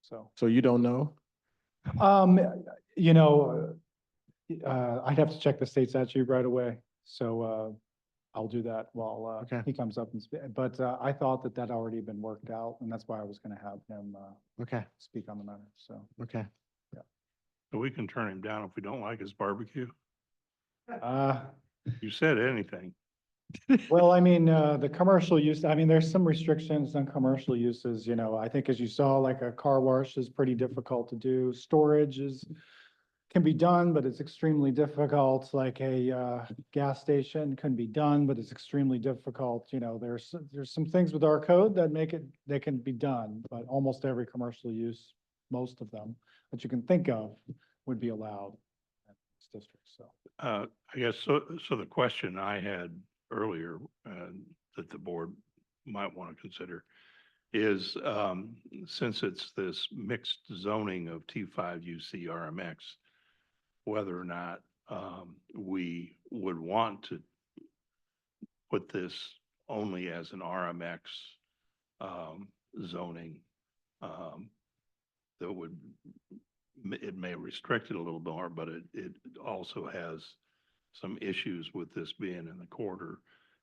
So you don't know? I'd have to check the state statute right away. So I'll do that while he comes up and speak. But I thought that already been worked out, and that's why I was going to have him speak on the matter. So So we can turn him down if we don't like his barbecue. uh, You said anything. well, I mean, the commercial use, I mean, there's some restrictions on commercial uses, I think as you saw, like a car wash is pretty difficult to do. Storage can be done, but it's extremely difficult. Like a gas station can be done, but it's extremely difficult. There's some things with our code that they can be done, but almost every commercial use, most of them that you can think of would be allowed in this district. So I guess, so the question I had earlier, that the board might want to consider, is, since it's this mixed zoning of T5 UC RMX, whether or not, we would want to put this only as an RMX, zoning, that would, it may restrict it a little more, but it also has some issues with this being in the quarter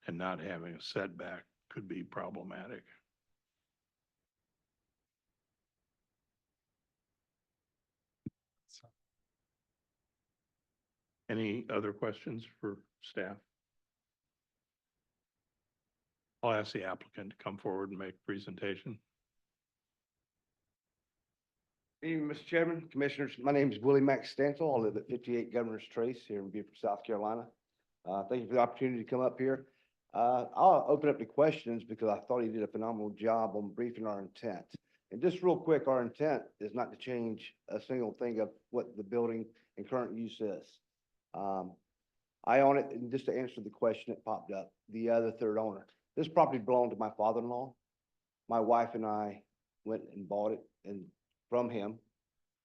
and not having a setback could be problematic. Any other questions for staff? I'll ask the applicant to come forward and make a presentation. Evening, Mr. Chairman, Commissioners. My name is Willie Max Stansel. I live at 58 Governor's Trace here in Beaufort, South Carolina. Thank you for the opportunity to come up here. I'll open up to questions because I thought he did a phenomenal job on briefing our intent. And just real quick, our intent is not to change a single thing of what the building and current use is. I own it, and just to answer the question that popped up, the other third owner. This property belonged to my father-in-law. My wife and I went and bought it from him.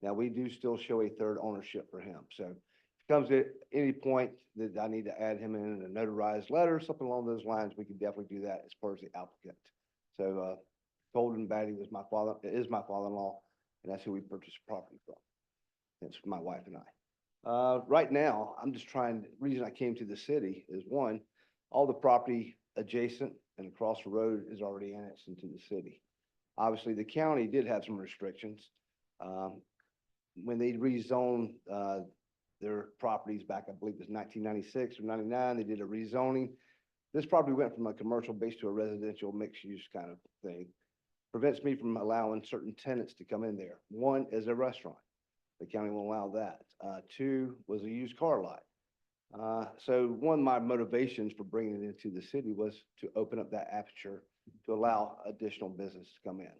Now, we do still show a third ownership for him. So if it comes at any point that I need to add him in a notarized letter, something along those lines, we can definitely do that as far as the applicant. So Golden Batty is my father-in-law, and that's who we purchased the property from. That's my wife and I. Right now, I'm just trying, the reason I came to the city is one, all the property adjacent and across the road is already annexed into the city. Obviously, the county did have some restrictions. When they rezoned their properties back, I believe it was 1996 or 99, they did a rezoning. This property went from a commercial base to a residential mixed use kind of thing. Prevents me from allowing certain tenants to come in there. One is a restaurant. The county won't allow that. Two was a used car lot. So one of my motivations for bringing it into the city was to open up that aperture to allow additional business to come in.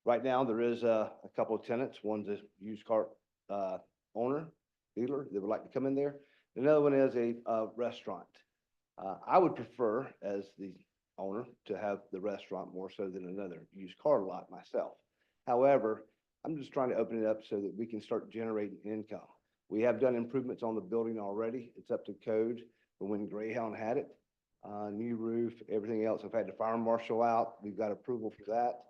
Right now, there is a couple of tenants. One's a used car owner, dealer that would like to come in there. Another one is a restaurant. I would prefer, as the owner, to have the restaurant more so than another used car lot myself. However, I'm just trying to open it up so that we can start generating income. We have done improvements on the building already. It's up to code from when Greyhound had it. New roof, everything else. I've had the fire marshal out. We've got approval for that.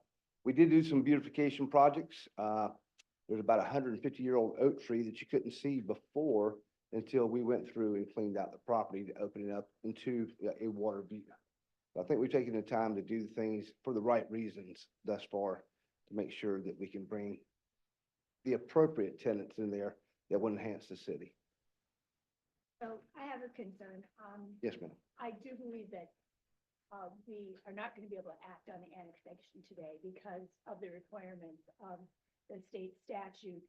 We did do some beautification projects. There's about a 150-year-old oak tree that you couldn't see before until we went through and cleaned out the property to open it up into a water view. I think we've taken the time to do things for the right reasons thus far to make sure that we can bring the appropriate tenants in there that will enhance the city. So I have a concern. Yes, ma'am. I do believe that we are not going to be able to act on the annexation today because of the requirements of the state statute,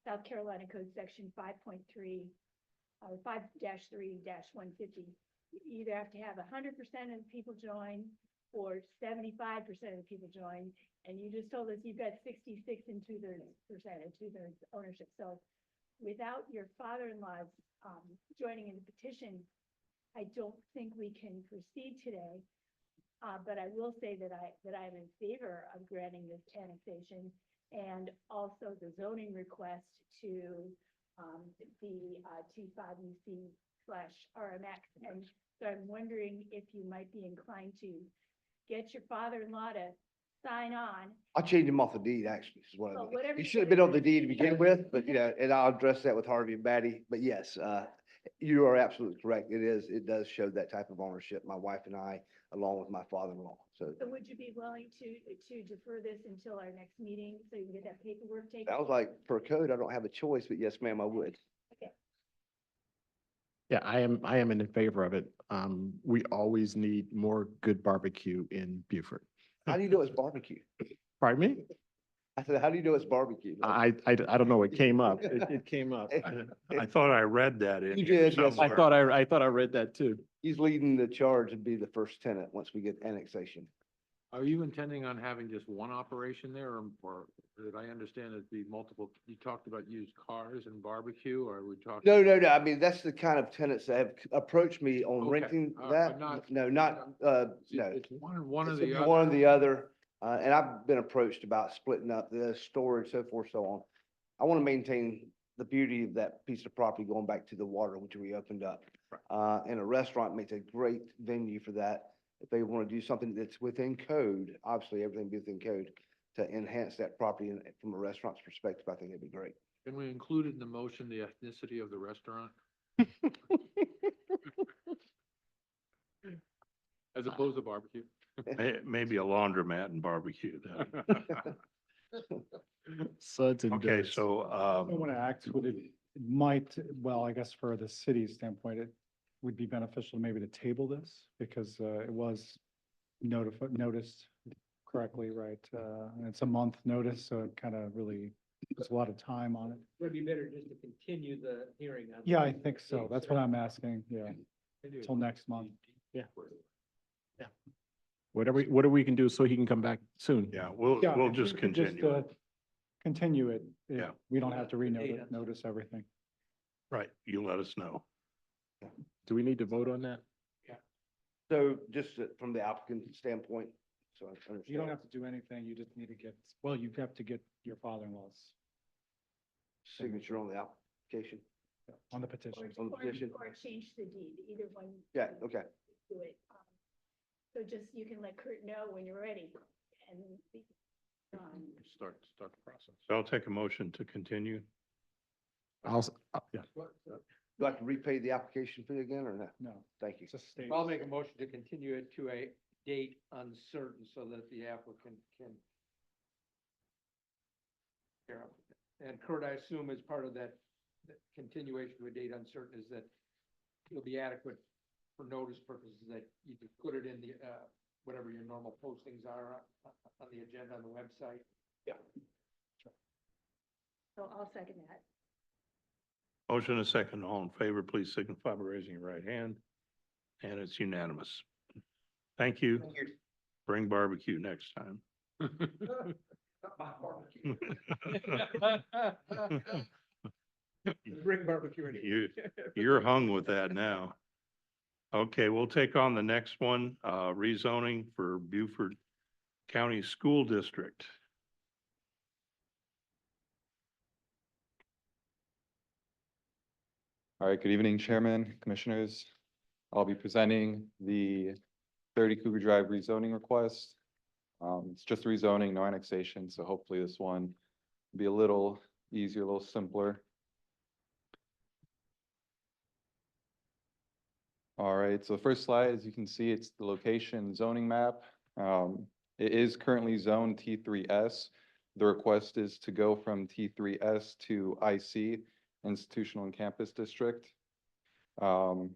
South Carolina Code Section 5.3, 5-3-150. You either have to have 100% of the people join or 75% of the people join. And you just told us you've got 66 and 2/3% and 2/3 ownership. So without your father-in-law's joining in the petition, I don't think we can proceed today. But I will say that I'm in favor of granting this annexation and also the zoning request to the T5UC/RMX. And so I'm wondering if you might be inclined to get your father-in-law to sign on. I'll change him off the deed, actually, is what I Well, mean. whatever He you should have do. been on the deed to begin with, but and I'll address that with Harvey and Batty. But yes, you are absolutely correct. It does show that type of ownership, my wife and I, along with my father-in-law. So So would you be willing to defer this until our next meeting so you can get that paperwork taken? that was like, per code, I don't have a choice, but yes, ma'am, I would. Okay. Yeah, I am in favor of it. We always need more good barbecue in Beaufort. How do you know it's barbecue? Pardon me? I said, how do you know it's barbecue? I don't know. It came up. It came up. I thought I read that in You here did, yes. somewhere. I thought I read that too. He's leading the charge to be the first tenant once we get annexation. Are you intending on having just one operation there, or did I understand it be multiple? You talked about used cars and barbecue, or are we talking? No. I mean, that's the kind of tenants that have approached me on Okay, renting but that. not- No, not, no. It's one or It's the other. one or the other. And I've been approached about splitting up the storage, so forth, so on. I want to maintain the beauty of that piece of property going back to the water, which we opened up. And a restaurant makes a great venue for that. If they want to do something that's within code, obviously everything be within code, to enhance that property and from a restaurant's perspective, I think it'd be great. Can we include in the motion the ethnicity of the restaurant? As opposed to barbecue? Maybe a laundromat and barbecue then. Suds and Okay, duds. so, I want to act, would it might, well, I guess for the city's standpoint, it would be beneficial maybe to table this because it was noticed correctly, right? And it's a month notice, so it kind of really, there's a lot of time on it. Would be better just to continue the hearing on. Yeah, I think so. That's what I'm asking, yeah, till next month. Yeah. Whatever we can do so he can come back soon. yeah, Yeah, we'll if just we could continue it. Continue it. Yeah. We don't have to notice everything. Right, you let us know. Do we need to vote on that? So just from the applicant standpoint, so I understand. You don't have to do anything. You just need to get, well, you have to get your father-in-law's Signature on the application, on the petition. on the petition. Or change the deed, either one. Yeah, okay. Do it. So just, you can let Kurt know when you're ready and. Start the process. So I'll take a motion to continue. Yeah. Do I have to repay the application fee again or no? No, Thank you. just state. I'll make a motion to continue it to a date uncertain so that the applicant can. And Kurt, I assume as part of that continuation to a date uncertain is that it'll be adequate for notice purposes, that you could put it in the, whatever your normal postings are on the agenda on the website. Yeah. So I'll second that. Motion and second, all in favor, please signify by raising your right hand. And it's unanimous. Thank you. Bring barbecue next time. Bring barbecue in. You're hung with that now. Okay, we'll take on the next one, rezoning for Beaufort County School District. All right, good evening, Chairman, Commissioners. I'll be presenting the 30 Cougar Drive rezoning request. It's just rezoning, no annexation, so hopefully this one will be a little easier, a little simpler. All right, so the first slide, as you can see, it's the location zoning map. It is currently zoned T3S. The request is to go from T3S to IC, Institutional and Campus District. So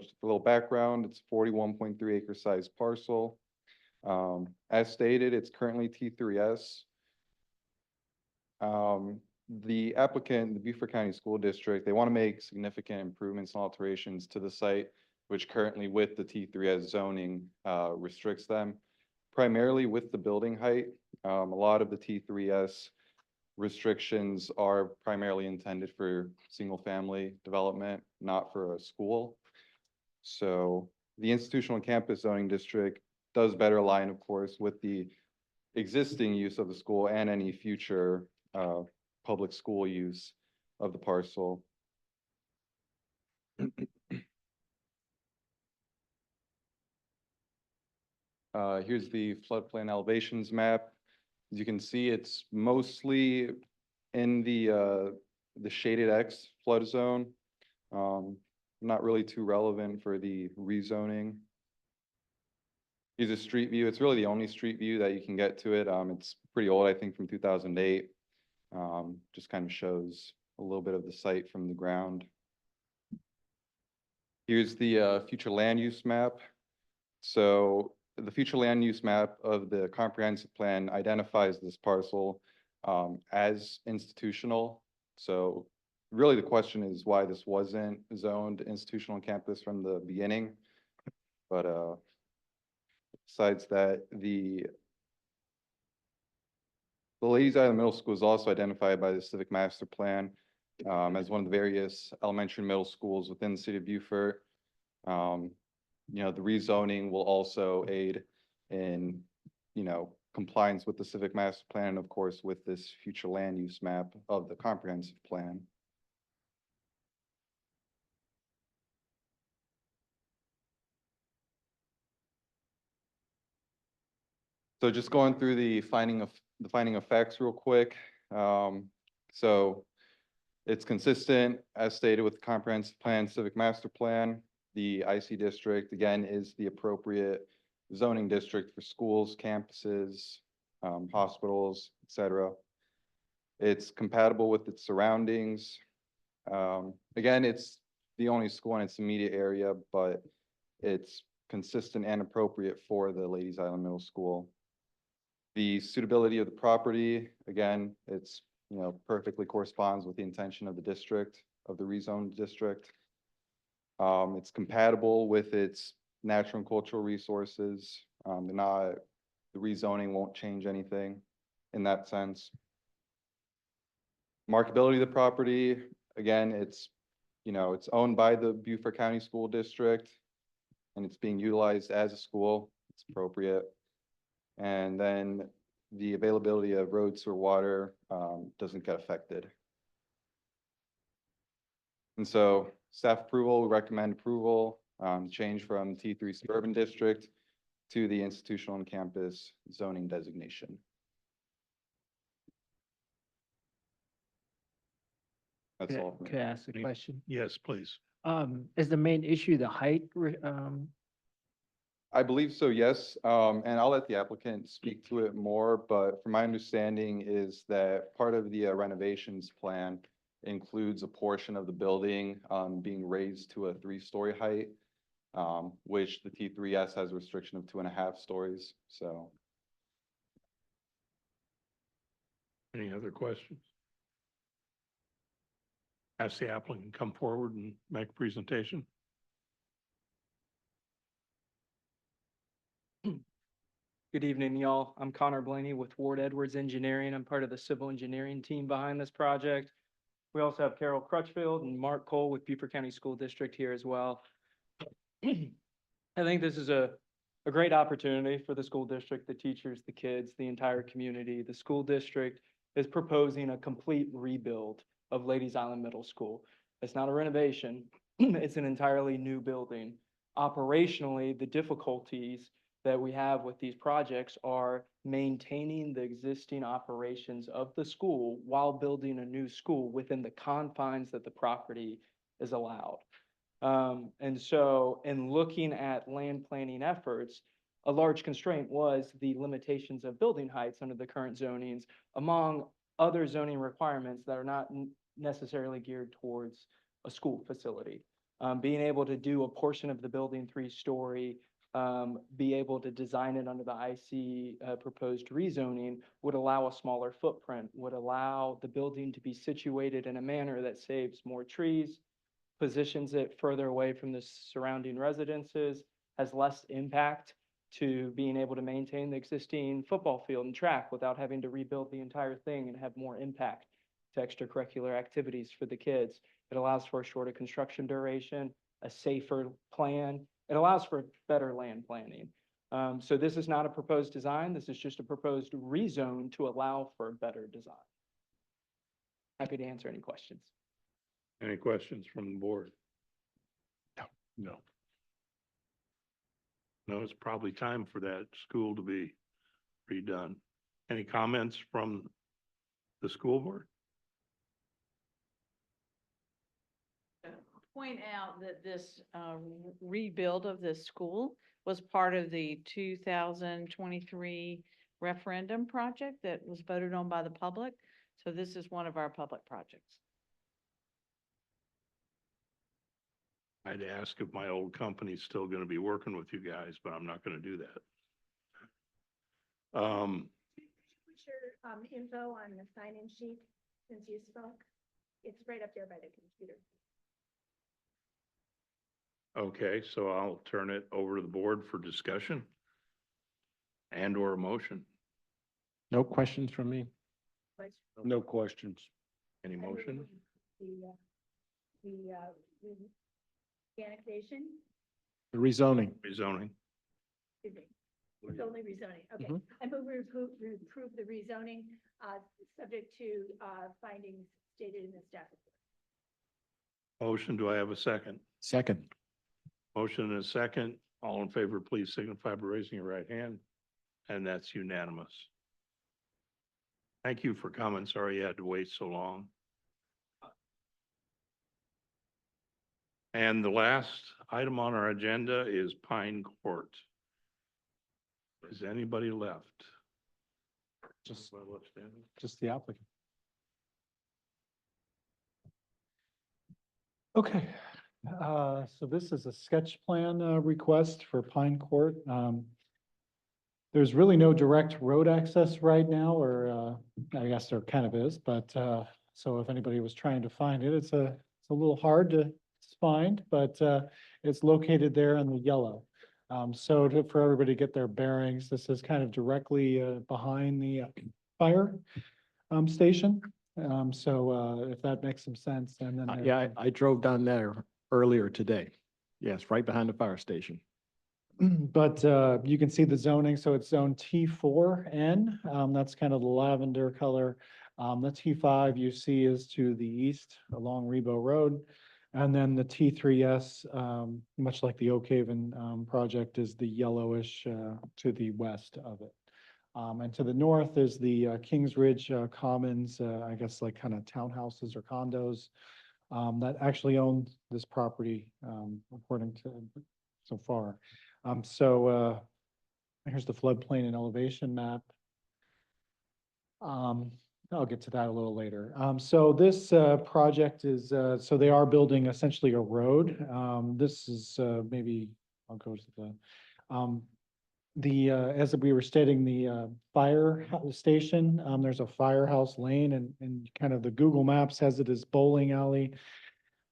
just a little background, it's 41.3 acre size parcel. As stated, it's currently T3S. The applicant, the Beaufort County School District, they want to make significant improvements and alterations to the site, which currently with the T3S zoning restricts them. Primarily with the building height, a lot of the T3S restrictions are primarily intended for single-family development, not for a school. So the institutional and campus zoning district does better align, of course, with the existing use of the school and any future public school use of the parcel. Here's the floodplain elevations map. As you can see, it's mostly in the shaded X flood zone. Not really too relevant for the rezoning. Here's a street view. It's really the only street view that you can get to it. It's pretty old, I think from 2008. Just kind of shows a little bit of the site from the ground. Here's the future land use map. So the future land use map of the comprehensive plan identifies this parcel as institutional. So really the question is why this wasn't zoned institutional campus from the beginning. But besides that, the Ladies Island Middle School is also identified by the Civic Master Plan as one of the various elementary and middle schools within the city of Beaufort. The rezoning will also aid in you know, compliance with the civic master plan, and of course, with this future land use map of the comprehensive plan. So just going through the finding of facts real quick. So it's consistent as stated with the comprehensive plan, civic master plan. The IC district, again, is the appropriate zoning district for schools, campuses, hospitals, et cetera. It's compatible with its surroundings. Again, it's the only school in its immediate area, but it's consistent and appropriate for the Ladies Island Middle School. The suitability of the property, again, it's, you know, perfectly corresponds with the intention of the district, of the rezoned district. It's compatible with its natural and cultural resources. The rezoning won't change anything in that sense. Marketability of the property, again, it's, you know, it's owned by the Beaufort County School District and it's being utilized as a school. It's appropriate. And then the availability of roads or water doesn't get affected. And so staff approval, we recommend approval, change from T3 suburban district to the institutional and campus zoning designation. That's all. Could I ask a question? Yes, please. Is the main issue the height, I believe so, yes. And I'll let the applicant speak to it more, but from my understanding is that part of the renovations plan includes a portion of the building being raised to a 3-story height, which the T3S has a restriction of 2.5 stories, so. Any other questions? Ask the applicant to come forward and make a presentation. Good evening, y'all. I'm Connor Blaney with Ward Edwards Engineering. I'm part of the civil engineering team behind this project. We also have Carol Crutchfield and Mark Cole with Beaufort County School District here as well. I think this is a great opportunity for the school district, the teachers, the kids, the entire community. The school district is proposing a complete rebuild of Ladies Island Middle School. It's not a renovation, it's an entirely new building. Operationally, the difficulties that we have with these projects are maintaining the existing operations of the school while building a new school within the confines that the property is allowed. And so in looking at land planning efforts, a large constraint was the limitations of building heights under the current zonings, among other zoning requirements that are not necessarily geared towards a school facility. Being able to do a portion of the building 3-story, be able to design it under the IC proposed rezoning would allow a smaller footprint, would allow the building to be situated in a manner that saves more trees, positions it further away from the surrounding residences, has less impact to being able to maintain the existing football field and track without having to rebuild the entire thing and have more impact to extracurricular activities for the kids. It allows for a shorter construction duration, a safer plan. It allows for better land planning. So this is not a proposed design. This is just a proposed rezone to allow for better design. Happy to answer any questions. Any questions from the board? No. No, it's probably time for that school to be redone. Any comments from the school board? Point out that this rebuild of this school was part of the 2023 referendum project that was voted on by the public. So this is one of our public projects. I'd ask if my old company's still gonna be working with you guys, but I'm not gonna do that. Put your info on the sign-in sheet since you spoke. It's right up there by the computer. Okay, so I'll turn it over to the board for discussion and or a motion. No questions from me. No questions. Any motion? The annexation, The rezoning. Rezoning. excuse me, It's only rezoning, okay. Mhm. I move we approve the rezoning, subject to, findings stated in the staff report. Motion, do I have a second? Second. Motion and a second. All in favor, please signify by raising your right hand. And that's unanimous. Thank you for coming. Sorry you had to wait so long. And the last item on our agenda is Pine Court. Is anybody left? Just, Anybody left standing? just the applicant. Okay, so this is a sketch plan request for Pine Court. There's really no direct road access right now, or I guess there kind of is, but so if anybody was trying to find it, it's a little hard to find, but it's located there in the yellow. For everybody to get their bearings, this is kind of directly behind the fire station. If that makes some sense, and then. Yeah, I drove down there earlier today. Yes, right behind the fire station. But you can see the zoning, so it's zone T4N. That's kind of the lavender color. The T5 you see is to the east along Rebo Road. And then the T3S, much like the Oak Haven project, is the yellowish to the west of it. And to the north is the Kings Ridge Commons, I guess like kind of townhouses or condos that actually own this property, according to so far. Here's the floodplain and elevation map. I'll get to that a little later. So this project is, so they are building essentially a road. This is maybe, I'll go to as we were stating, the fire station, there's a firehouse lane and kind of the Google Maps has it as bowling alley.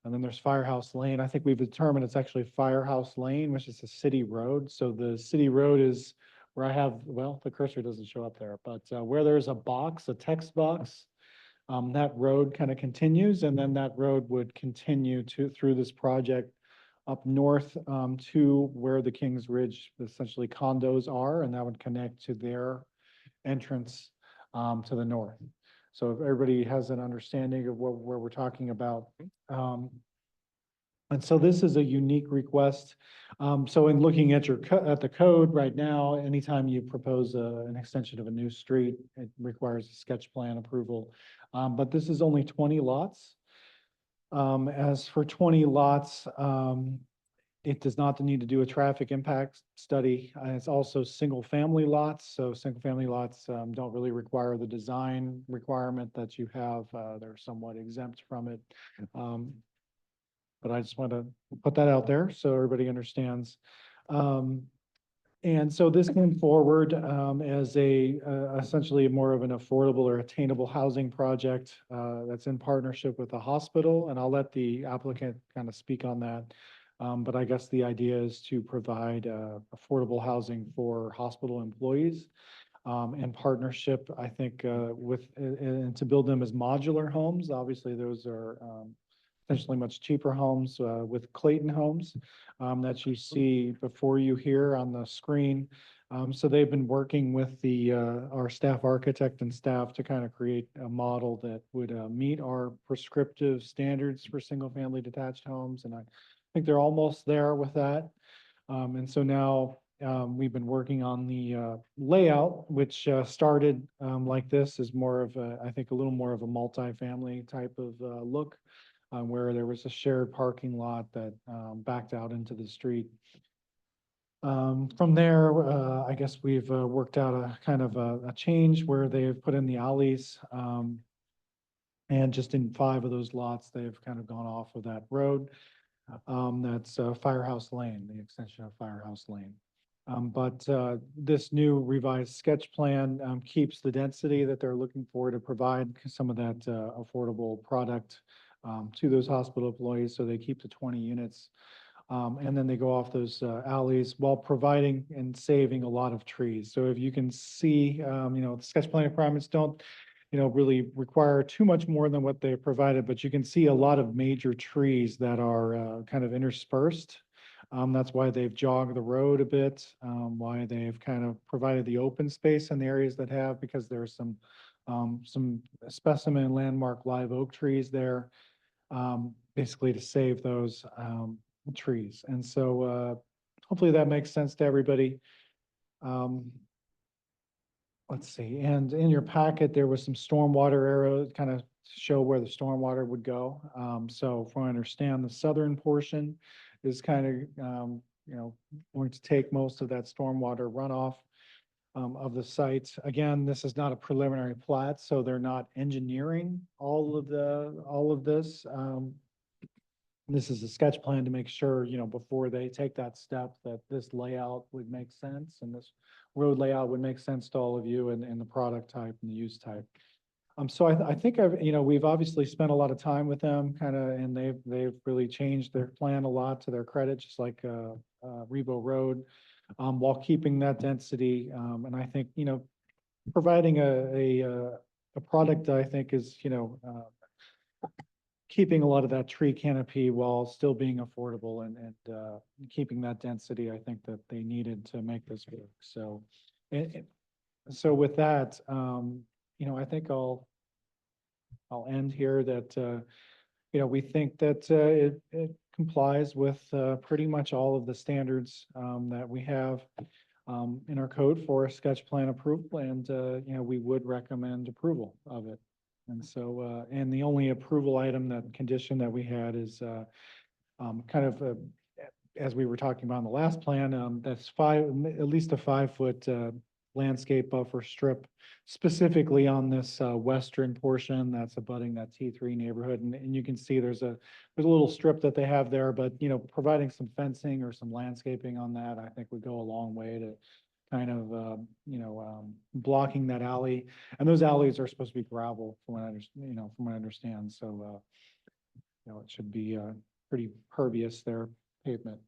And then there's Firehouse Lane. I think we've determined it's actually Firehouse Lane, which is a city road. So the city road is where I have, well, the cursor doesn't show up there, but where there's a box, a text box, that road kind of continues, and then that road would continue through this project up north to where the Kings Ridge, essentially condos are, and that would connect to their entrance to the north. So if everybody has an understanding of where we're talking about. And so this is a unique request. So in looking at at the code right now, anytime you propose an extension of a new street, it requires a sketch plan approval. But this is only 20 lots. As for 20 lots, it does not need to do a traffic impact study. It's also single family lots. So single family lots don't really require the design requirement that you have. They're somewhat exempt from it. But I just want to put that out there so everybody understands. And so this came forward as essentially more of an affordable or attainable housing project that's in partnership with the hospital. And I'll let the applicant kind of speak on that. But I guess the idea is to provide affordable housing for hospital employees in partnership, I think, and to build them as modular homes. Obviously, those are potentially much cheaper homes with Clayton Homes that you see before you here on the screen. So they've been working with our staff architect and staff to kind of create a model that would meet our prescriptive standards for single family detached homes. And I think they're almost there with that. And so now we've been working on the layout, which started like this, is more of I think a little more of a multifamily type of look, where there was a shared parking lot that backed out into the street. From there, I guess we've worked out a kind of a change where they've put in the alleys. And just in 5 of those lots, they've kind of gone off of that road. That's Firehouse Lane, the extension of Firehouse Lane. But this new revised sketch plan keeps the density that they're looking for to provide some of that affordable product to those hospital employees. So they keep the 20 units. And then they go off those alleys while providing and saving a lot of trees. So if you can see, the sketch plan requirements don't really require too much more than what they provided, but you can see a lot of major trees that are kind of interspersed That's why they've jogged the road a bit, why they've kind of provided the open space in the areas that have, because there's some specimen landmark live oak trees there, basically to save those trees. And so hopefully that makes sense to everybody. Let's see, and in your packet, there was some stormwater arrows kind of show where the stormwater would go. So from what I understand, the southern portion is kind of, going to take most of that stormwater runoff of the site. Again, this is not a preliminary plat, so they're not engineering all of this. This is a sketch plan to make sure, before they take that step, that this layout would make sense and this road layout would make sense to all of you and the product type and the use type. So I think we've obviously spent a lot of time with them and they've really changed their plan a lot to their credit, just like Rebo Road, while keeping that density. And I think, providing a product that I think is, keeping a lot of that tree canopy while still being affordable and keeping that density, I think that they needed to make this work. So, so with that, I think I'll end here that, we think that it complies with pretty much all of the standards that we have in our code for a sketch plan approval, and we would recommend approval of it. And so, and the only approval item, that condition that we had is as we were talking about in the last plan, that's at least a 5-foot landscape buffer strip, specifically on this western portion that's abutting that T3 neighborhood. And you can see there's a little strip that they have there, but providing some fencing or some landscaping on that, I think would go a long way to kind of blocking that alley. And those alleys are supposed to be gravel from what I understand. So it should be pretty pervious there, pavement.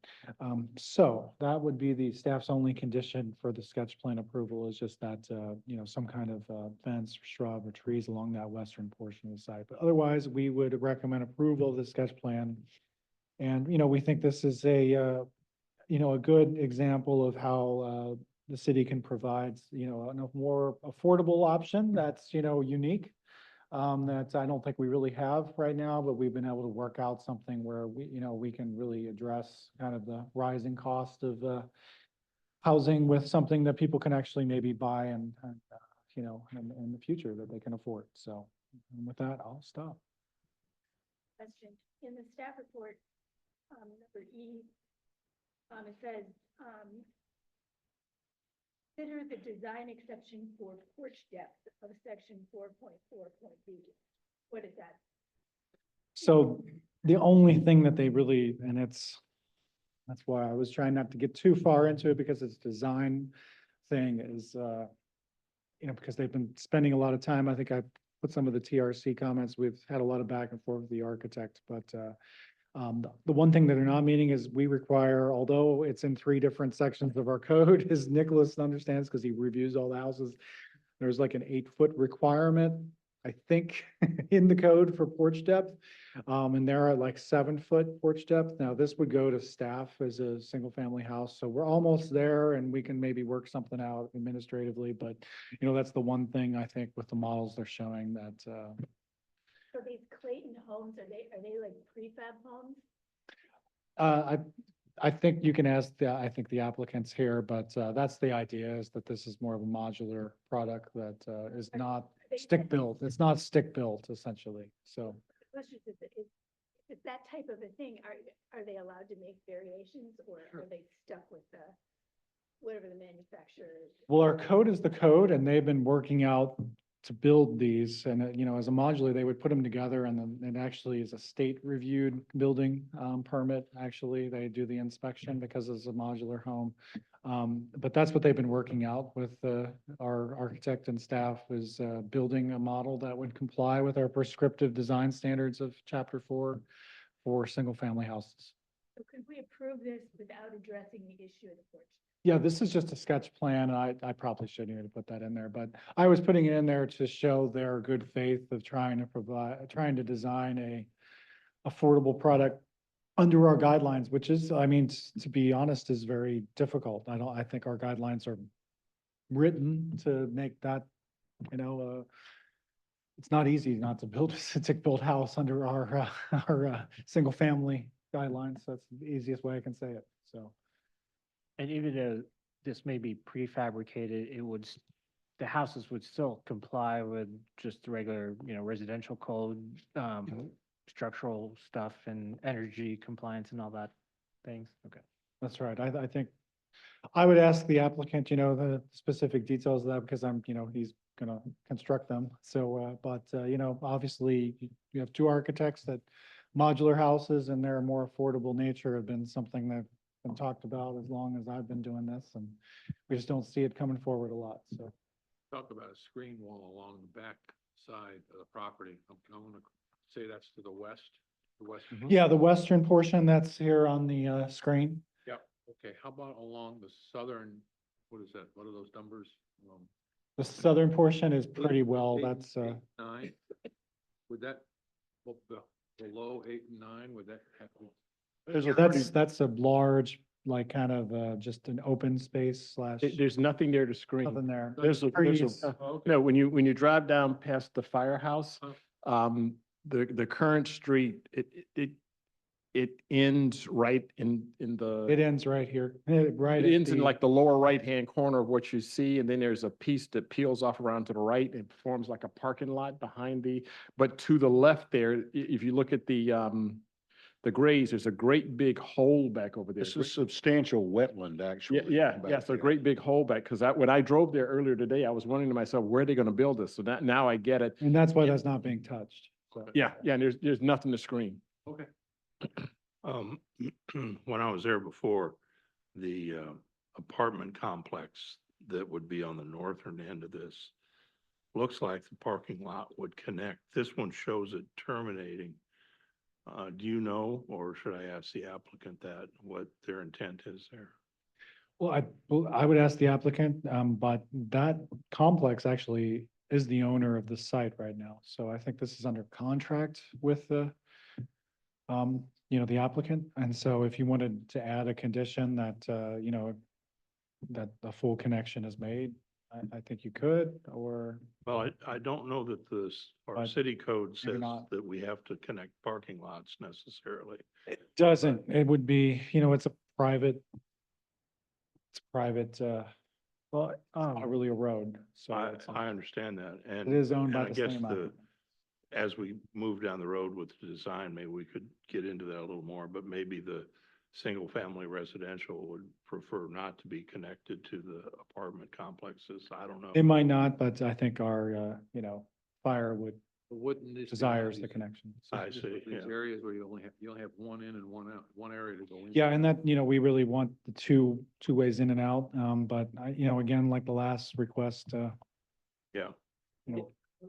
So that would be the staff's only condition for the sketch plan approval, is just that some kind of fence, shrub, or trees along that western portion of the site. But otherwise, we would recommend approval of the sketch plan. And we think this is a good example of how the city can provide a more affordable option that's unique. That I don't think we really have right now, but we've been able to work out something where we can really address kind of the rising cost of housing with something that people can actually maybe buy and in the future that they can afford. So with that, I'll stop. Question. In the staff report, number E, it says, consider the design exception for porch depth of section 4.4.b. What is that? So the only thing that they really, and that's why I was trying not to get too far into it, because it's design thing, is, because they've been spending a lot of time. I think I put some of the TRC comments. We've had a lot of back and forth with the architect, but the one thing that they're not meeting is we require, although it's in 3 different sections of our code, as Nicholas understands, because he reviews all the houses, there's like an 8-foot requirement, I think, in the code for porch depth. And there are like 7-foot porch depth. Now this would go to staff as a single family house. So we're almost there, and we can maybe work something out administratively, but that's the one thing I think with the models they're showing that, So these Clayton homes, are they like prefab homes? I think you can ask the applicants here, but that's the idea, is that this is more of a modular product that is not stick built. It's not stick built essentially. So The question is, if it's that type of a thing, are they allowed to make variations, or are they stuck with whatever the manufacturer is? well, our code is the code, and they've been working out to build these, and as a modular, they would put them together, and then it actually is a state reviewed building permit. Actually, they do the inspection because it's a modular home. But that's what they've been working out with our architect and staff, is building a model that would comply with our prescriptive design standards of Chapter 4 for single family houses. So could we approve this without addressing the issue of the porch? Yeah, this is just a sketch plan, and I probably shouldn't even put that in there, but I was putting it in there to show their good faith of trying to design a affordable product under our guidelines, which is, I mean, to be honest, is very difficult. I think our guidelines are written to make that, it's not easy not to build a stick-built house under our single family guidelines. That's the easiest way I can say it, so. And even though this may be prefabricated, the houses would still comply with just the regular, residential code, structural stuff and energy compliance and all that things. Okay. That's right. I think I would ask the applicant, the specific details of that because he's gonna construct them. So, obviously you have two architects that modular houses and their more affordable nature have been something that's been talked about as long as I've been doing this, and we just don't see it coming forward a lot, so. Talk about a screen wall along the back side of the property. I'm gonna say that's to the west. Yeah, the western portion that's here on the screen. Yep. Okay, how about along the southern, what is that? What are those numbers? The southern portion is pretty well, Eight- that's, 9? Would that, below 8 and 9, would that have? that's a large, like kind of just an open space slash, There's nothing there to screen. nothing there. There's a, Trees. no, when you drive down past the firehouse, the current street, it ends right in It the, ends right here, right. it at ends in the- like the lower right-hand corner of what you see, and then there's a piece that peels off around to the right and forms like a parking lot behind but to the left there, if you look at the grays, there's a great big hole back over there. This is substantial wetland, actually. Yeah, back it's a there. great big hole back, because when I drove there earlier today, I was wondering to myself, where are they gonna build this? So now I get it. And that's why that's not being touched. So. Yeah, and there's nothing to screen. Okay. When I was there before, the apartment complex that would be on the northern end of this looks like the parking lot would connect. This one shows it terminating. Do you know, or should I ask the applicant that, what their intent is there? Well, I would ask the applicant, but that complex actually is the owner of the site right now. So I think this is under contract with the applicant. And so if you wanted to add a condition that, that the full connection is made, I think you could, or. Well, I don't know that our But city code maybe says not. that we have to connect parking lots necessarily. It doesn't, it would be, it's private, Well, not really a road, so. it's I understand that, and. It is owned by and I the guess same applicant. As we move down the road with the design, maybe we could get into that a little more, but maybe the single-family residential would prefer not to be connected to the apartment complexes. I don't know. It might not, but I think our, fire would Wouldn't this? be desires the these- connection. So- I see, These yeah. areas where you only have one in and one out, one area to go in. Yeah, and that, we really want the two ways in and out. But again, like the last request, Yeah, Let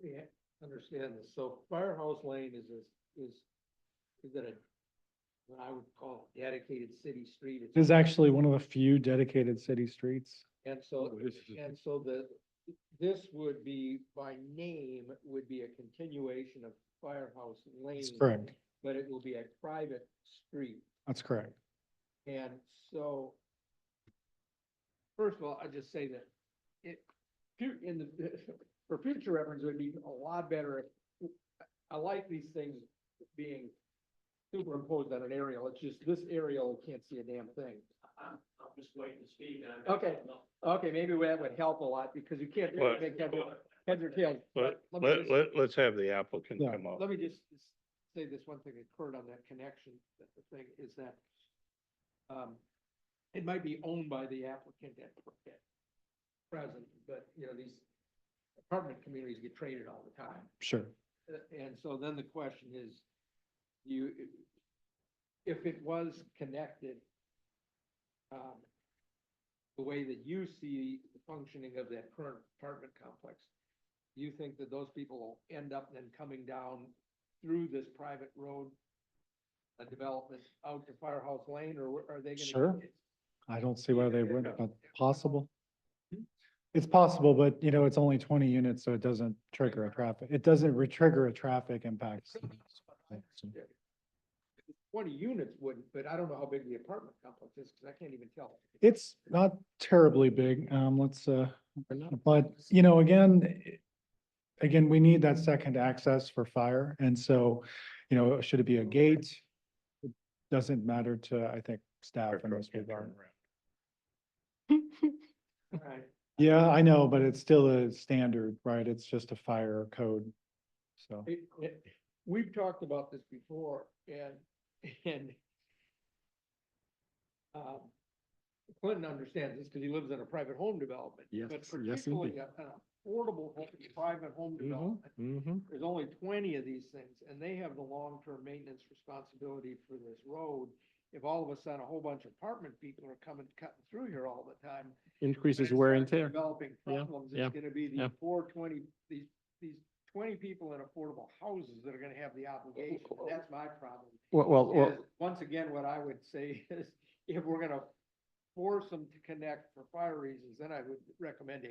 me understand this. So Firehouse Lane is it a, what I would call a dedicated city street? it is actually one of the few dedicated city streets. And so, this would be, by name, would be a continuation of Firehouse Lane. That's correct. But it will be a private street. That's correct. And so, first of all, I just say that for future reference, it would be a lot better if, I like these things being superimposed on an aerial. It's just this aerial, you can't see a damn thing. I'm just waiting to speak. Okay, maybe that would help a lot because you can't But- make heads or tails. but Let me just- let's have the applicant Yeah. come up. Let me just say this one thing that occurred on that connection, that the thing is that it might be owned by the applicant at present, but these apartment communities get traded all the time. Sure. And so then the question is, if it was connected, the way that you see the functioning of that current apartment complex, do you think that those people will end up then coming down through this private road, a development out to Firehouse Lane, or are they gonna? Sure. I don't see why they wouldn't, but possible. It's possible, but it's only 20 units, so it doesn't trigger a traffic. It doesn't trigger a traffic impact. 20 units wouldn't, but I don't know how big the apartment complex is, because I can't even tell. It's not terribly big. But you know, again, we need that second access for fire. And so, you know, should it be a gate? It doesn't matter to, I think, staff in this regard. Right. Yeah, I know, but it's still a standard, right? It's just a fire code. So, We've talked about this before, and Clinton understands this because he lives in a private home development. Yes, But yes, particularly indeed. an affordable private home development, there's only 20 of these things, and they have the long-term maintenance responsibility for this road. If all of a sudden a whole bunch of apartment people are cutting through here all the time. Increases when it wear and starts tear. Developing Yeah, problems, yeah, it's gonna be yeah. these 20 people in affordable houses that are gonna have the obligation. That's my problem. Well, Is, once again, what I would say is, if we're gonna force them to connect for fire reasons, then I would recommend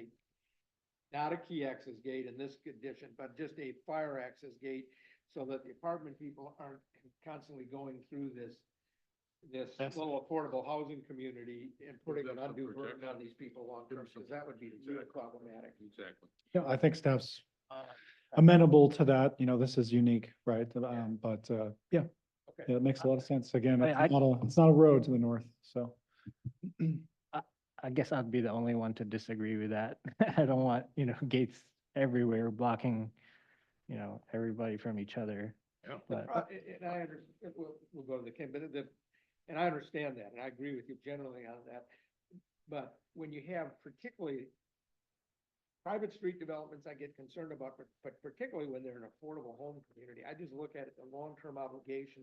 not a key access gate in this condition, but just a fire access gate, so that the apartment people aren't constantly going through this little affordable housing community and putting an undue burden on these people long term, because that would be really problematic. Exactly. yeah, I think staff's amenable to that. You know, this is unique, right? But, yeah, Okay. yeah, it makes a lot of sense. Again, I- it's not a road to the north, so. I guess I'd be the only one to disagree with that. I don't want, you know, gates everywhere blocking, you know, everybody from each other. Yeah. But And I understand, we'll go to the Ken, but and I understand that, and I agree with you generally on that. But when you have particularly private street developments, I get concerned about, but particularly when they're an affordable home community, I just look at it, the long-term obligation,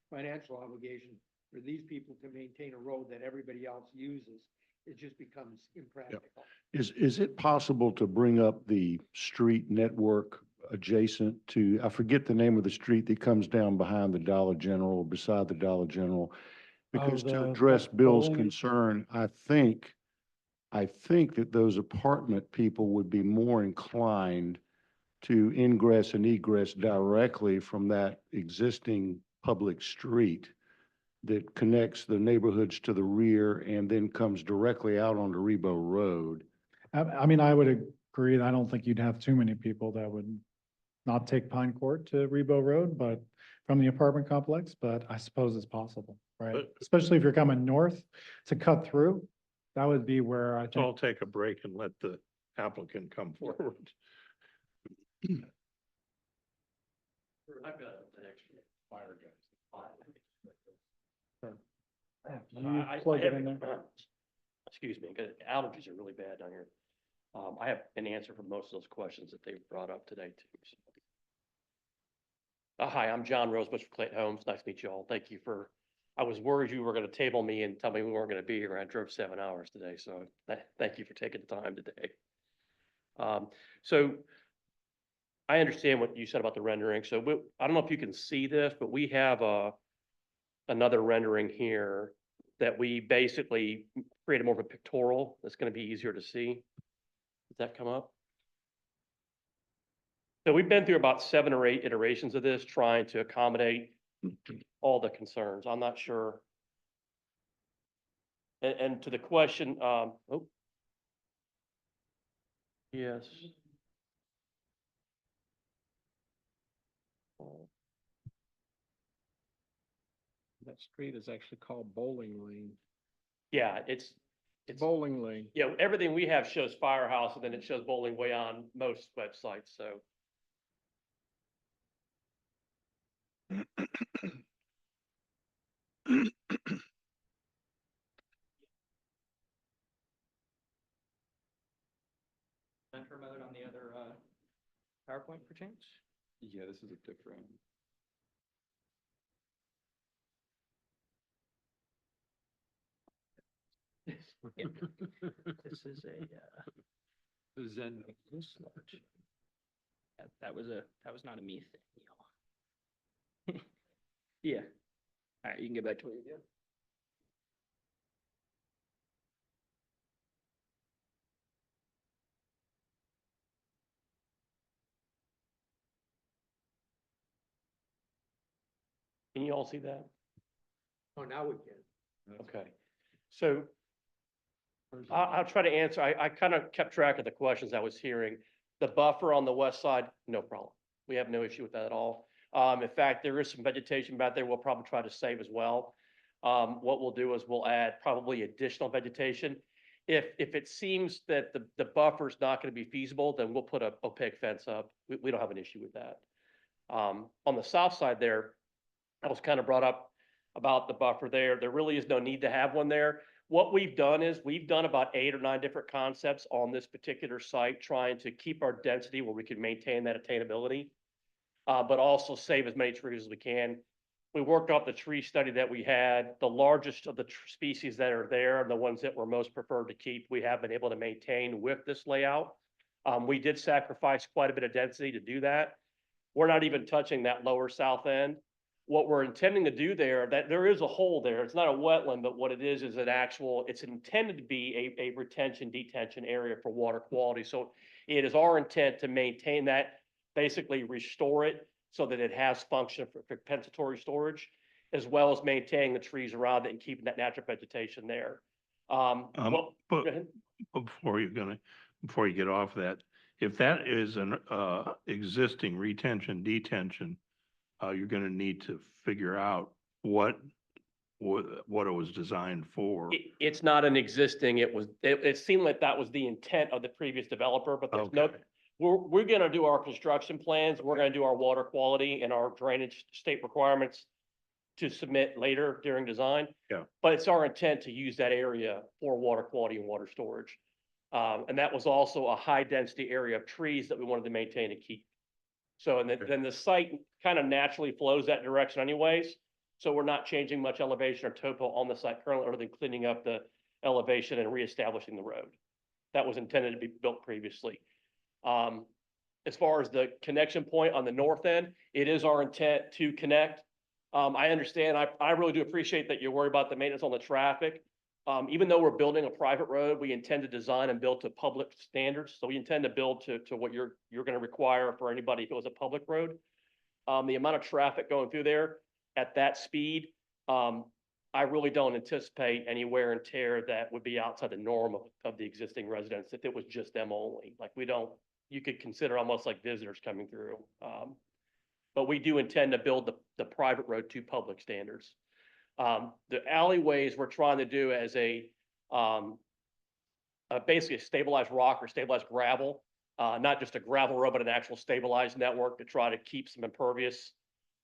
financial obligation for these people to maintain a road that everybody else uses, it just becomes impractical. Is it possible to bring up the street network adjacent to, I forget the name of the street that comes down behind the Dollar General, beside the Dollar General? Because to address Bill's concern, I think that those apartment people would be more inclined to ingress and egress directly from that existing public street that connects the neighborhoods to the rear and then comes directly out onto Rebo Road. I mean, I would agree. I don't think you'd have too many people that would not take Pine Court to Rebo Road, but from the apartment complex, but I suppose it's possible, right? But- Especially if you're coming north to cut through, that would be where I So I'll think, take a break and let the applicant come forward. I've got an extra fire guys. you plug it in there. Excuse me, because allergies are really bad down here. I have an answer for most of those questions that they've brought up today too. Hi, I'm John Rosebush from Clayton Homes. Nice to meet you all. Thank you for, I was worried you were gonna table me and tell me we weren't gonna be here. I drove 7 hours today, so thank you for taking the time today. So I understand what you said about the rendering. So I don't know if you can see this, but we have another rendering here that we basically created more of a pictorial that's gonna be easier to see. Does that come up? So we've been through about 7 or 8 iterations of this, trying to accommodate all the concerns. I'm not sure. And to the question, oh. Yes. That street is actually called Bowling Lane. Yeah, it's Bowling Lane. yeah, everything we have shows Firehouse, and then it shows Bowling Way on most websites, so. Center mode on the other, PowerPoint for change? Yeah, this is a different. this is a, Zen. that was not a me thing, y'all. Yeah. All right, you can get back to it again. Can you all see that? Oh, now we can. Okay. So I'll try to answer. I kind of kept track of the questions I was hearing. The buffer on the west side, no problem. We have no issue with that at all. In fact, there is some vegetation back there we'll probably try to save as well. What we'll do is we'll add probably additional vegetation. If it seems that the buffer is not going to be feasible, then we'll put a opaque fence up. We don't have an issue with that. On the south side there, I was kind of brought up about the buffer there. There really is no need to have one there. What we've done is we've done about 8 or 9 different concepts on this particular site, trying to keep our density where we can maintain that attainability, but also save as many trees as we can. We worked off the tree study that we had. The largest of the species that are there and the ones that were most preferred to keep, we have been able to maintain with this layout. We did sacrifice quite a bit of density to do that. We're not even touching that lower south end. What we're intending to do there, that there is a hole there. It's not a wetland, but what it is an actual, it's intended to be a retention detention area for water quality. So it is our intent to maintain that, basically restore it so that it has function for compensatory storage, as well as maintaining the trees around it and keeping that natural vegetation there. Well, But go ahead. before you get off that, if that is an existing retention, detention, you're gonna need to figure out what it was designed for. It's not an existing, it seemed like that was the intent of the previous developer, but there's no, Okay. we're gonna do our construction plans, we're gonna do our water quality and our drainage state requirements to submit later during design. Yeah. But it's our intent to use that area for water quality and water storage. And that was also a high density area of trees that we wanted to maintain and keep. So, and then the site kind of naturally flows that direction anyways. So we're not changing much elevation or topo on the site currently, other than cleaning up the elevation and reestablishing the road. That was intended to be built previously. As far as the connection point on the north end, it is our intent to connect. I understand, I really do appreciate that you're worried about the maintenance on the traffic. Even though we're building a private road, we intend to design and build to public standards. So we intend to build to what you're going to require for anybody if it was a public road. The amount of traffic going through there at that speed, I really don't anticipate any wear and tear that would be outside the norm of the existing residents if it was just them only. Like you could consider almost like visitors coming through. But we do intend to build the private road to public standards. The alleyways we're trying to do as basically a stabilized rock or stabilized gravel, not just a gravel road, but an actual stabilized network to try to keep some impervious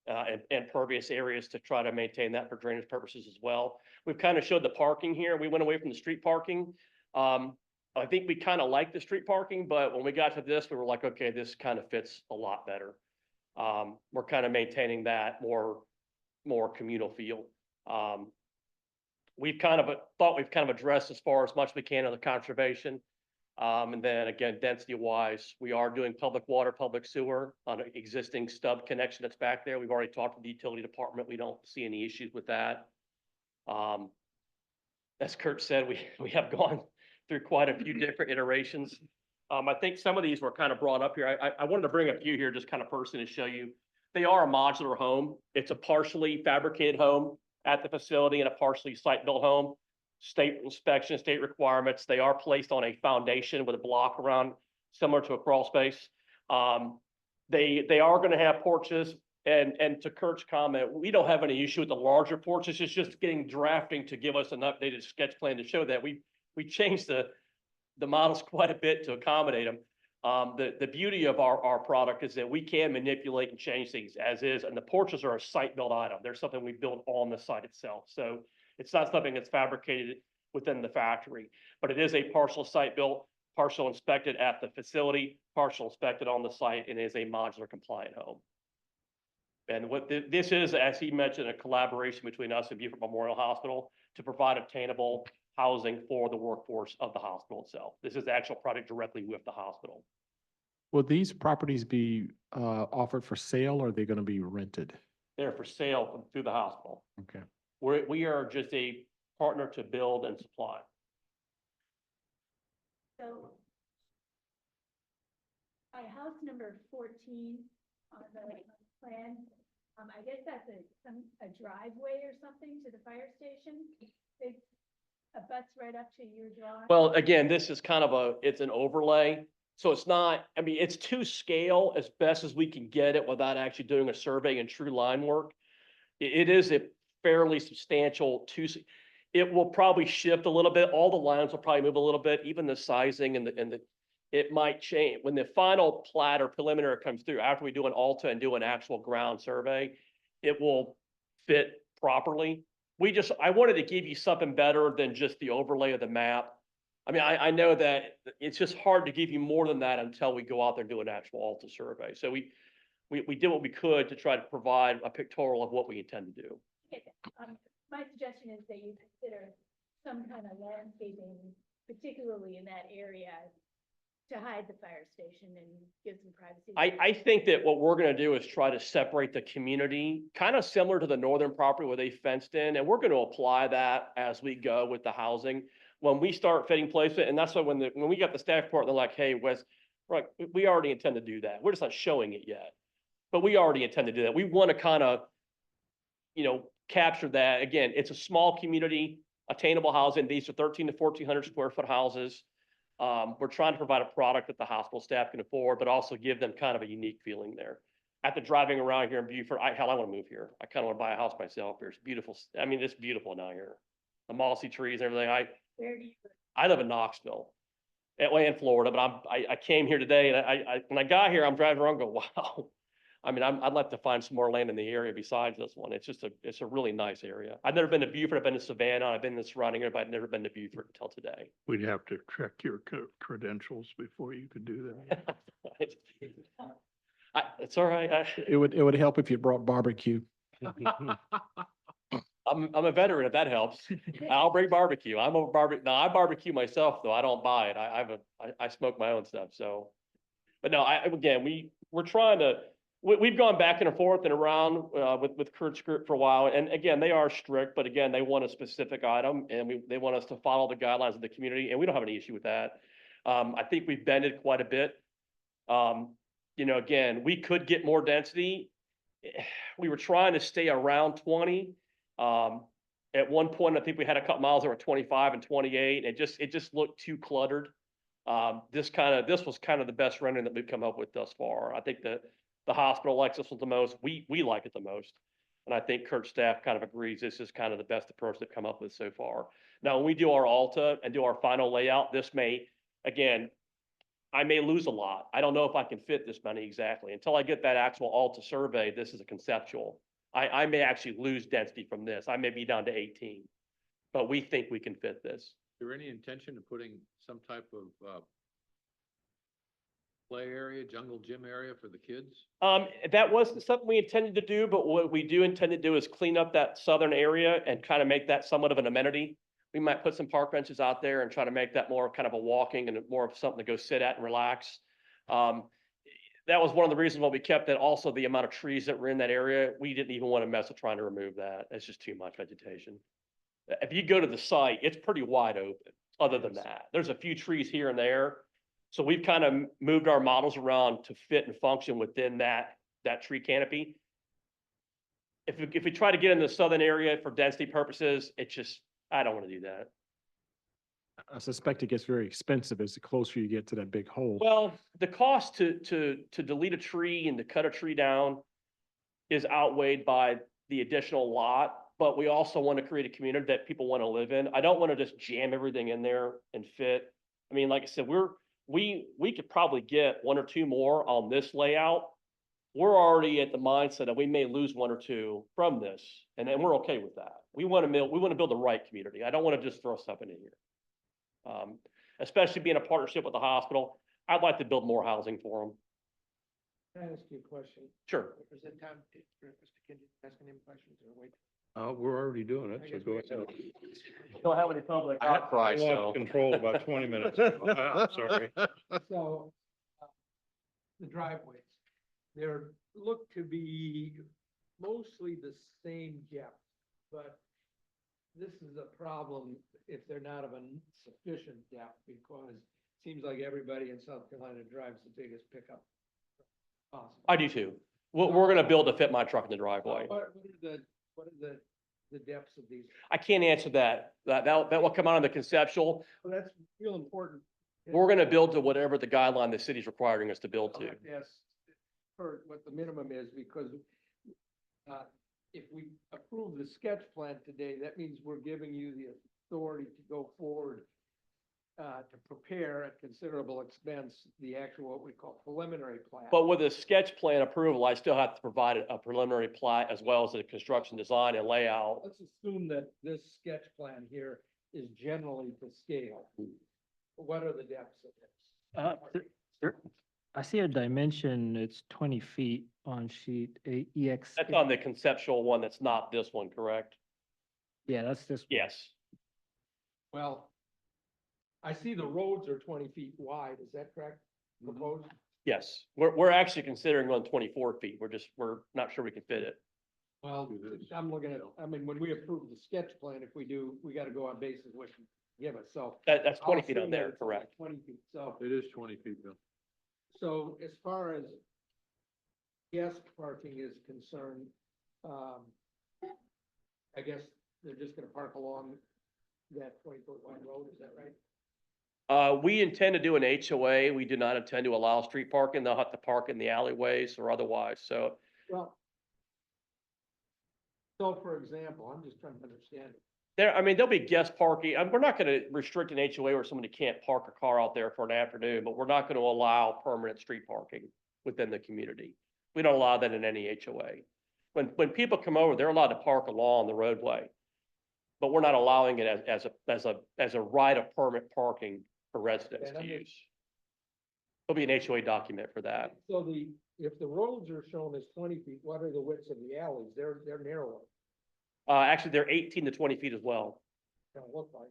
and pervious areas to try to maintain that for drainage purposes as well. We've kind of showed the parking here. We went away from the street parking. I think we kind of like the street parking, but when we got to this, we were like, okay, this kind of fits a lot better. We're kind of maintaining that more communal feel. We've kind of thought we've kind of addressed as much as we can of the conservation. And then again, density wise, we are doing public water, public sewer on an existing stub connection that's back there. We've already talked to the utility department. We don't see any issues with that. As Kurt said, we have gone through quite a few different iterations. I think some of these were kind of brought up here. I wanted to bring a few here just kind of personally to show you. They are a modular home. It's a partially fabricated home at the facility and a partially site-built home. State inspection, state requirements. They are placed on a foundation with a block around, similar to a crawl space. They are going to have porches. And to Kurt's comment, we don't have any issue with the larger porches. It's just getting drafting to give us an updated sketch plan to show that we changed the models quite a bit to accommodate them. The beauty of our product is that we can manipulate and change things as is, and the porches are a site-built item. They're something we build on the site itself. So it's not something that's fabricated within the factory, but it is a partial site-built, partial inspected at the facility, partial inspected on the site, and is a modular compliant home. And what this is, as he mentioned, a collaboration between us and Beaufort Memorial Hospital to provide obtainable housing for the workforce of the hospital itself. This is the actual project directly with the hospital. Will these properties be offered for sale or are they going to be rented? They're for sale through the hospital. Okay. We are just a partner to build and supply. So house number 14 on the plan, I guess that's a driveway or something to the fire station. It abuts right up to your drawing. Well, again, this is kind of it's an overlay. So it's not, I mean, it's to scale as best as we can get it without actually doing a survey and true line work. It is a fairly substantial it will probably shift a little bit. All the lines will probably move a little bit, even the sizing and it might change. When the final plat or preliminary comes through, after we do an ALTA and do an actual ground survey, it will fit properly. I wanted to give you something better than just the overlay of the map. I mean, I know that it's just hard to give you more than that until we go out there and do an actual ALTA survey. So we did what we could to try to provide a pictorial of what we intend to do. Okay, my suggestion is that you consider some kind of landscaping, particularly in that area, to hide the fire station and give some privacy. I think that what we're gonna do is try to separate the community, kind of similar to the northern property where they fenced in, and we're gonna apply that as we go with the housing. When we start fitting placement, and that's why when we got the staff report, they're like, hey, Wes, right, we already intend to do that. We're just not showing it yet. But we already intend to do that. We want to kind of, capture that. Again, it's a small community, attainable housing. These are 13 to 1,400 square foot houses. We're trying to provide a product that the hospital staff can afford, but also give them kind of a unique feeling there. After driving around here in Beaufort, I want to move here. I kind of want to buy a house myself here. It's beautiful. I mean, it's beautiful now here. The mossy trees and everything. Where do you? I live in Knoxville, in Florida, but I came here today and when I got here, I'm driving around and go, wow. I mean, I'd like to find some more land in the area besides this one. It's a really nice area. I've never been to Beaufort. I've been to Savannah. I've been to the surrounding area, but I've never been to Beaufort until today. We'd have to check your credentials before you could do that. It's all right. It would help if you brought barbecue. I'm a veteran, if that helps. I'll bring barbecue. I'm a barbecue. No, I barbecue myself though. I don't buy it. I smoke my own stuff. So, but no, we're trying to, we've gone back and forth and around with Kurt's group for a while. And again, they are strict, but again, they want a specific item and they want us to follow the guidelines of the community. And we don't have any issue with that. I think we've bended quite a bit. Again, we could get more density. We were trying to stay around 20. At one point, I think we had a couple miles that were 25 and 28. It just looked too cluttered. This was kind of the best rendering that we've come up with thus far. I think that the hospital likes this one the most. We like it the most. And I think Kurt's staff kind of agrees this is kind of the best approach they've come up with so far. Now, when we do our ALTA and do our final layout, I may lose a lot. I don't know if I can fit this many exactly. Until I get that actual ALTA survey, this is a conceptual. I may actually lose density from this. I may be down to 18, but we think we can fit this. Is there any intention of putting some type of play area, jungle gym area for the kids? That wasn't something we intended to do, but what we do intend to do is clean up that southern area and kind of make that somewhat of an amenity. We might put some park benches out there and try to make that more kind of a walking and more of something to go sit at and relax. That was one of the reasons why we kept it. Also, the amount of trees that were in that area, we didn't even want to mess with trying to remove that. It's just too much vegetation. If you go to the site, it's pretty wide open. Other than that, there's a few trees here and there. So we've kind of moved our models around to fit and function within that tree canopy. If we try to get in the southern area for density purposes, I don't want to do that. I suspect it gets very expensive as the closer you get to that big hole. Well, the cost to delete a tree and to cut a tree down is outweighed by the additional lot, but we also want to create a community that people want to live in. I don't want to just jam everything in there and fit. I mean, like I said, we could probably get one or two more on this layout. We're already at the mindset that we may lose one or two from this, and then we're okay with that. We want to build the right community. I don't want to just throw stuff in here. Especially being a partnership with the hospital, I'd like to build more housing for them. Can I ask you a question? Sure. Is it time for Mr. Kinder asking him questions or wait? We're already doing it, so go ahead. Don't have any public. I lost control about 20 minutes ago. I'm sorry. So, the driveways, they're look to be mostly the same depth, but this is a problem if they're not of a sufficient depth, because it seems like everybody in South Carolina drives the biggest pickup possible. I do too. We're gonna build to fit my truck in the driveway. What are the depths of these? I can't answer that. That will come out in the conceptual. Well, that's real important. We're gonna build to whatever the guideline the city's requiring us to build to. Yes, for what the minimum is, because if we approve the sketch plan today, that means we're giving you the authority to go forward to prepare at considerable expense, the actual, what we call preliminary plan. But with a sketch plan approval, I still have to provide a preliminary plat as well as a construction design and layout. Let's assume that this sketch plan here is generally to scale. What are the depths of this? I see a dimension, it's 20 feet on sheet EX. That's on the conceptual one. That's not this one, correct? Yeah, that's this. Yes. Well, I see the roads are 20 feet wide. Is that correct? Proposed? Yes. We're actually considering going 24 feet. We're not sure we can fit it. Well, I'm looking at, I mean, when we approve the sketch plan, if we do, we gotta go on basis what you give us, so. That's 20 I'll feet on assume that there, it's only correct? 20 feet, so. It is 20 feet, Bill. So as far as guest parking is concerned, I guess they're just gonna park along that 20-foot wide road, is that right? We intend to do an HOA. We do not intend to allow street parking. They'll have to park in the alleyways or otherwise, so. Well, so for example, I'm just trying to understand it. There'll be guest parking. We're not gonna restrict an HOA where somebody can't park a car out there for an afternoon, but we're not gonna allow permanent street parking within the community. We don't allow that in any HOA. When people come over, they're allowed to park along the roadway. But we're not allowing it as a right of permit parking for residents And to I mean- use. There'll be an HOA document for that. So if the roads are shown as 20 feet, what are the widths of the alleys? They're narrower, Actually, they're 18 to 20 feet as well. kind of look like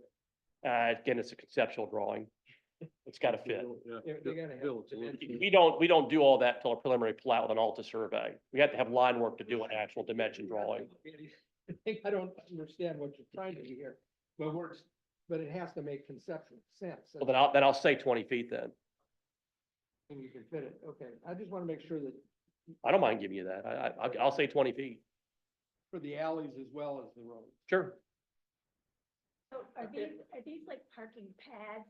it. Again, it's a conceptual drawing. It's gotta fit. They're gonna have dimensions. We don't do all that till a preliminary plat with an Alta survey. We have to have line work to do an actual dimension drawing. I think I don't understand what you're trying to do here, but it has to make conceptual sense. Well, then I'll say 20 feet then. And you can fit it, okay. I just want to make sure that I don't mind giving you that. I'll say 20 feet. for the alleys as well as the roads. Sure. So are these like parking pads?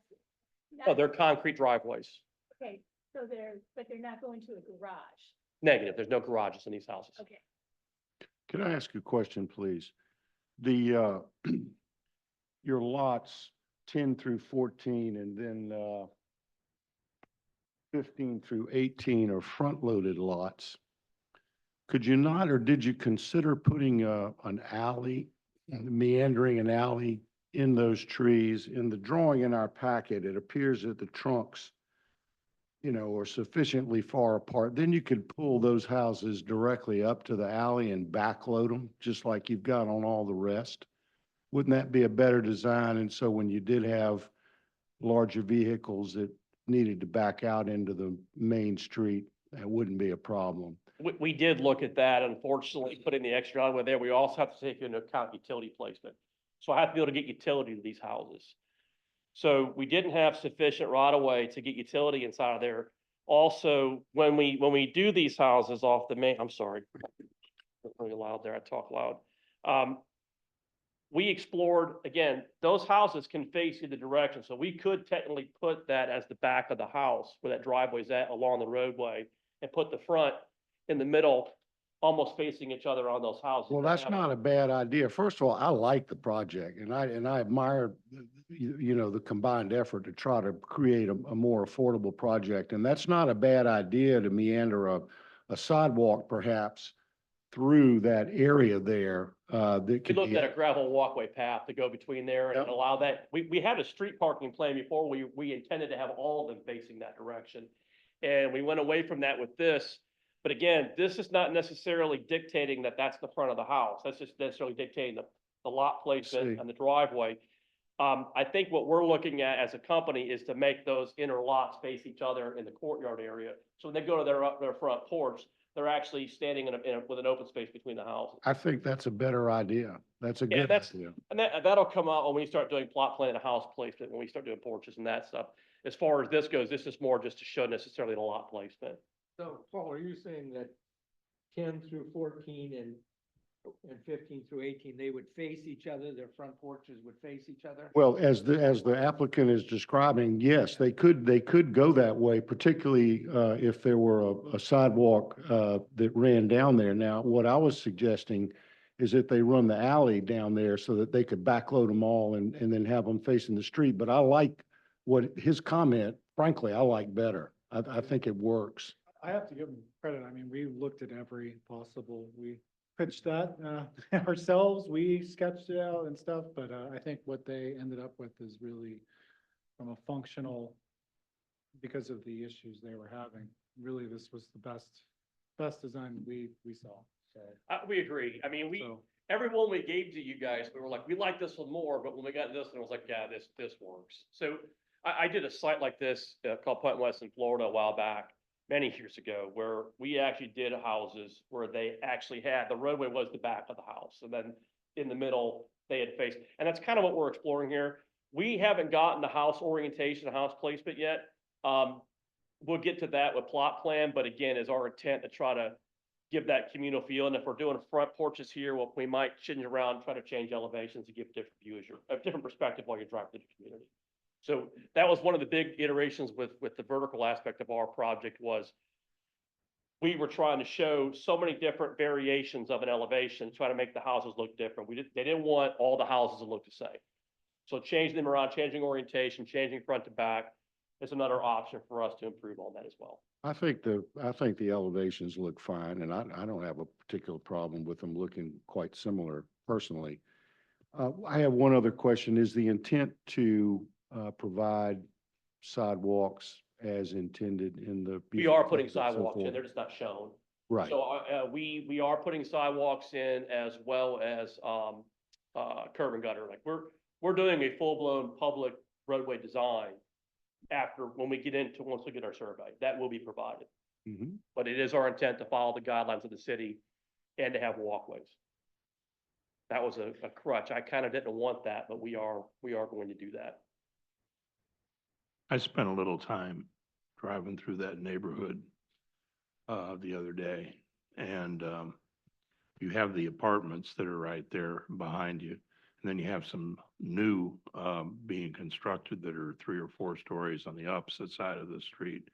Oh, they're concrete driveways. Okay, so but they're not going to a garage. Negative. There's no garages in these houses. Okay. Can I ask a question, please? The, your lots 10 through 14 and then 15 through 18 are front-loaded lots. Could you not, or did you consider putting an alley, meandering an alley in those trees? In the drawing in our packet, it appears that the trunks, are sufficiently far apart. Then you could pull those houses directly up to the alley and backload them, just like you've got on all the rest. Wouldn't that be a better design? And so when you did have larger vehicles that needed to back out into the main street, that wouldn't be a problem. We did look at that. Unfortunately, putting the extra driveway there, we also have to take into account utility placement. So I have to be able to get utility to these houses. So we didn't have sufficient right of way to get utility inside of there. Also, when we do these houses off the main, I'm sorry. Really loud there, I talk loud. We explored, again, those houses can face either direction. So we could technically put that as the back of the house where that driveway's at along the roadway and put the front in the middle, almost facing each other on those houses. Well, that's not a bad idea. First of all, I like the project and I admire, the combined effort to try to create a more affordable project. And that's not a bad idea to meander a sidewalk perhaps through that area there. That We could looked be. at a gravel walkway path to go between there and allow that. We had a street parking plan before. We intended to have all of them facing that direction. And we went away from that with this. But again, this is not necessarily dictating that that's the front of the house. That's just necessarily dictating the lot placement and the driveway. I think what we're looking at as a company is to make those inner lots face each other in the courtyard area. So when they go to their front porch, they're actually standing with an open space between the houses. I think that's a better idea. That's a Yeah, good idea. And that'll come out when we start doing plot plan and house placement, when we start doing porches and that stuff. As far as this goes, this is more just to show necessarily the lot placement. So Paul, are you saying that 10 through 14 and 15 through 18, they would face each other, their front porches would face each other? Well, as the applicant is describing, yes, they could go that way, particularly if there were a sidewalk that ran down there. Now, what I was suggesting is that they run the alley down there so that they could backload them all and then have them facing the street. But I like what his comment, frankly, I like better. I think it works. I have to give them credit. I mean, we looked at every possible, we pitched that ourselves, we sketched it out and stuff, but I think what they ended up with is really from a functional, because of the issues they were having, really this was the best design we saw, so. We agree. I mean, So- every one we gave to you guys, we were like, we like this one more, but when we got this one, it was like, yeah, this works. So I did a site like this called Point West in Florida a while back, many years ago, where we actually did houses where they actually had, the roadway was the back of the house. And then in the middle, they had faced, and that's kind of what we're exploring here. We haven't gotten the house orientation, the house placement yet. We'll get to that with plot plan, but again, is our intent to try to give that communal feel. And if we're doing front porches here, well, we might change around, try to change elevations to give different views, a different perspective while you're driving through the community. So that was one of the big iterations with the vertical aspect of our project was we were trying to show so many different variations of an elevation, try to make the houses look different. They didn't want all the houses to look the same. So changing them around, changing orientation, changing front to back is another option for us to improve on that as well. I think the elevations look fine, and I don't have a particular problem with them looking quite similar personally. I have one other question. Is the intent to provide sidewalks as intended in the? We are putting and so sidewalks in, forth? they're just not shown. Right. So we are putting sidewalks in as well as curb and gutter. Like we're doing a full-blown public roadway design once we get our survey, that will be provided. Mhm. But it is our intent to follow the guidelines of the city and to have walkways. That was a crutch. I kind of didn't want that, but we are going to do that. I spent a little time driving through that neighborhood the other day, and you have the apartments that are right there behind you. And then you have some new being constructed that are 3 or 4 stories on the opposite side of the street.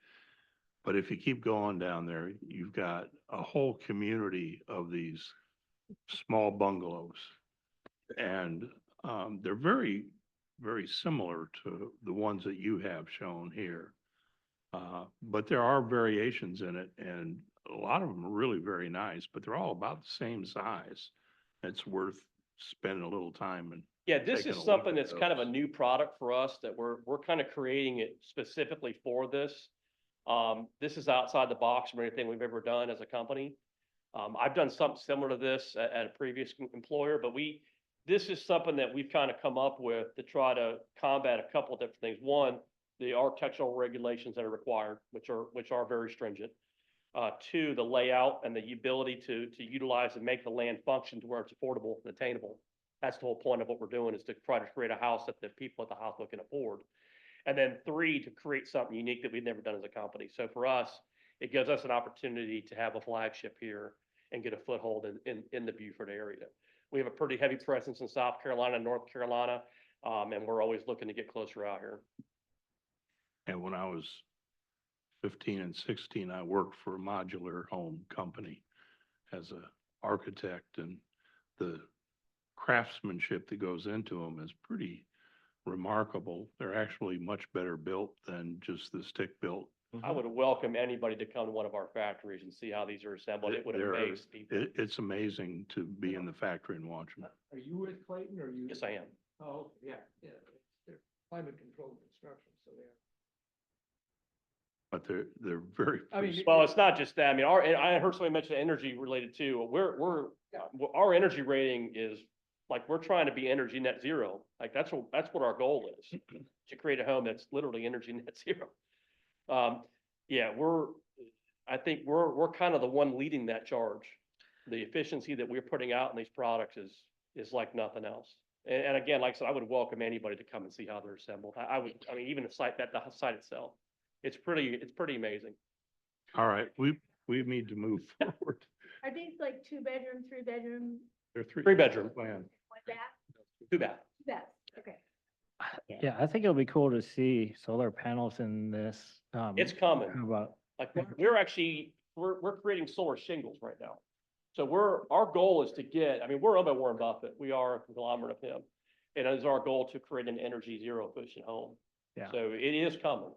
But if you keep going down there, you've got a whole community of these small bungalows. And they're very, very similar to the ones that you have shown here. But there are variations in it, and a lot of them are really very nice, but they're all about the same size. It's worth spending a little time and. Yeah, this taking a is look something at that's kind of a those. new product for us that we're kind of creating it specifically for this. This is outside the box from anything we've ever done as a company. I've done something similar to this at a previous employer, but this is something that we've kind of come up with to try to combat a couple of different things. One, the architectural regulations that are required, which are very stringent. 2, the layout and the ability to utilize and make the land function to where it's affordable and attainable. That's the whole point of what we're doing, is to try to create a house that the people at the house can afford. And then 3, to create something unique that we've never done as a company. So for us, it gives us an opportunity to have a flagship here and get a foothold in the Beaufort area. We have a pretty heavy presence in South Carolina, North Carolina, and we're always looking to get closer out here. And when I was 15 and 16, I worked for a modular home company as an architect, and the craftsmanship that goes into them is pretty remarkable. They're actually much better built than just the stick built. I would welcome anybody to come to one of our factories and see how these are assembled. It would They're- amaze people. It's amazing to be in the factory and watch them. Are you with Clayton or are you? Yes, I am. Oh, yeah, they're climate controlled construction, so they are. But they're very. I mean, Well, it's not just that. I mean, I heard somebody mention energy related too. Our energy rating is like, we're trying to be energy net zero. Like that's what our goal is, to create a home that's literally energy net zero. Yeah, I think we're kind of the one leading that charge. The efficiency that we're putting out in these products is like nothing else. And again, like I said, I would welcome anybody to come and see how they're assembled. I mean, even the site itself, it's pretty amazing. All right, we need to move forward. I these like 2-bedroom, 3-bedroom, They're Three-bedroom. Plan. 1 bath? Too bad. 2 baths, okay. Yeah, I think it'll be cool to see solar panels in this. It's coming. How about, Like, we're actually, we're creating solar shingles right now. So our goal is to get, I mean, we're owned by Warren Buffett. We are a conglomerate of him. And it is our goal to create an energy zero efficient home. yeah. So it is coming.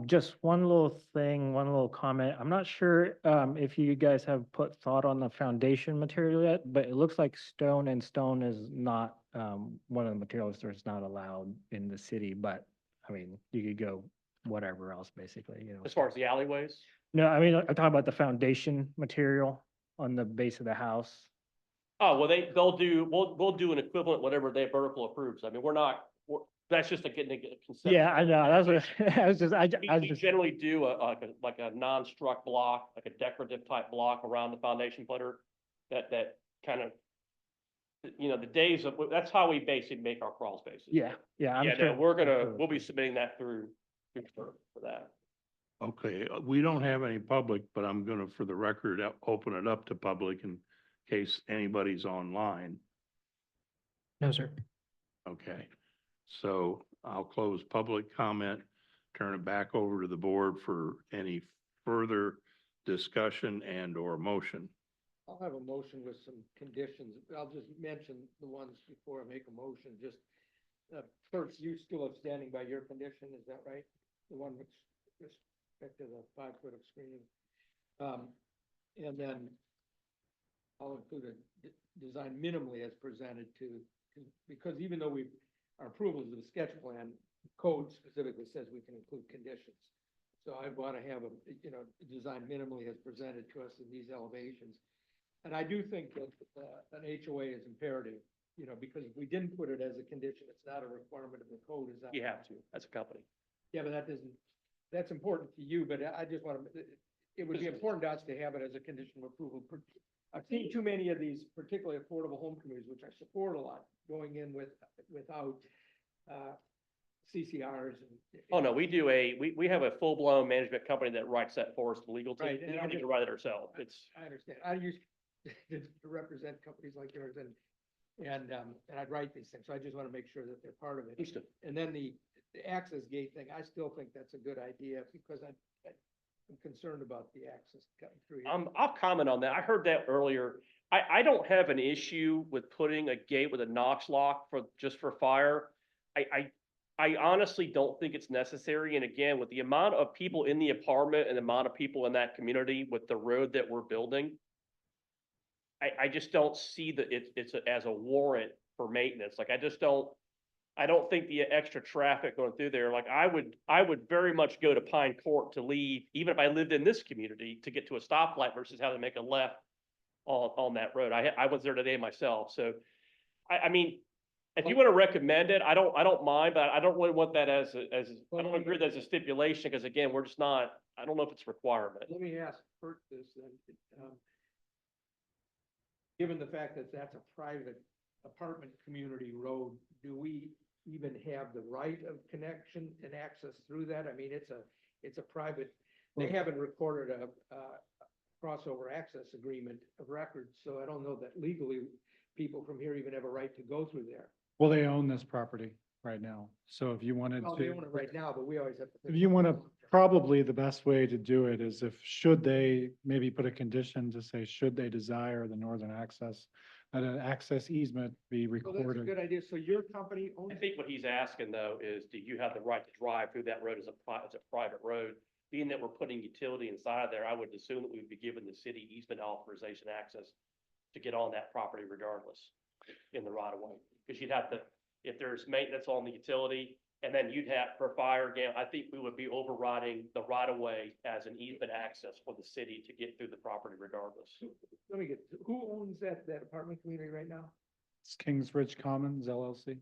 Just one little thing, one little comment. I'm not sure, if you guys have put thought on the foundation material yet, but it looks like stone, and stone is not, one of the materials that's not allowed in the city, but I mean, you could go whatever else, basically, you know. As far as the alleyways, No, I mean, I'm talking about the foundation material on the base of the house. oh, well, we'll do an equivalent, whatever they vertical approves. I mean, that's just getting a concept. Yeah, I know, that's what, I was just, I We just, generally do like a non-struck block, like a decorative type block around the foundation footer that kind of, you know, the days of, that's how we basically make our crawl spaces. yeah, I'm Yeah, sure. no, we'll be submitting that through for that. Okay, we don't have any public, but I'm gonna, for the record, open it up to public in case anybody's online. No, sir. Okay, so I'll close public comment, turn it back over to the board for any further discussion and or motion. I'll have a motion with some conditions. I'll just mention the ones before I make a motion, just, first, you still have standing by your condition, is that right? The one with respect to the 5 foot of screening. And then I'll include a design minimally as presented because even though our approvals of the sketch plan, code specifically says we can include conditions. So I want to have design minimally as presented to us in these elevations. And I do think that an HOA is imperative, because if we didn't put it as a condition, it's not a requirement of the code, is that? You have to, as a company. Yeah, but that's important to you, but I just want to, it would be important to us to have it as a condition of approval. I've seen too many of these, particularly affordable home communities, which I support a lot, going in without CCRs and. Oh, no, we have a full-blown management company that writes that for us, the legal team. Right, We and don't I need to just- write it ourselves. I understand. I used to represent companies like yours and I'd write these things. So I just want to make sure that they're part of it. Understood. And then the access gate thing, I still think that's a good idea because I'm concerned about the access coming through here. I'll comment on that. I heard that earlier. I don't have an issue with putting a gate with a Knox lock just for fire. I honestly don't think it's necessary. And again, with the amount of people in the apartment and the amount of people in that community with the road that we're building, I just don't see that as a warrant for maintenance. Like, I don't think the extra traffic going through there, like I would very much go to Pine Court to leave, even if I lived in this community, to get to a stoplight versus having to make a left on that road. I was there today myself. So I mean, if you want to recommend it, I don't mind, but I don't really want that I don't agree that as a stipulation, because again, we're just not, I don't know if it's a requirement. Let me ask Kurt this then. Given the fact that that's a private apartment community road, do we even have the right of connection and access through that? I mean, it's a private, they haven't recorded a crossover access agreement of record, so I don't know that legally people from here even have a right to go through there. Well, they own this property right now. So if you wanted Well, to. they own it right now, but we always have to. If you want to, probably the best way to do it is should they maybe put a condition to say, should they desire the northern access, that an access easement be Well, that's a recorded. good idea. So your company owns. I think what he's asking though is, do you have the right to drive through that road as a private road? Being that we're putting utility inside there, I would assume that we'd be giving the city easement authorization access to get on that property regardless in the right of way. Because you'd have to, if there's maintenance on the utility, and then you'd have for fire again, I think we would be overriding the right of way as an easement access for the city to get through the property regardless. Let me who owns that apartment community right now? It's Kings Ridge Commons LLC.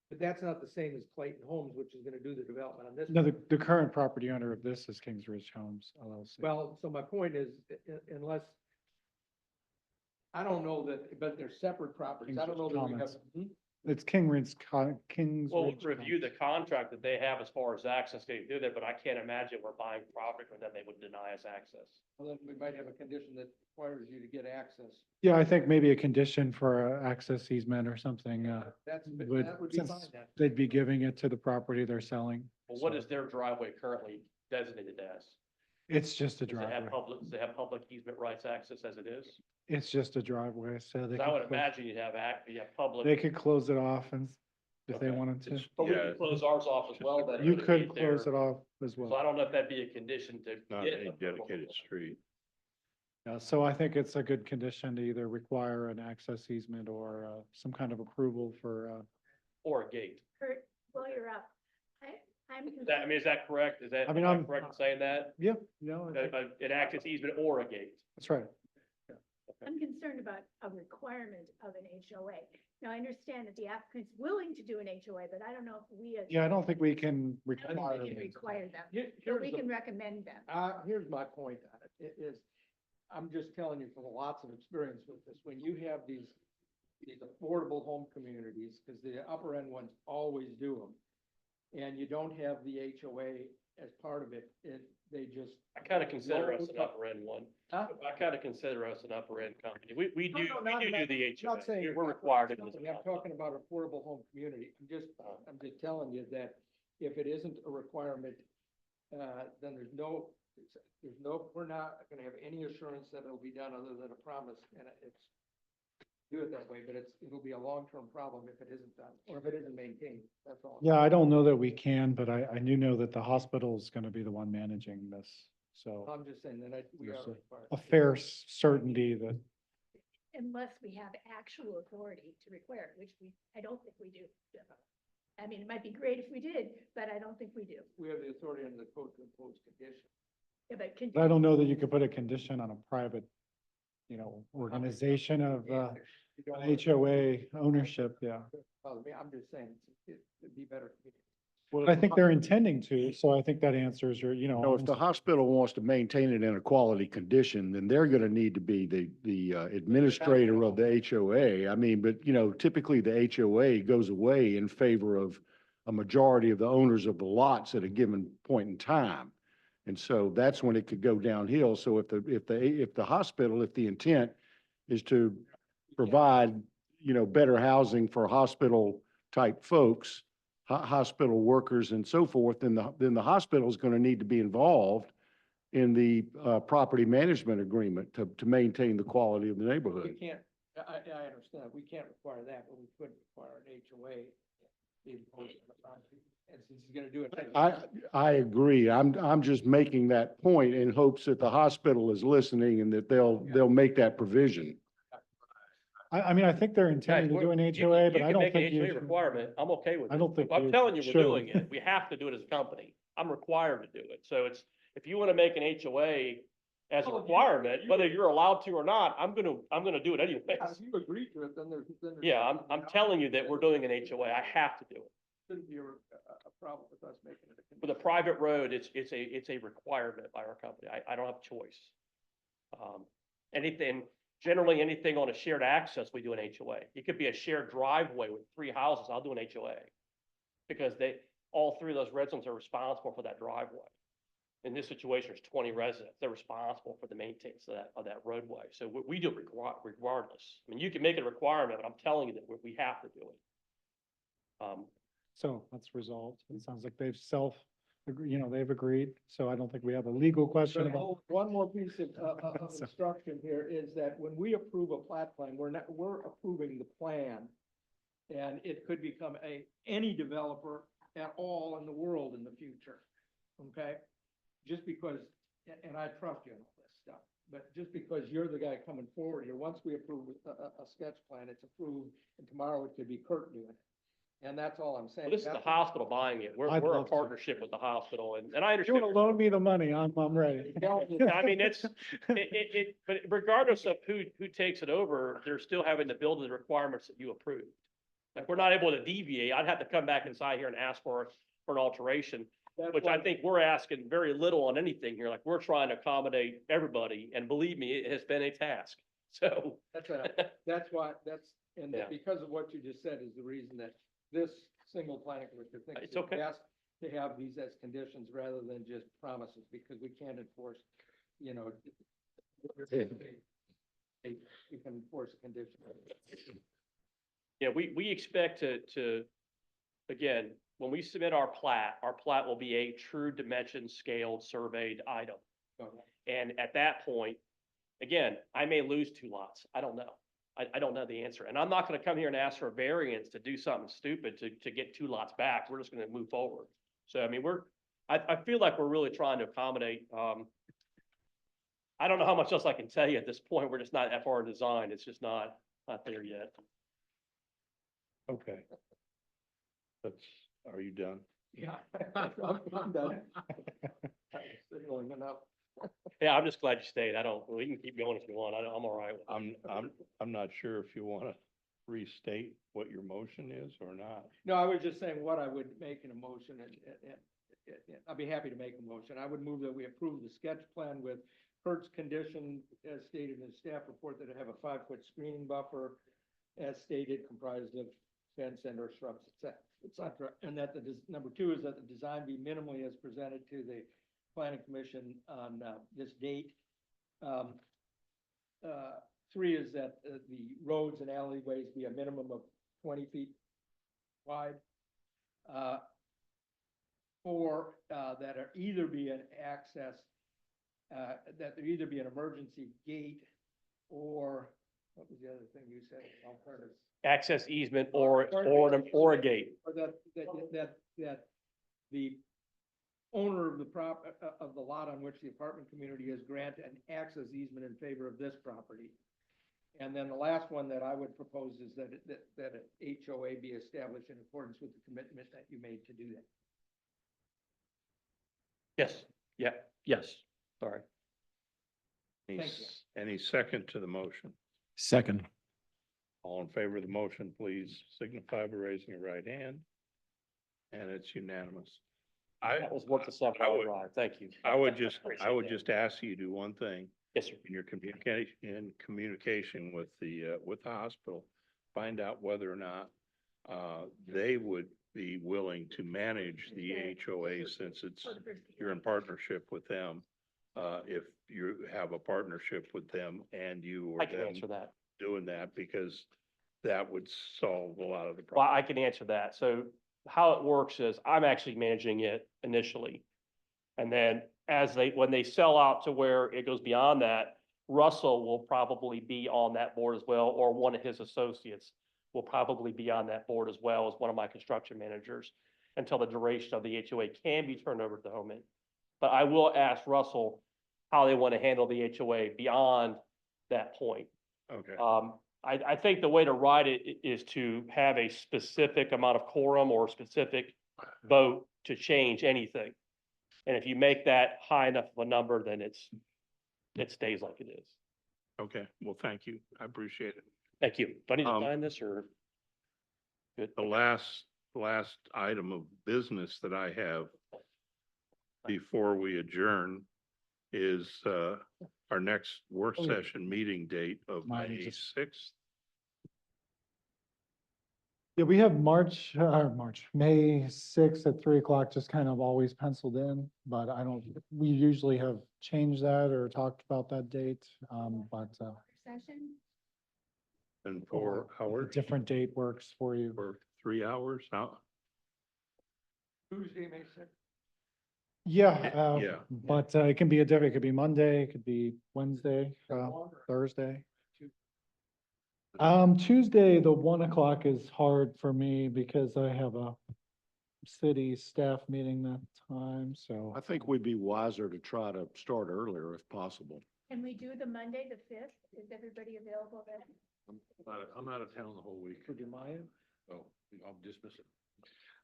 But that's not the same as Clayton Homes, which is gonna do the development on this. No, the current property owner of this is Kings Ridge Homes LLC. Well, so my point is, unless, I don't know that, but they're separate properties. I don't know that we have. Commons. It's King's We'll Ridge review the contract that they have as far as access getting through there, but I can't imagine we're buying property and then they would deny us access. Well, then we might have a condition that requires you to get access. Yeah, I think maybe a condition for a access easement or something, That would be since fine then. they'd be giving it to the property they're selling. Well, what so is their driveway currently designated as? It's just a Does it have driveway. public, does it have public easement rights access as it is? It's just a driveway, so they 'Cause I would could, imagine you'd have you have public. they could close it off and if they Okay. wanted to. But we Yeah. could close ours off as well, then. You if could it's there. close it off as So I well. don't know if that'd be a condition to. Not get a approval. dedicated street. So I think it's a good condition to either require an access easement or some kind of approval for, Or a gate. Kurt, while you're up, I'm. Is that, I mean, is that correct? Is that, I mean, am I I'm- correct in saying that? yeah, no, An access easement or a gate? that's right. I'm concerned about a requirement of an HOA. Now, I understand that the applicant's willing to do an HOA, but I don't know if we as. Yeah, I don't think we can I don't think require. we can it. require them, Here- but here's we the- can recommend them. Here's my point on it. It is, I'm just telling you from lots of experience with this, when you have these affordable home communities, because the upper end ones always do them. And you don't have the HOA as part of it, they just. I kind of consider us an upper end one. Huh? I kind of consider us an upper end company. We No, do, no, we not- do not- the I'm HOA. not saying We're not required to do company, this. I'm talking about affordable home community. I'm just telling you that if it isn't a requirement, then we're not gonna have any assurance that it'll be done other than a promise, and it's do it that way, but it'll be a long-term problem if it isn't done, or if it isn't maintained, that's all. Yeah, I don't know that we can, but I do know that the hospital is gonna be the one managing this. So I'm just saying that we are there's required. a fair certainty that, Unless we have actual authority to require it, which I don't think we do. I mean, it might be great if we did, but I don't think we do. We have the authority under the code to impose conditions. Yeah, but I don't know that you could put a condition on a private, organization of, You don't wanna- HOA ownership, yeah. Well, I'm just saying, it'd be better. But I think they're intending to, so I think that answers your, No, if the hospital wants to maintain it in a quality condition, then they're gonna need to be the administrator of the HOA. I mean, but typically the HOA goes away in favor of a majority of the owners of the lots at a given point in time. And so that's when it could go downhill. So if the hospital, if the intent is to provide, better housing for hospital type folks, hospital workers and so forth, then the hospital is going to need to be involved in the property management agreement to maintain the quality of the We neighborhood. can't, I understand, we can't require that, but we could require an HOA. And since he's gonna do it. I agree. I'm just making that point in hopes that the hospital is listening and that they'll make that provision. I mean, I think they're intending to do an HOA, but I don't think You can you make an HOA should. requirement. I'm okay with it. I don't think I'm you telling you, should. we're doing it. We have to do it as a company. I'm required to do it. So if you want to make an HOA as a Oh, you- requirement, whether you're allowed to or not, I'm gonna do it anyways. If you agree to it, then there's. Yeah, I'm telling you that we're doing an HOA. I have to do it. Shouldn't be a problem with us making it a. With a private road, it's a requirement by our company. I don't have a choice. Generally anything on a shared access, we do an HOA. It could be a shared driveway with 3 houses, I'll do an HOA. Because all 3 of those residents are responsible for that driveway. In this situation, there's 20 residents, they're responsible for the maintenance of that roadway. So we do it regardless. I mean, you can make it a requirement, but I'm telling you that we have to do it. So that's resolved. It sounds like they've they've agreed. So I don't think we have a legal question But about. one more piece of So- instruction here is that when we approve a plat plan, we're approving the plan. And it could become any developer at all in the world in the future, okay? Just because, and I trust you in all this stuff, but just because you're the guy coming forward here, once we approve a sketch plan, it's approved, and tomorrow it could be Kurt doing it. And that's all I'm saying. Well, this is the hospital buying it. We're I'd a love to. partnership with the hospital and I If you understand. want to loan me the money, I'm ready. I mean, but regardless of who takes it over, they're still having to build the requirements that you approved. Like, we're not able to deviate. I'd have to come back inside here and ask for an alteration, That's which why- I think we're asking very little on anything here. Like, we're trying to accommodate everybody, and believe me, it has been a task. So, That's why, And Yeah. that because of what you just said is the reason that this single planning commission thinks It's it's okay. best to have these as conditions rather than just promises, because we can't enforce, you know, you can enforce a condition. Yeah, we expect to, again, when we submit our plat will be a true dimension scaled surveyed item. And at that point, again, I may lose 2 lots. I don't know. I don't know the answer. And I'm not gonna come here and ask for a variance to do something stupid to get 2 lots back. We're just gonna move forward. So, I mean, I feel like we're really trying to accommodate, I don't know how much else I can tell you at this point. We're just not that far in design. It's just not there yet. Okay. Are you done? Yeah, I'm done. Signaling enough. Yeah, I'm just glad you stayed. We can keep going if you want. I'm all right with it. I'm not sure if you want to restate what your motion is or not. No, I was just saying what I would make in a motion, and I'd be happy to make a motion. I would move that we approve the sketch plan with Kurt's condition as stated in the staff report, that it have a 5-foot screening buffer as stated, comprised of fence and or shrubs, et cetera. And that number 2 is that the design be minimally as presented to the planning commission on this date. 3 is that the roads and alleyways be a minimum of 20 feet wide. 4, that there either be an access, that there either be an emergency gate or, what was the other thing you said, alternatives? Access easement or a gate. Or that the owner of of the lot on which the apartment community is granted an access easement in favor of this property. And then the last one that I would propose is that an HOA be established in accordance with the commitment that you made to do that. Yes, yeah, yes, sorry. Thank Any second to the motion? Second. All in favor of the motion, please signify by raising your right hand. And it's unanimous. That was worth the 7-hour drive. Thank you. I would Appreciate that. just ask you to do one thing. Yes, sir. In your communication with the hospital, find out whether or not they would be willing to manage the HOA since you're in partnership with them. If you have a partnership with them and you or I can them answer that. doing that, because that would solve a lot of the Well, problems. I can answer that. So how it works is I'm actually managing it initially. And then when they sell out to where it goes beyond that, Russell will probably be on that board as well, or one of his associates will probably be on that board as well as one of my construction managers until the duration of the HOA can be turned over to the home. But I will ask Russell how they want to handle the HOA beyond that point. Okay. I think the way to write it is to have a specific amount of quorum or specific vote to change anything. And if you make that high enough of a number, then it stays like it is. Okay, well, thank you. I appreciate it. Thank you. Do I need to sign this or? Good. The last item of business that I have before we adjourn is our next work session meeting date of Mine May just- 6th. Yeah, we have May 6th at 3 o'clock, just kind of always penciled in, but we usually have changed that or talked about that date, but Session? And 4 a hours different date works for you. or 3 hours out. Tuesday, May 6th. Yeah, Yeah. but it can be it could be Monday, it could be Wednesday, Thursday. Tuesday, the 1 o'clock is hard for me because I have a city staff meeting that time, so. I think we'd be wiser to try to start earlier if possible. Can we do the Monday, the 5th? Is everybody available then? I'm out of town the whole week. Would you mind? Oh, I'll dismiss it.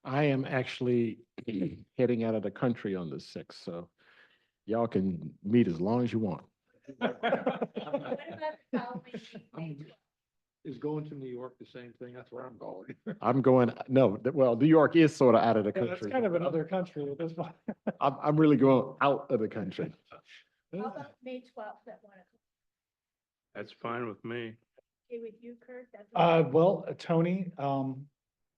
I am actually heading out of the country on the 6th, so y'all can meet as long as you want. What about the following week, May 12th? Is going to New York the same thing? That's where I'm going. I'm going, no, well, New York is sort of out of the Yeah, that's country. kind of another country at this point. I'm really going out of the country. How about May 12th at 1 o'clock? That's fine with me. okay with you, Kurt? That's what- Well, Tony,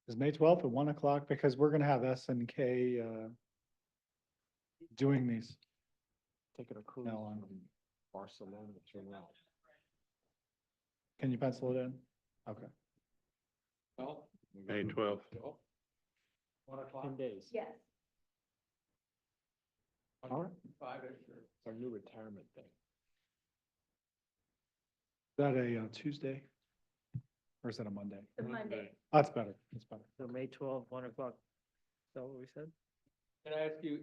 is May 12th at 1 o'clock, because we're gonna have SNK, doing these. Taking a cruise No, I'm- from Barcelona to Rome. Can you pencil it in? Okay. Well. May 12th. 1 o'clock. 10 days. Yes. All right. Five-ish or. It's our new retirement thing. Is that a Tuesday? Or is that a Monday? The Monday. That's better. That's better. So May 12th, 1 o'clock. Is that what we said? Can I ask you,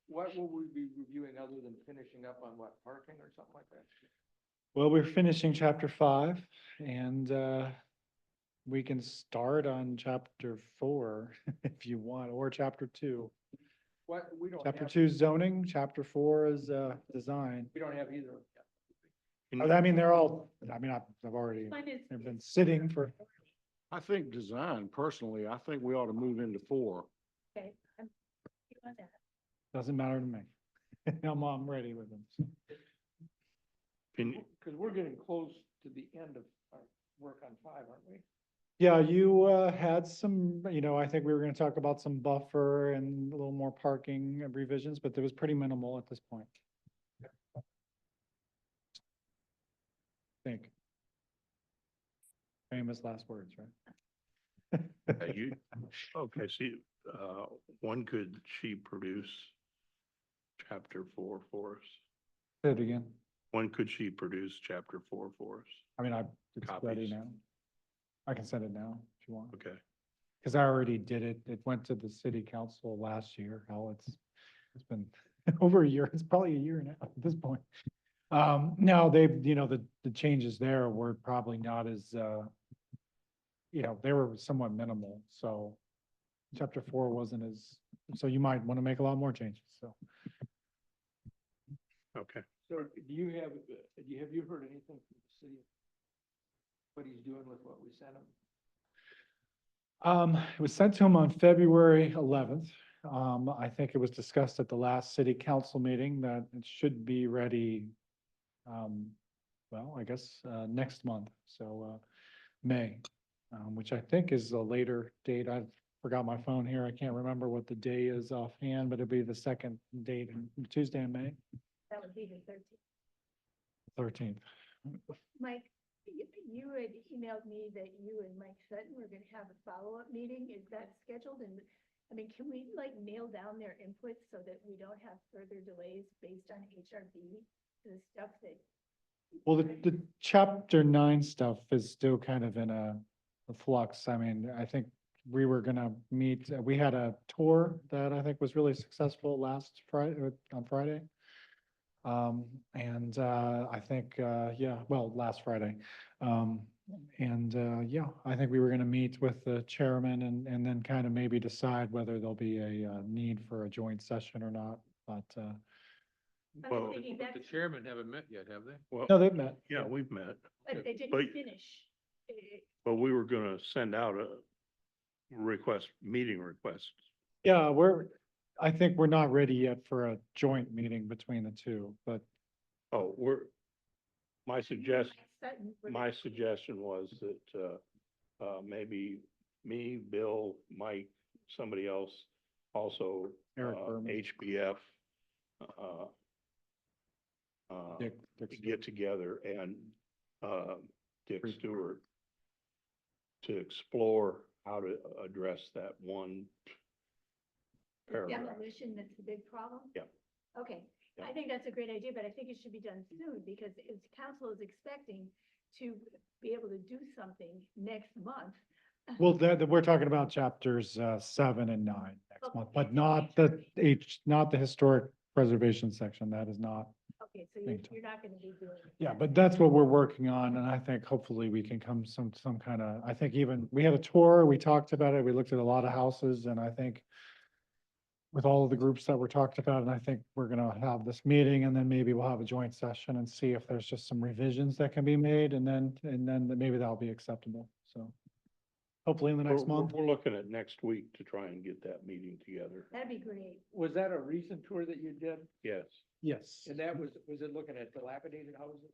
what will we be reviewing other than finishing up on what, parking or something like that? Well, we're finishing chapter 5, and we can start on chapter 4 if you want, or chapter 2. What, we don't Chapter have, 2 is zoning, chapter 4 is design. we don't have either. I mean, they're all, I mean, I've already, Mine is- they've been sitting for, I think design, personally, I think we ought to move into 4. Okay. You want that? doesn't matter to me. I'm ready with them. Can you, Because we're getting close to the end of our work on 5, aren't we? Yeah, you had some, I think we were gonna talk about some buffer and a little more parking and revisions, but it was pretty minimal at this point. Think. Famous last words, right? you, okay, see, when could she produce chapter 4 for us? Say it again. When could she produce chapter 4 for us? I mean, it's ready Copies. now. I can send it now if you want. Okay. Because I already did it. It went to the city council last year. Hell, it's been over a year. It's probably a year now at this point. No, the changes there were probably not as, they were somewhat minimal. So chapter 4 wasn't as, so you might want to make a lot more changes. So Okay. So have you heard anything from the city? What he's doing with what we sent him? it was sent to him on February 11th. I think it was discussed at the last city council meeting that it should be ready, well, I guess, next month, so, May, which I think is a later date. I forgot my phone here. I can't remember what the day is offhand, but it'll be the second date, Tuesday in May, That would be the 13th. 13th. Mike, you had emailed me that you and Mike Sutton were gonna have a follow-up meeting. Is that scheduled? And, I mean, can we like nail down their input so that we don't have further delays based on HRB? The stuff that. Well, the chapter 9 stuff is still kind of in a flux. I mean, I think we were gonna meet, we had a tour that I think was really successful last Friday, on Friday. I think, last Friday. I think we were gonna meet with the chairman and then kind of maybe decide whether there'll be a need for a joint session or not, but, Well, thinking But the that's, chairman haven't met yet, have they? Well, no, they've met. yeah, we've met, but they didn't but- finish. but we were gonna send out a meeting request. Yeah, I think we're not ready yet for a joint meeting between the two, but Oh, my Sutton. suggestion was that, maybe me, Bill, Mike, somebody else, also, Eric Berman. HBF, Dick, get together and, Dick Stewart to explore how to address that one paragraph. Demolition, that's the big problem? Yeah. Okay, Yeah. I think that's a great idea, but I think it should be done soon because if council is expecting to be able to do something next month. well, we're talking about chapters 7 and 9 next month, but not the historic preservation section. That is not. Okay, so you're not gonna be doing. Yeah, but that's what we're working on, and I think hopefully we can come some kind of, I think even, we had a tour, we talked about it, we looked at a lot of houses, and I think with all of the groups that were talked about, and I think we're gonna have this meeting, and then maybe we'll have a joint session and see if there's just some revisions that can be made, and then maybe that'll be acceptable, so. Hopefully in the next month. We're looking at next week to try and get that meeting together. That'd be great. Was that a recent tour that you did? Yes. Yes. And that was it looking at dilapidated houses?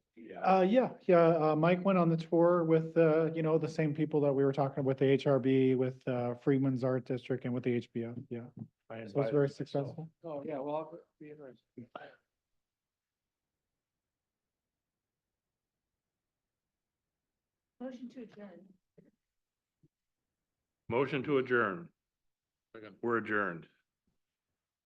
Mike went on the tour with, the same people that we were talking with the HRB, with, Freeman's Art District and with the HBF, yeah. I So it's invited very myself. successful. Oh, yeah, well, I'll be interested. Motion to adjourn. Motion to adjourn. We're adjourned.